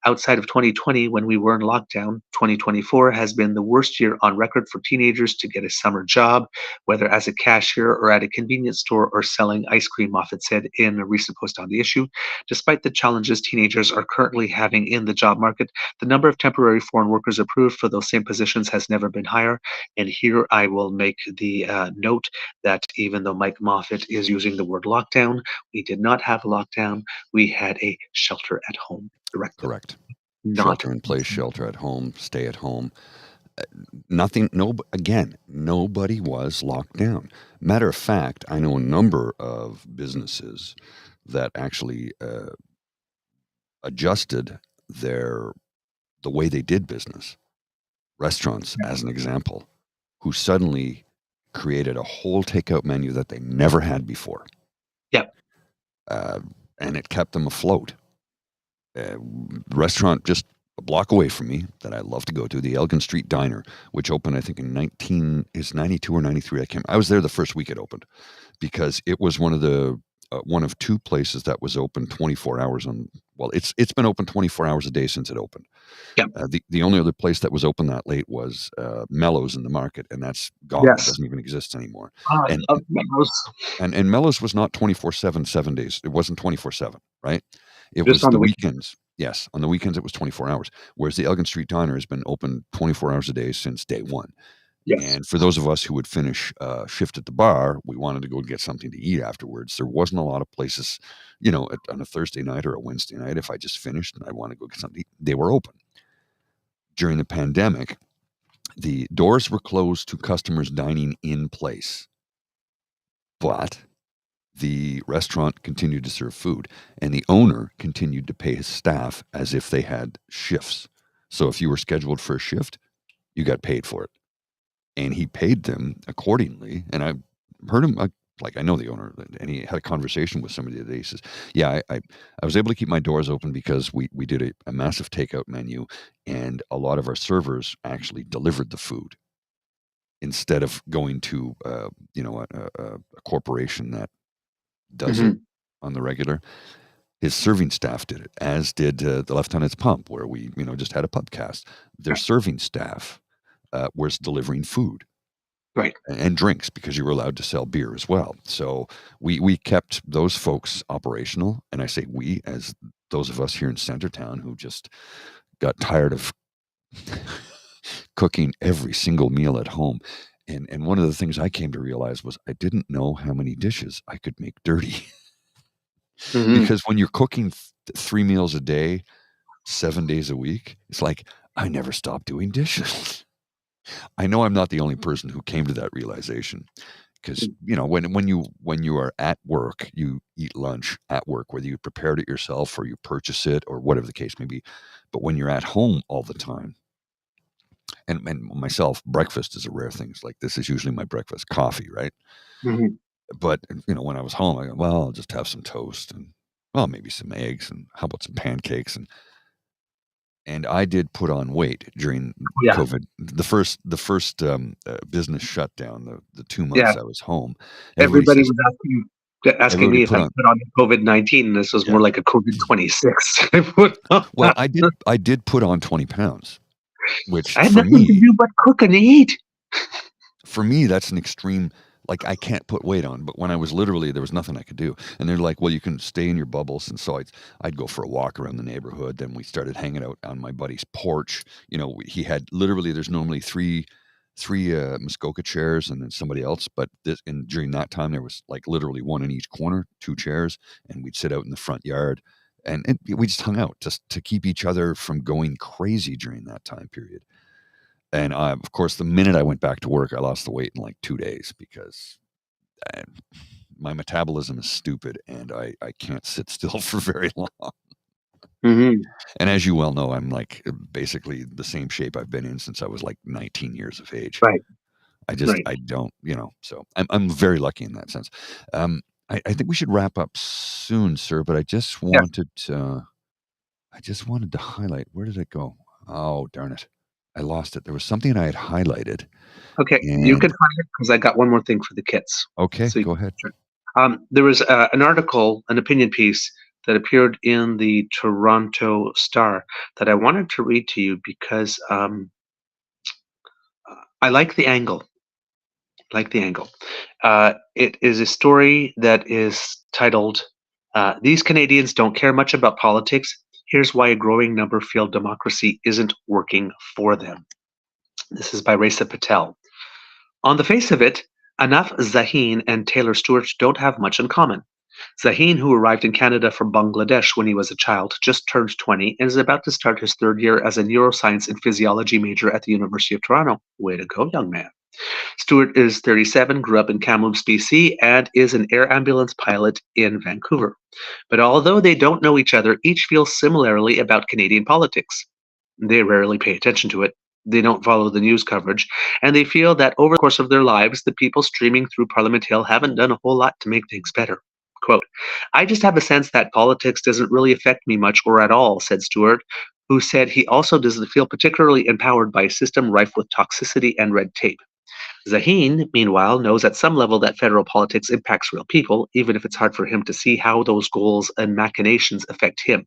Speaker 3: Outside of 2020, when we were in lockdown, 2024 has been the worst year on record for teenagers to get a summer job, whether as a cashier or at a convenience store or selling ice cream, Moffat said in a recent post on the issue. Despite the challenges teenagers are currently having in the job market, the number of temporary foreign workers approved for those same positions has never been higher. And here I will make the note that even though Mike Moffat is using the word lockdown, we did not have a lockdown. We had a shelter at home directive.
Speaker 5: Correct.
Speaker 3: Not
Speaker 5: Shelter in place, shelter at home, stay at home. Nothing, no, again, nobody was locked down. Matter of fact, I know a number of businesses that actually adjusted the way they did business. Restaurants, as an example, who suddenly created a whole takeout menu that they never had before.
Speaker 3: Yep.
Speaker 5: And it kept them afloat. Restaurant just a block away from me that I love to go to, the Elgin Street Diner, which opened I think in 92 or 93. I was there the first week it opened because it was one of two places that was open 24 hours on. Well, it's been open 24 hours a day since it opened.
Speaker 3: Yep.
Speaker 5: The only other place that was open that late was Mellows in the Market, and that's gone.
Speaker 3: Yes.
Speaker 5: It doesn't even exist anymore.
Speaker 3: I love Mellows.
Speaker 5: And Mellows was not 24/7, 7 days. It wasn't 24/7, right? It
Speaker 3: Just
Speaker 5: was
Speaker 3: on
Speaker 5: the
Speaker 3: the
Speaker 5: weekends. Yes, on the weekends it was 24 hours. Whereas the Elgin Street Diner has been open 24 hours a day since day one.
Speaker 3: Yes.
Speaker 5: And for those of us who would finish shift at the bar, we wanted to go get something to eat afterwards. There wasn't a lot of places, on a Thursday night or a Wednesday night, if I just finished and I want to go get something to eat, they were open. During the pandemic, the doors were closed to customers dining in place. But the restaurant continued to serve food, and the owner continued to pay his staff as if they had shifts. So if you were scheduled for a shift, you got paid for it. And he paid them accordingly. And I heard him, I know the owner, and he had a conversation with somebody the other day. He says, yeah, I was able to keep my doors open because we did a massive takeout menu, and a lot of our servers actually delivered the food instead of going to, a corporation that does it on the regular. His serving staff did it, as did the Lieutenant's Pump, where we, just had a pubcast. Their serving staff was delivering food.
Speaker 3: Right.
Speaker 5: And drinks, because you were allowed to sell beer as well. So we kept those folks operational. And I say we, as those of us here in Centertown who just got tired of cooking every single meal at home. And one of the things I came to realize was I didn't know how many dishes I could make dirty.
Speaker 3: Mhm.
Speaker 5: Because when you're cooking 3 meals a day, 7 days a week, it's like, I never stop doing dishes. I know I'm not the only person who came to that realization, because when you are at work, you eat lunch at work, whether you prepared it yourself or you purchase it or whatever the case may be. But when you're at home all the time, and myself, breakfast is a rare thing. It's like, this is usually my breakfast, coffee, right?
Speaker 3: Mhm.
Speaker 5: But when I was home, I go, well, I'll just have some toast and maybe some eggs, and how about some pancakes, and I did put on weight during
Speaker 3: Yeah.
Speaker 5: COVID. The first business shutdown, the 2
Speaker 3: Yeah.
Speaker 5: months I was home.
Speaker 3: Everybody
Speaker 5: says,
Speaker 3: was asking me if I
Speaker 5: put on.
Speaker 3: put on COVID-19. This was more like a COVID-26.
Speaker 5: Well, I did put on 20 pounds, which
Speaker 3: I had
Speaker 5: for
Speaker 3: nothing to
Speaker 5: me,
Speaker 3: do but cook and eat.
Speaker 5: that's an extreme. Like, I can't put weight on, but when I was literally, there was nothing I could do. And they're like, well, you can stay in your bubbles. And so I'd go for a walk around the neighborhood. Then we started hanging out on my buddy's porch. He had literally, there's normally three Muskoka chairs and then somebody else. But during that time, there was like literally one in each corner, 2 chairs, and we'd sit out in the front yard. And we just hung out just to keep each other from going crazy during that time period. And of course, the minute I went back to work, I lost the weight in like 2 days, because my metabolism is stupid and I can't sit still for very long.
Speaker 3: Mhm.
Speaker 5: And as you well know, I'm like basically the same shape I've been in since I was like 19 years of age.
Speaker 3: Right.
Speaker 5: I just,
Speaker 3: Right.
Speaker 5: I don't, so I'm very lucky in that sense. I think we should wrap up soon, sir, but I just wanted to highlight, where did it go? Oh, darn it. I lost it. There was something I had highlighted.
Speaker 3: Okay, you can find it because I got one more thing for the kids.
Speaker 5: Okay,
Speaker 3: So
Speaker 5: go ahead.
Speaker 3: there was an article, an opinion piece that appeared in the Toronto Star that I wanted to read to you because I like the angle. It is a story that is titled, These Canadians Don't Care Much About Politics. Here's Why a Growing Number Feel Democracy Isn't Working for Them. This is by Reza Patel. On the face of it, Anaf Zaheen and Taylor Stewart don't have much in common. Zaheen, who arrived in Canada from Bangladesh when he was a child, just turned 20 and is about to start his 3rd year as a neuroscience and physiology major at the University of Toronto. Way to go, young man. Stewart is 37, grew up in Kamloops, BC, and is an air ambulance pilot in Vancouver. But although they don't know each other, each feels similarly about Canadian politics. They rarely pay attention to it. They don't follow the news coverage, and they feel that over the course of their lives, the people streaming through Parliament Hill haven't done a whole lot to make things better. Quote, I just have a sense that politics doesn't really affect me much or at all, said Stewart, who said he also doesn't feel particularly empowered by a system rife with toxicity and red tape. Zaheen, meanwhile, knows at some level that federal politics impacts real people, even if it's hard for him to see how those goals and machinations affect him.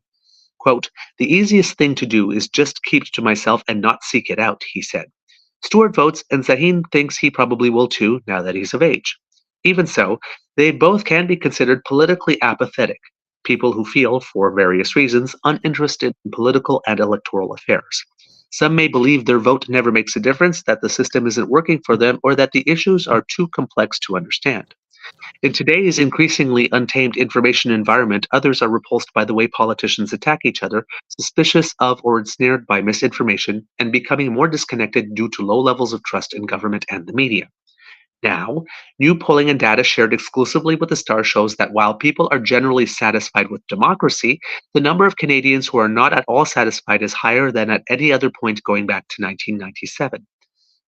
Speaker 3: Quote, the easiest thing to do is just keep to myself and not seek it out, he said. Stewart votes, and Zaheen thinks he probably will too, now that he's of age. Even so, they both can be considered politically apathetic, people who feel, for various reasons, uninterested in political and electoral affairs. Some may believe their vote never makes a difference, that the system isn't working for them, or that the issues are too complex to understand. In today's increasingly untamed information environment, others are repulsed by the way politicians attack each other, suspicious of or ensnared by misinformation, and becoming more disconnected due to low levels of trust in government and the media. Now, new polling and data shared exclusively with the Star shows that while people are generally satisfied with democracy, the number of Canadians who are not at all satisfied is higher than at any other point going back to 1997.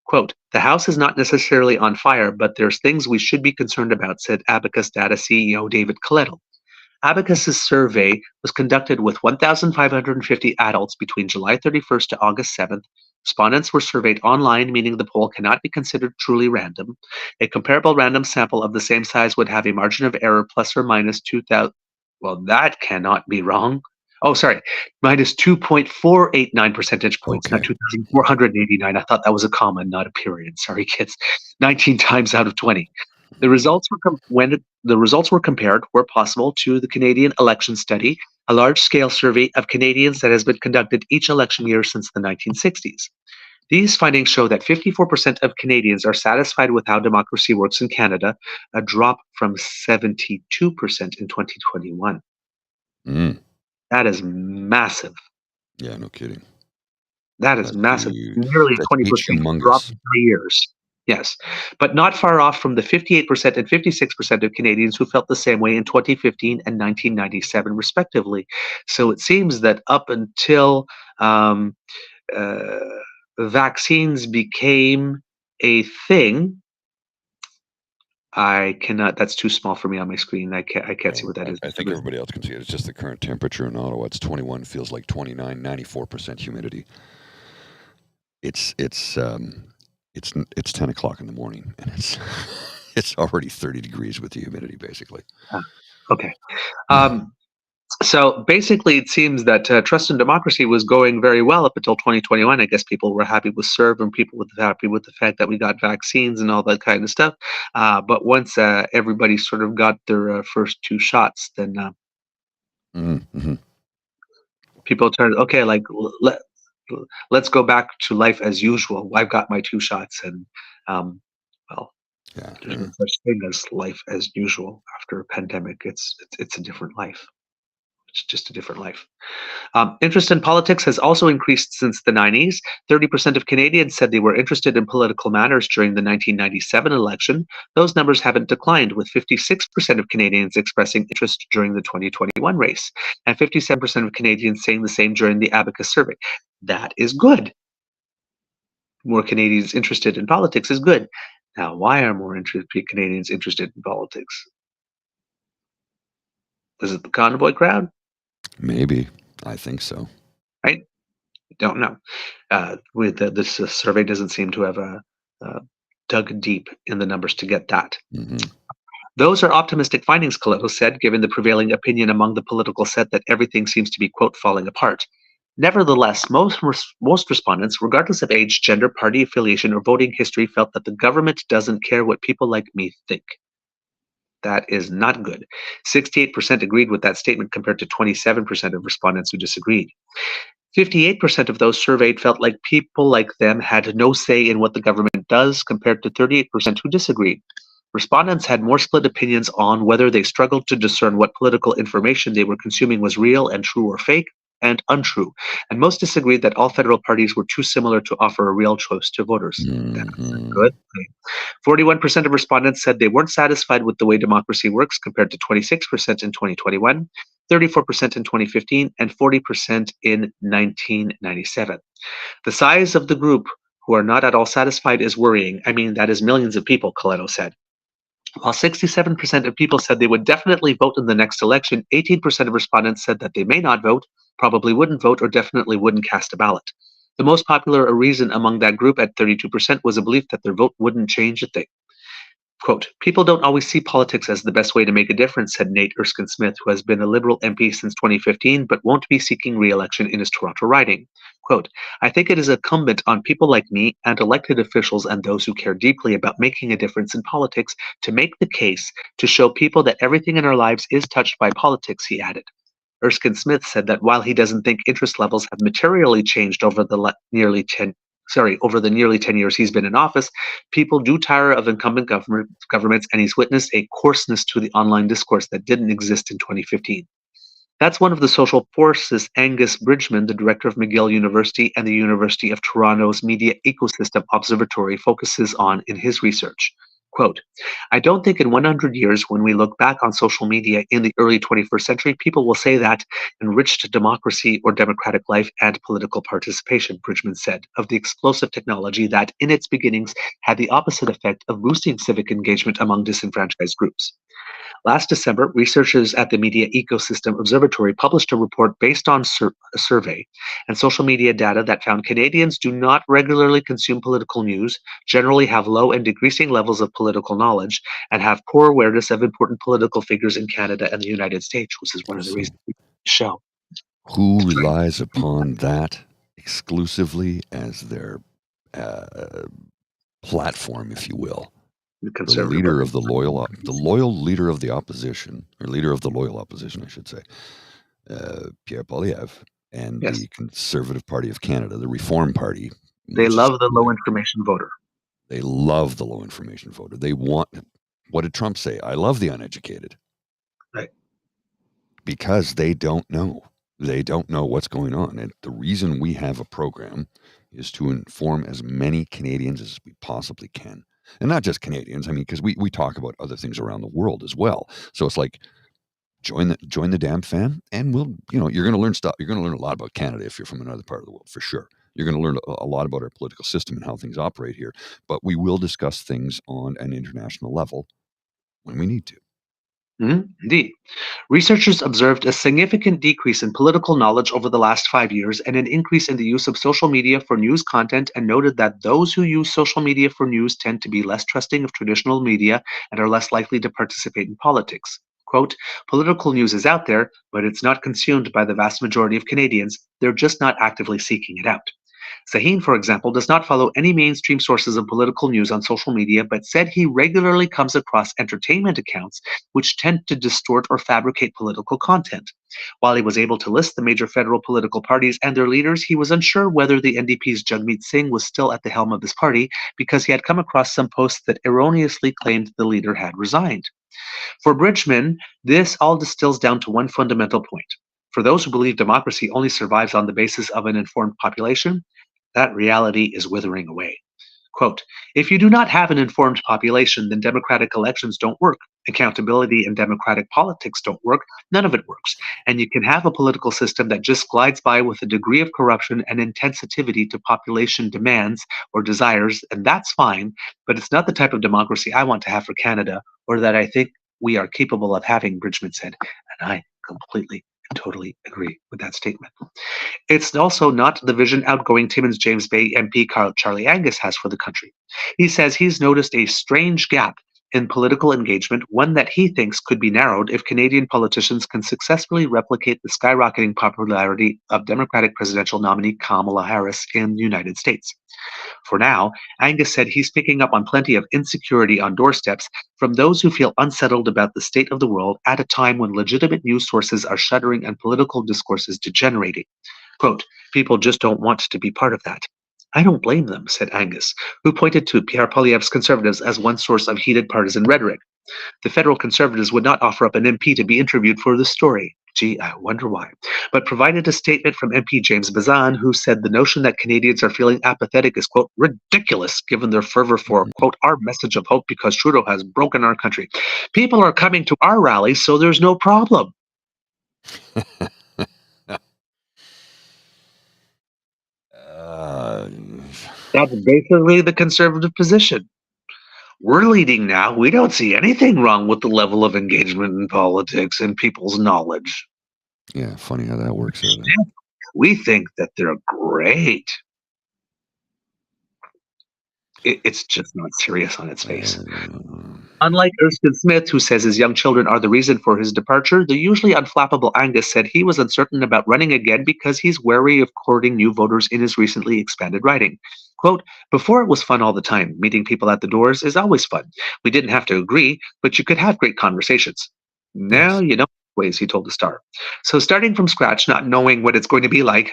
Speaker 3: Quote, the House is not necessarily on fire, but there's things we should be concerned about, said Abacus Data CEO David Coletto. Abacus's survey was conducted with 1,550 adults between July 31st to August 7th. Respondents were surveyed online, meaning the poll cannot be considered truly random. A comparable random sample of the same size would have a margin of error plus or minus Well, that cannot be wrong. Oh, sorry, minus 2.489 percentage points, not
Speaker 5: Okay.
Speaker 3: 2,489. I thought that was a comma, not a period. Sorry, kids. 19 times out of 20. The results were when the results were compared, where possible, to the Canadian election study, a large-scale survey of Canadians that has been conducted each election year since the 1960s. These findings show that 54% of Canadians are satisfied with how democracy works in Canada, a drop from 72% in 2021.
Speaker 5: Mm.
Speaker 3: That is massive.
Speaker 5: Yeah, no kidding.
Speaker 3: That is
Speaker 5: That's
Speaker 3: massive.
Speaker 5: huge.
Speaker 3: Nearly
Speaker 5: That's
Speaker 3: 20% drop
Speaker 5: humongous.
Speaker 3: in 3 years. Yes, but not far off from the 58% and 56% of Canadians who felt the same way in 2015 and 1997, respectively. So it seems that up until uh, vaccines became a thing, I cannot. That's too small for me on my screen. I can't see what that is.
Speaker 5: I think everybody else can see it. It's just the current temperature in Ottawa. It's 21, feels like 29, 94% humidity. It's 10 o'clock in the morning, and it's already 30 degrees with the humidity, basically.
Speaker 3: Okay. So basically, it seems that trust in democracy was going very well up until 2021. I guess people were happy with CERV and people were happy with the fact that we got vaccines and all that kind of stuff. But once everybody sort of got their first 2 shots, then
Speaker 5: Mm-hmm.
Speaker 3: people turned, okay, like let's go back to life as usual. I've got my 2 shots, and well,
Speaker 5: Yeah.
Speaker 3: there's no such thing as life as usual after a pandemic. It's a different life. It's just a different life. Interest in politics has also increased since the 90s. 30% of Canadians said they were interested in political matters during the 1997 election. Those numbers haven't declined, with 56% of Canadians expressing interest during the 2021 race, and 57% of Canadians saying the same during the Abacus survey. That is good. More Canadians interested in politics is good. Now, why are more Canadians interested in politics? Is it the convoy crowd?
Speaker 5: Maybe. I think so.
Speaker 3: Right? Don't know. This survey doesn't seem to have dug deep in the numbers to get that.
Speaker 5: Mm-hmm.
Speaker 3: Those are optimistic findings, Coletto said, given the prevailing opinion among the political set that everything seems to be, quote, falling apart. Nevertheless, most respondents, regardless of age, gender, party affiliation, or voting history, felt that the government doesn't care what people like me think. That is not good. 68% agreed with that statement compared to 27% of respondents who disagreed. 58% of those surveyed felt like people like them had no say in what the government does, compared to 38% who disagreed. Respondents had more split opinions on whether they struggled to discern what political information they were consuming was real and true or fake and untrue. And most disagreed that all federal parties were too similar to offer a real choice to voters. That's a good thing. 41% of respondents said they weren't satisfied with the way democracy works, compared to 26% in 2021, 34% in 2015, and 40% in 1997. The size of the group who are not at all satisfied is worrying. I mean, that is millions of people, Coletto said. While 67% of people said they would definitely vote in the next election, 18% of respondents said that they may not vote, probably wouldn't vote, or definitely wouldn't cast a ballot. The most popular reason among that group at 32% was a belief that their vote wouldn't change a thing. Quote, people don't always see politics as the best way to make a difference, said Nate Erskine-Smith, who has been a Liberal MP since 2015, but won't be seeking re-election in his Toronto riding. Quote, I think it is incumbent on people like me and elected officials and those who care deeply about making a difference in politics to make the case to show people that everything in our lives is touched by politics, he added. Erskine-Smith said that while he doesn't think interest levels have materially changed over the nearly 10 years he's been in office, people do tire of incumbent governments, and he's witnessed a coarseness to the online discourse that didn't exist in 2015. That's one of the social forces Angus Bridgman, the director of McGill University and the University of Toronto's Media Ecosystem Observatory, focuses on in his research. Quote, I don't think in 100 years, when we look back on social media in the early 21st century, people will say that enriched democracy or democratic life and political participation, Bridgman said, of the explosive technology that, in its beginnings, had the opposite effect of boosting civic engagement among disenfranchised groups. Last December, researchers at the Media Ecosystem Observatory published a report based on a survey and social media data that found Canadians do not regularly consume political news, generally have low and decreasing levels of political knowledge, and have poor awareness of important political figures in Canada and the United States, which is one of the
Speaker 5: So
Speaker 3: reasons we show.
Speaker 5: who relies upon that exclusively as their uh, platform, if you will?
Speaker 3: The
Speaker 5: The
Speaker 3: Conservative
Speaker 5: leader
Speaker 3: Party.
Speaker 5: of the loyal leader of the opposition, or leader of the loyal opposition, I should say, Pierre Poilievre, and
Speaker 3: Yes,
Speaker 5: the Conservative Party of Canada, the Reform Party,
Speaker 3: they
Speaker 5: which is
Speaker 3: love the low information voter.
Speaker 5: they love the low information voter. They want, what did Trump say? I love the uneducated.
Speaker 3: Right.
Speaker 5: Because they don't know. They don't know what's going on. And the reason we have a program is to inform as many Canadians as we possibly can. And not just Canadians. I mean, because we talk about other things around the world as well. So it's like, join the damn fam, and you're going to learn stuff. You're going to learn a lot about Canada if you're from another part of the world, for sure. You're going to learn a lot about our political system and how things operate here. But we will discuss things on an international level when we need to.
Speaker 3: Indeed. Researchers observed a significant decrease in political knowledge over the last 5 years and an increase in the use of social media for news content, and noted that those who use social media for news tend to be less trusting of traditional media and are less likely to participate in politics. Quote, political news is out there, but it's not consumed by the vast majority of Canadians. They're just not actively seeking it out. Sahin, for example, does not follow any mainstream sources of political news on social media, but said he regularly comes across entertainment accounts which tend to distort or fabricate political content. While he was able to list the major federal political parties and their leaders, he was unsure whether the NDP's Jagmeet Singh was still at the helm of his party because he had come across some posts that erroneously claimed the leader had resigned. For Bridgman, this all distills down to one fundamental point. For those who believe democracy only survives on the basis of an informed population, that reality is withering away. Quote, if you do not have an informed population, then democratic elections don't work. Accountability and democratic politics don't work. None of it works. And you can have a political system that just glides by with a degree of corruption and insensitivity to population demands or desires, and that's fine, but it's not the type of democracy I want to have for Canada, or that I think we are capable of having, Bridgman said. And I completely and totally agree with that statement. It's also not the vision outgoing Timmins James Bay MP Charlie Angus has for the country. He says he's noticed a strange gap in political engagement, one that he thinks could be narrowed if Canadian politicians can successfully replicate the skyrocketing popularity of Democratic presidential nominee Kamala Harris in the United States. For now, Angus said he's picking up on plenty of insecurity on doorsteps from those who feel unsettled about the state of the world at a time when legitimate news sources are shuttering and political discourse is degenerating. Quote, people just don't want to be part of that. I don't blame them, said Angus, who pointed to Pierre Poilievre's Conservatives as one source of heated partisan rhetoric. The federal Conservatives would not offer up an MP to be interviewed for the story. Gee, I wonder why. But provided a statement from MP James Bazan, who said the notion that Canadians are feeling apathetic is, quote, ridiculous given their fervor for, quote, our message of hope because Trudeau has broken our country. People are coming to our rallies, so there's no problem. That's basically the Conservative position. We're leading now. We don't see anything wrong with the level of engagement in politics and people's knowledge.
Speaker 5: Yeah, funny how that works out.
Speaker 3: We think that they're great. It's just not serious on its face. Unlike Erskine Smith, who says his young children are the reason for his departure, the usually unflappable Angus said he was uncertain about running again because he's wary of courting new voters in his recently expanded riding. Quote, before it was fun all the time. Meeting people at the doors is always fun. We didn't have to agree, but you could have great conversations. Now you know ways, he told the Star. So starting from scratch, not knowing what it's going to be like,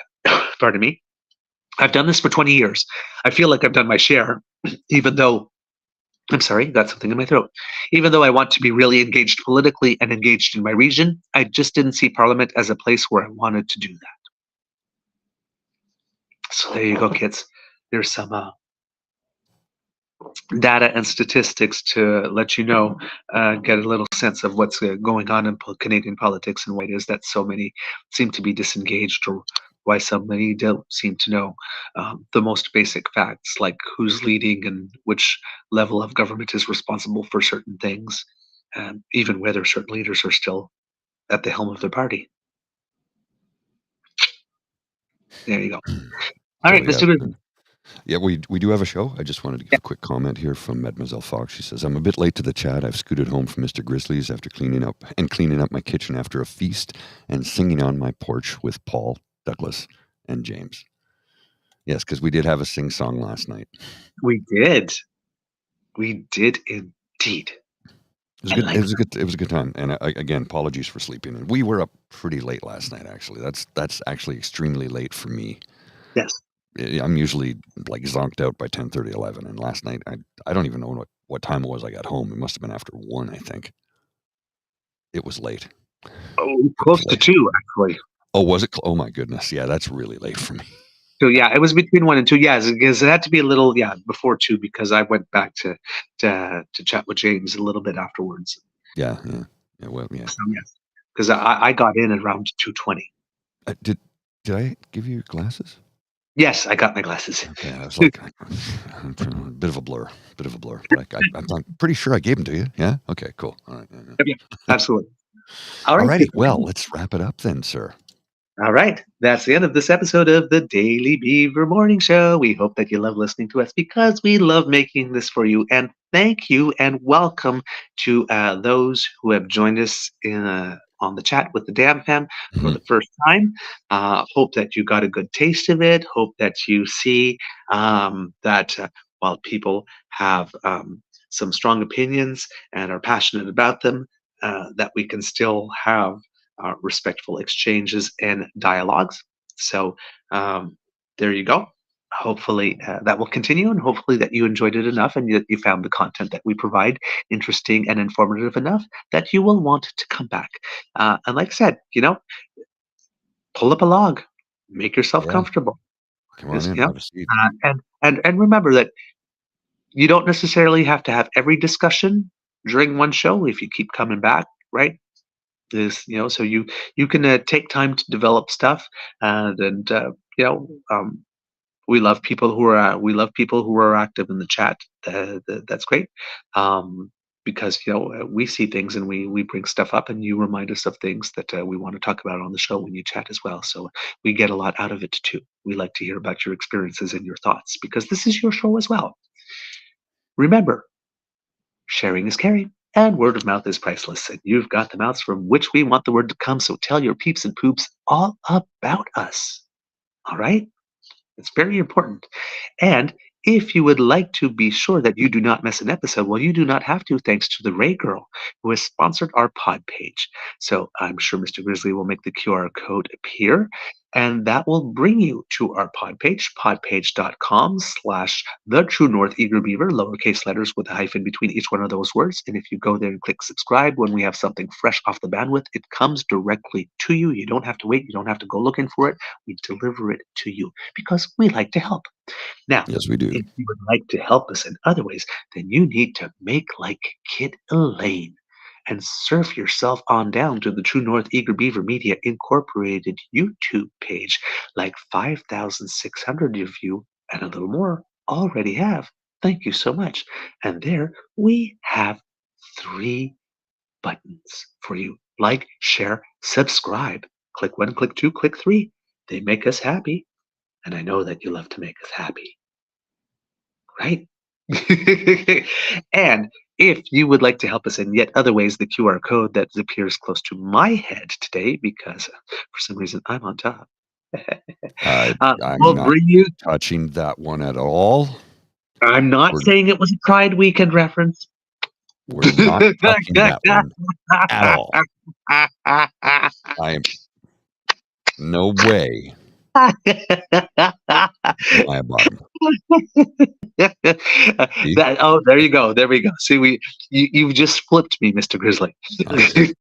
Speaker 3: pardon me, I've done this for 20 years. I feel like I've done my share, even though, I'm sorry, got something in my throat. Even though I want to be really engaged politically and engaged in my region, I just didn't see Parliament as a place where I wanted to do that. So there you go, kids. There's some data and statistics to let you know, get a little sense of what's going on in Canadian politics and why it is that so many seem to be disengaged, or why so many don't seem to know the most basic facts, like who's leading and which level of government is responsible for certain things. even whether certain leaders are still at the helm of their party. There you go. All right, Mr. Grizzly.
Speaker 5: Yeah, we do have a show. I just wanted to give a quick comment here from Mademoiselle Fox. She says, I'm a bit late to the chat. I've scooted home from Mr. Grizzly's after cleaning up my kitchen after a feast and singing on my porch with Paul, Douglas, and James. Yes, because we did have a sing-song last night.
Speaker 3: We did. We did indeed.
Speaker 5: It was good. It was a good time. And again, apologies for sleeping. We were up pretty late last night, actually. That's actually extremely late for me.
Speaker 3: Yes.
Speaker 5: I'm usually like zonked out by 10:30, 11. And last night, I don't even know what time it was I got home. It must have been after 1, I think. It was late.
Speaker 3: Oh, close to 2, actually.
Speaker 5: Oh, was it? Oh, my goodness. Yeah, that's really late for me.
Speaker 3: So, yeah, it was between 1 and 2. Yeah, because it had to be a little, before 2, because I went back to chat with James a little bit afterwards.
Speaker 5: Yeah. Well, yeah.
Speaker 3: So, yes, because I got in at around 2:20.
Speaker 5: Did I give you your glasses?
Speaker 3: Yes, I got my glasses.
Speaker 5: Okay, I was like, a bit of a blur. But I'm pretty sure I gave them to you. Yeah? Okay, cool. All right.
Speaker 3: Yeah, absolutely.
Speaker 5: All righty. Well, let's wrap it up then, sir.
Speaker 3: All right. That's the end of this episode of the Daily Beaver Morning Show. We hope that you love listening to us because we love making this for you. And thank you and welcome to those who have joined us on the chat with the Dam Fam for the first time. Hope that you got a good taste of it. Hope that you see that while people have some strong opinions and are passionate about them, that we can still have respectful exchanges and dialogues. So there you go. Hopefully that will continue, and hopefully that you enjoyed it enough and that you found the content that we provide interesting and informative enough that you will want to come back. And like I said, pull up a log, make yourself comfortable.
Speaker 5: Come on in, have a seat.
Speaker 3: And remember that you don't necessarily have to have every discussion during one show if you keep coming back, right? So you can take time to develop stuff, and we love people who are active in the chat. That's great, because we see things and we bring stuff up, and you remind us of things that we want to talk about on the show when you chat as well. So we get a lot out of it too. We like to hear about your experiences and your thoughts because this is your show as well. Remember, sharing is caring. And word of mouth is priceless. And you've got the mouths from which we want the word to come. So tell your peeps and poops all about us. All right? It's very important. And if you would like to be sure that you do not miss an episode, well, you do not have to, thanks to the Ray Girl, who has sponsored our pod page. So I'm sure Mr. Grizzly will make the QR code appear, and that will bring you to our pod page, podpage.com/The True North Eager Beaver, lowercase letters with a hyphen between each one of those words. And if you go there and click subscribe, when we have something fresh off the bandwidth, it comes directly to you. You don't have to wait. You don't have to go looking for it. We deliver it to you because we like to help. Now,
Speaker 5: yes, we do.
Speaker 3: If you would like to help us in other ways, then you need to make like Kit Elaine and surf yourself on down to the True North Eager Beaver Media Incorporated YouTube page, like 5,600 of you and a little more already have. Thank you so much. And there we have 3 buttons for you: like, share, subscribe. Click 1, click 2, click 3. They make us happy. And I know that you love to make us happy. Right? And if you would like to help us in yet other ways, the QR code that appears close to my head today, because for some reason I'm on top,
Speaker 5: I'm
Speaker 3: will
Speaker 5: not
Speaker 3: bring you
Speaker 5: touching that one at all.
Speaker 3: I'm not saying it was a Pride Weekend reference.
Speaker 5: We're not touching that one at all. I am no way. My bottom.
Speaker 3: There you go. There we go. See, you've just flipped me, Mr. Grizzly.
Speaker 5: You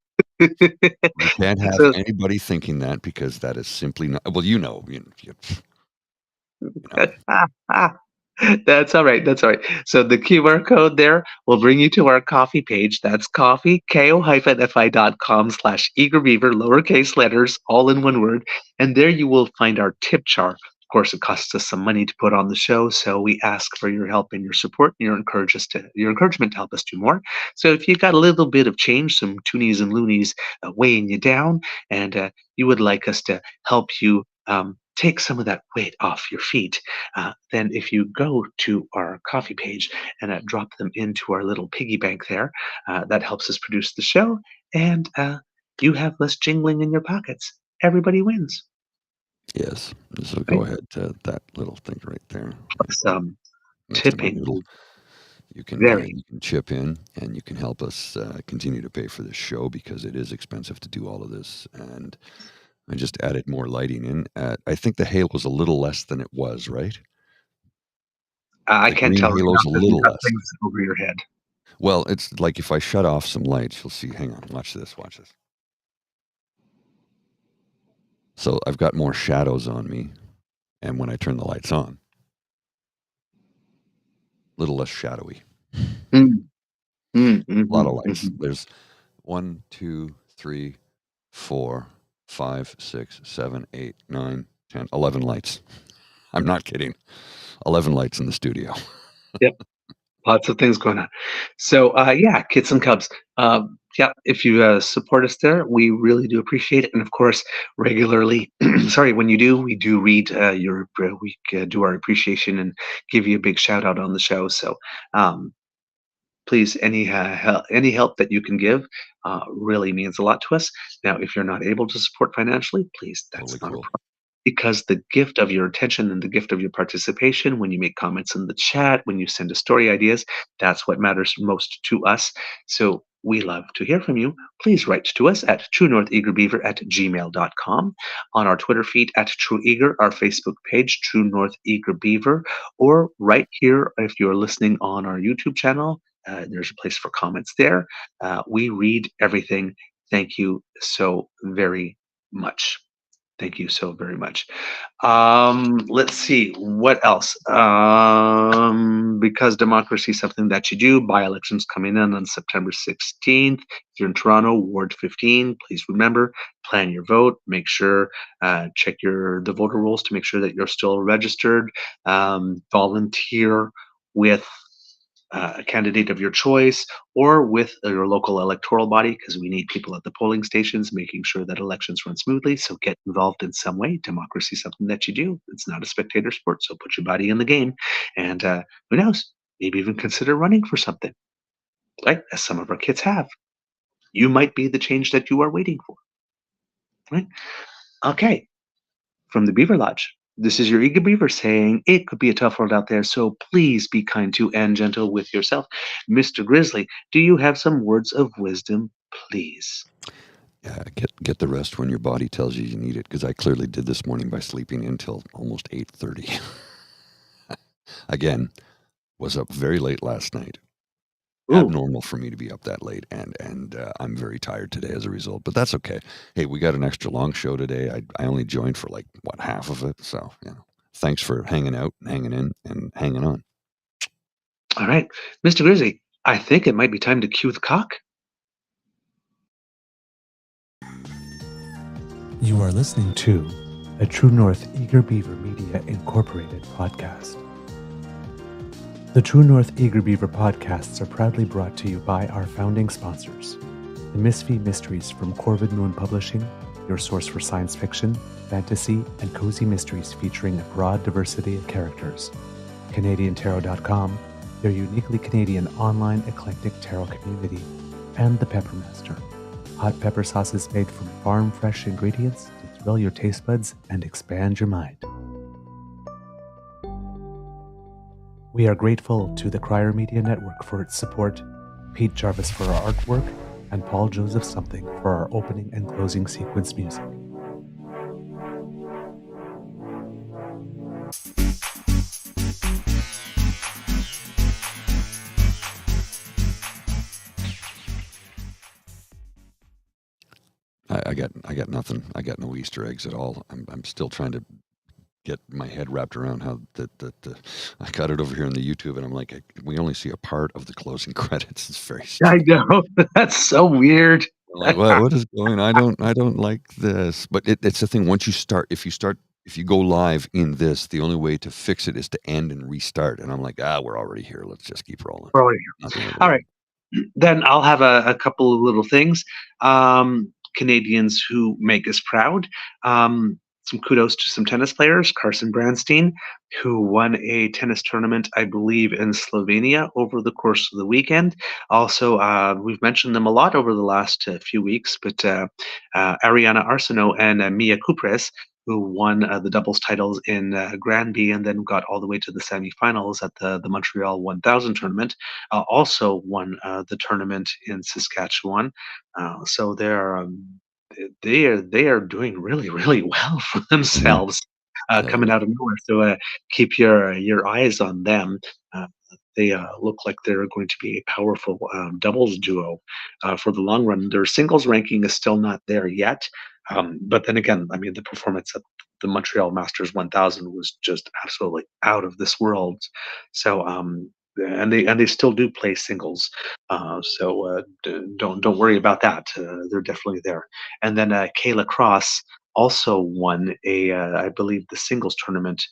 Speaker 5: can't have anybody thinking that, because that is simply not. Well, you know.
Speaker 3: That's all right. That's all right. So the QR code there will bring you to our coffee page. That's coffee, ko-fi.com/eagerbeaver, lowercase letters, all in one word. And there you will find our tip jar course, it costs us some money to put on the show, so we ask for your help and your support and your encouragement to help us do more. So if you got a little bit of change, some toonies and loonies weighing you down, and you would like us to help you take some of that weight off your feet, then if you go to our coffee page and drop them into our little piggy bank there, that helps us produce the show, and you have less jingling in your pockets. Everybody wins.
Speaker 5: Yes. So
Speaker 3: Right?
Speaker 5: go ahead to that little thing right there.
Speaker 3: Plus,
Speaker 5: Next to my
Speaker 3: tipping.
Speaker 5: noodle. You can
Speaker 3: Very.
Speaker 5: chip in, and you can help us continue to pay for this show, because it is expensive to do all of this. And I just added more lighting in. I think the halo's a little less than it was, right?
Speaker 3: I
Speaker 5: The
Speaker 3: can't
Speaker 5: green
Speaker 3: tell right now
Speaker 5: halo's a
Speaker 3: because you've
Speaker 5: little
Speaker 3: got
Speaker 5: less.
Speaker 3: things over your head.
Speaker 5: Well, it's like if I shut off some lights, you'll see. Hang on, watch this. So I've got more shadows on me, and when I turn the lights on, a little less shadowy.
Speaker 3: Mm. Mm,
Speaker 5: A lot of
Speaker 3: mhm,
Speaker 5: lights.
Speaker 3: mhm.
Speaker 5: There's 1, 2, 3, 4, 5, 6, 7, 8, 9, 10, 11 lights. I'm not kidding. 11 lights in the studio.
Speaker 3: Yep. Lots of things going on. So, yeah, Kits and Cubs. Yeah, if you support us there, we really do appreciate it. And of course, regularly, sorry, when you do, we do read we do our appreciation and give you a big shout out on the show. So, please, any help that you can give really means a lot to us. Now, if you're not able to support financially, please, that's
Speaker 5: Totally
Speaker 3: not a
Speaker 5: cool.
Speaker 3: problem. Because the gift of your attention and the gift of your participation, when you make comments in the chat, when you send us story ideas, that's what matters most to us. So we love to hear from you. Please write to us at truenortheagerbeaver@gmail.com, on our Twitter feed at TrueEager, our Facebook page, True North Eager Beaver, or right here if you're listening on our YouTube channel. There's a place for comments there. We read everything. Thank you so very much. Thank you so very much. Let's see what else. Because democracy is something that you do. By-elections coming in on September 16th. If you're in Toronto, Ward 15, please remember, plan your vote. Make sure, check the voter rolls to make sure that you're still registered. Volunteer with a candidate of your choice, or with your local electoral body, because we need people at the polling stations making sure that elections run smoothly. So get involved in some way. Democracy is something that you do. It's not a spectator sport. So put your body in the game. And who knows? Maybe even consider running for something, right? As some of our kids have. You might be the change that you are waiting for, right? Okay. From the Beaver Lodge, this is your eager beaver saying it could be a tough world out there, so please be kind to and gentle with yourself. Mr. Grizzly, do you have some words of wisdom, please?
Speaker 5: Yeah, get the rest when your body tells you you need it, because I clearly did this morning by sleeping until almost 8:30. Again, was up very late last night.
Speaker 3: Ooh,
Speaker 5: Abnormal for me to be up that late, and I'm very tired today as a result, but that's okay. Hey, we got an extra long show today. I only joined for like half of it, so thanks for hanging out, hanging in, and hanging on.
Speaker 3: all right. Mr. Grizzly, I think it might be time to cue the cock.
Speaker 2: You are listening to a True North Eager Beaver Media Incorporated podcast. The True North Eager Beaver podcasts are proudly brought to you by our founding sponsors, the Misfit Mysteries from Corvid Moon Publishing, your source for science fiction, fantasy, and cozy mysteries featuring a broad diversity of characters, CanadianTarot.com, their uniquely Canadian online eclectic tarot community, and the Peppermaster, hot pepper sauces made from farm-fresh ingredients to thrill your taste buds and expand your mind. We are grateful to the Crier Media Network for its support, Pete Jarvis for our artwork, and Paul Joseph Something for our opening and closing sequence music.
Speaker 5: I got nothing. I got no Easter eggs at all. I'm still trying to get my head wrapped around how I got it over here on the YouTube, and I'm like, we only see a part of the closing credits. It's very
Speaker 3: I
Speaker 5: strange.
Speaker 3: know. That's so weird.
Speaker 5: I'm like, what is going on? I don't like this. But it's the thing. Once you start, if if you go live in this, the only way to fix it is to end and restart. And I'm like, we're already here. Let's just keep rolling.
Speaker 3: We're already
Speaker 5: Not the end of the
Speaker 3: All
Speaker 5: world.
Speaker 3: right. Then I'll have a couple of little things. Canadians who make us proud. Some kudos to some tennis players. Carson Branstein, who won a tennis tournament, I believe, in Slovenia over the course of the weekend. Also, we've mentioned them a lot over the last few weeks, but Ariana Arsenault and Mia Kupres, who won the doubles titles in Granby and then got all the way to the semifinals at the Montreal 1000 tournament, also won the tournament in Saskatchewan. So they are doing really well for themselves, coming
Speaker 5: Totally.
Speaker 3: out of nowhere. So keep your eyes on them. Uh, they look like they're going to be a powerful doubles duo for the long run. Their singles ranking is still not there yet, but then again, I mean, the performance at the Montreal Masters 1000 was just absolutely out of this world. So and they still do play singles. Don't worry about that. They're definitely there. And then Kayla Cross also won I believe, the singles tournament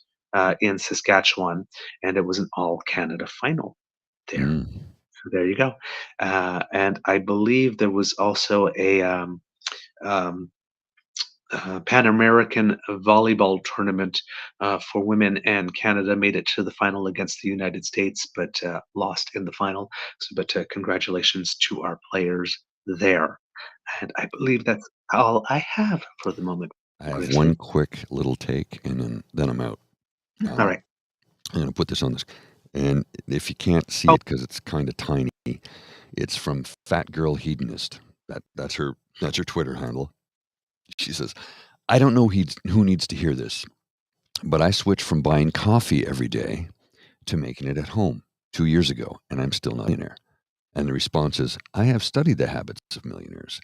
Speaker 3: in Saskatchewan, and it was an all Canada final there.
Speaker 5: Mm.
Speaker 3: So there you go. And I believe there was also a um, Pan American volleyball tournament for women, and Canada made it to the final against the United States, but lost in the final. So, but congratulations to our players there. And I believe that's all I have for the moment,
Speaker 5: I have
Speaker 3: Grizzly.
Speaker 5: one quick little take, and then I'm out.
Speaker 3: All right.
Speaker 5: I'm going to put this on this. And if you can't see
Speaker 3: Oh.
Speaker 5: it because it's kind of tiny, it's from Fat Girl Hedonist. That's her Twitter handle. She says, I don't know who needs to hear this, but I switched from buying coffee every day to making it at home 2 years ago, and I'm still not a millionaire. And the response is, I have studied the habits of millionaires.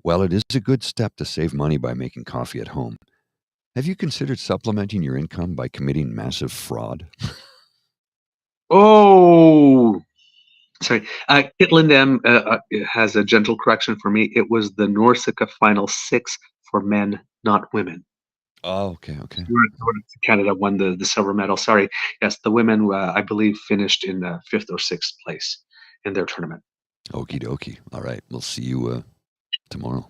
Speaker 5: While it is a good step to save money by making coffee at home, have you considered supplementing your income by committing massive fraud?
Speaker 3: Oh, sorry. Kitland M has a gentle correction for me. It was the NORCICA Final Six for men, not women.
Speaker 5: Oh, okay.
Speaker 3: Canada won the silver medal. Sorry. Yes, the women, I believe, finished in fifth or sixth place in their tournament.
Speaker 5: Okie dokie. All right. We'll see you tomorrow.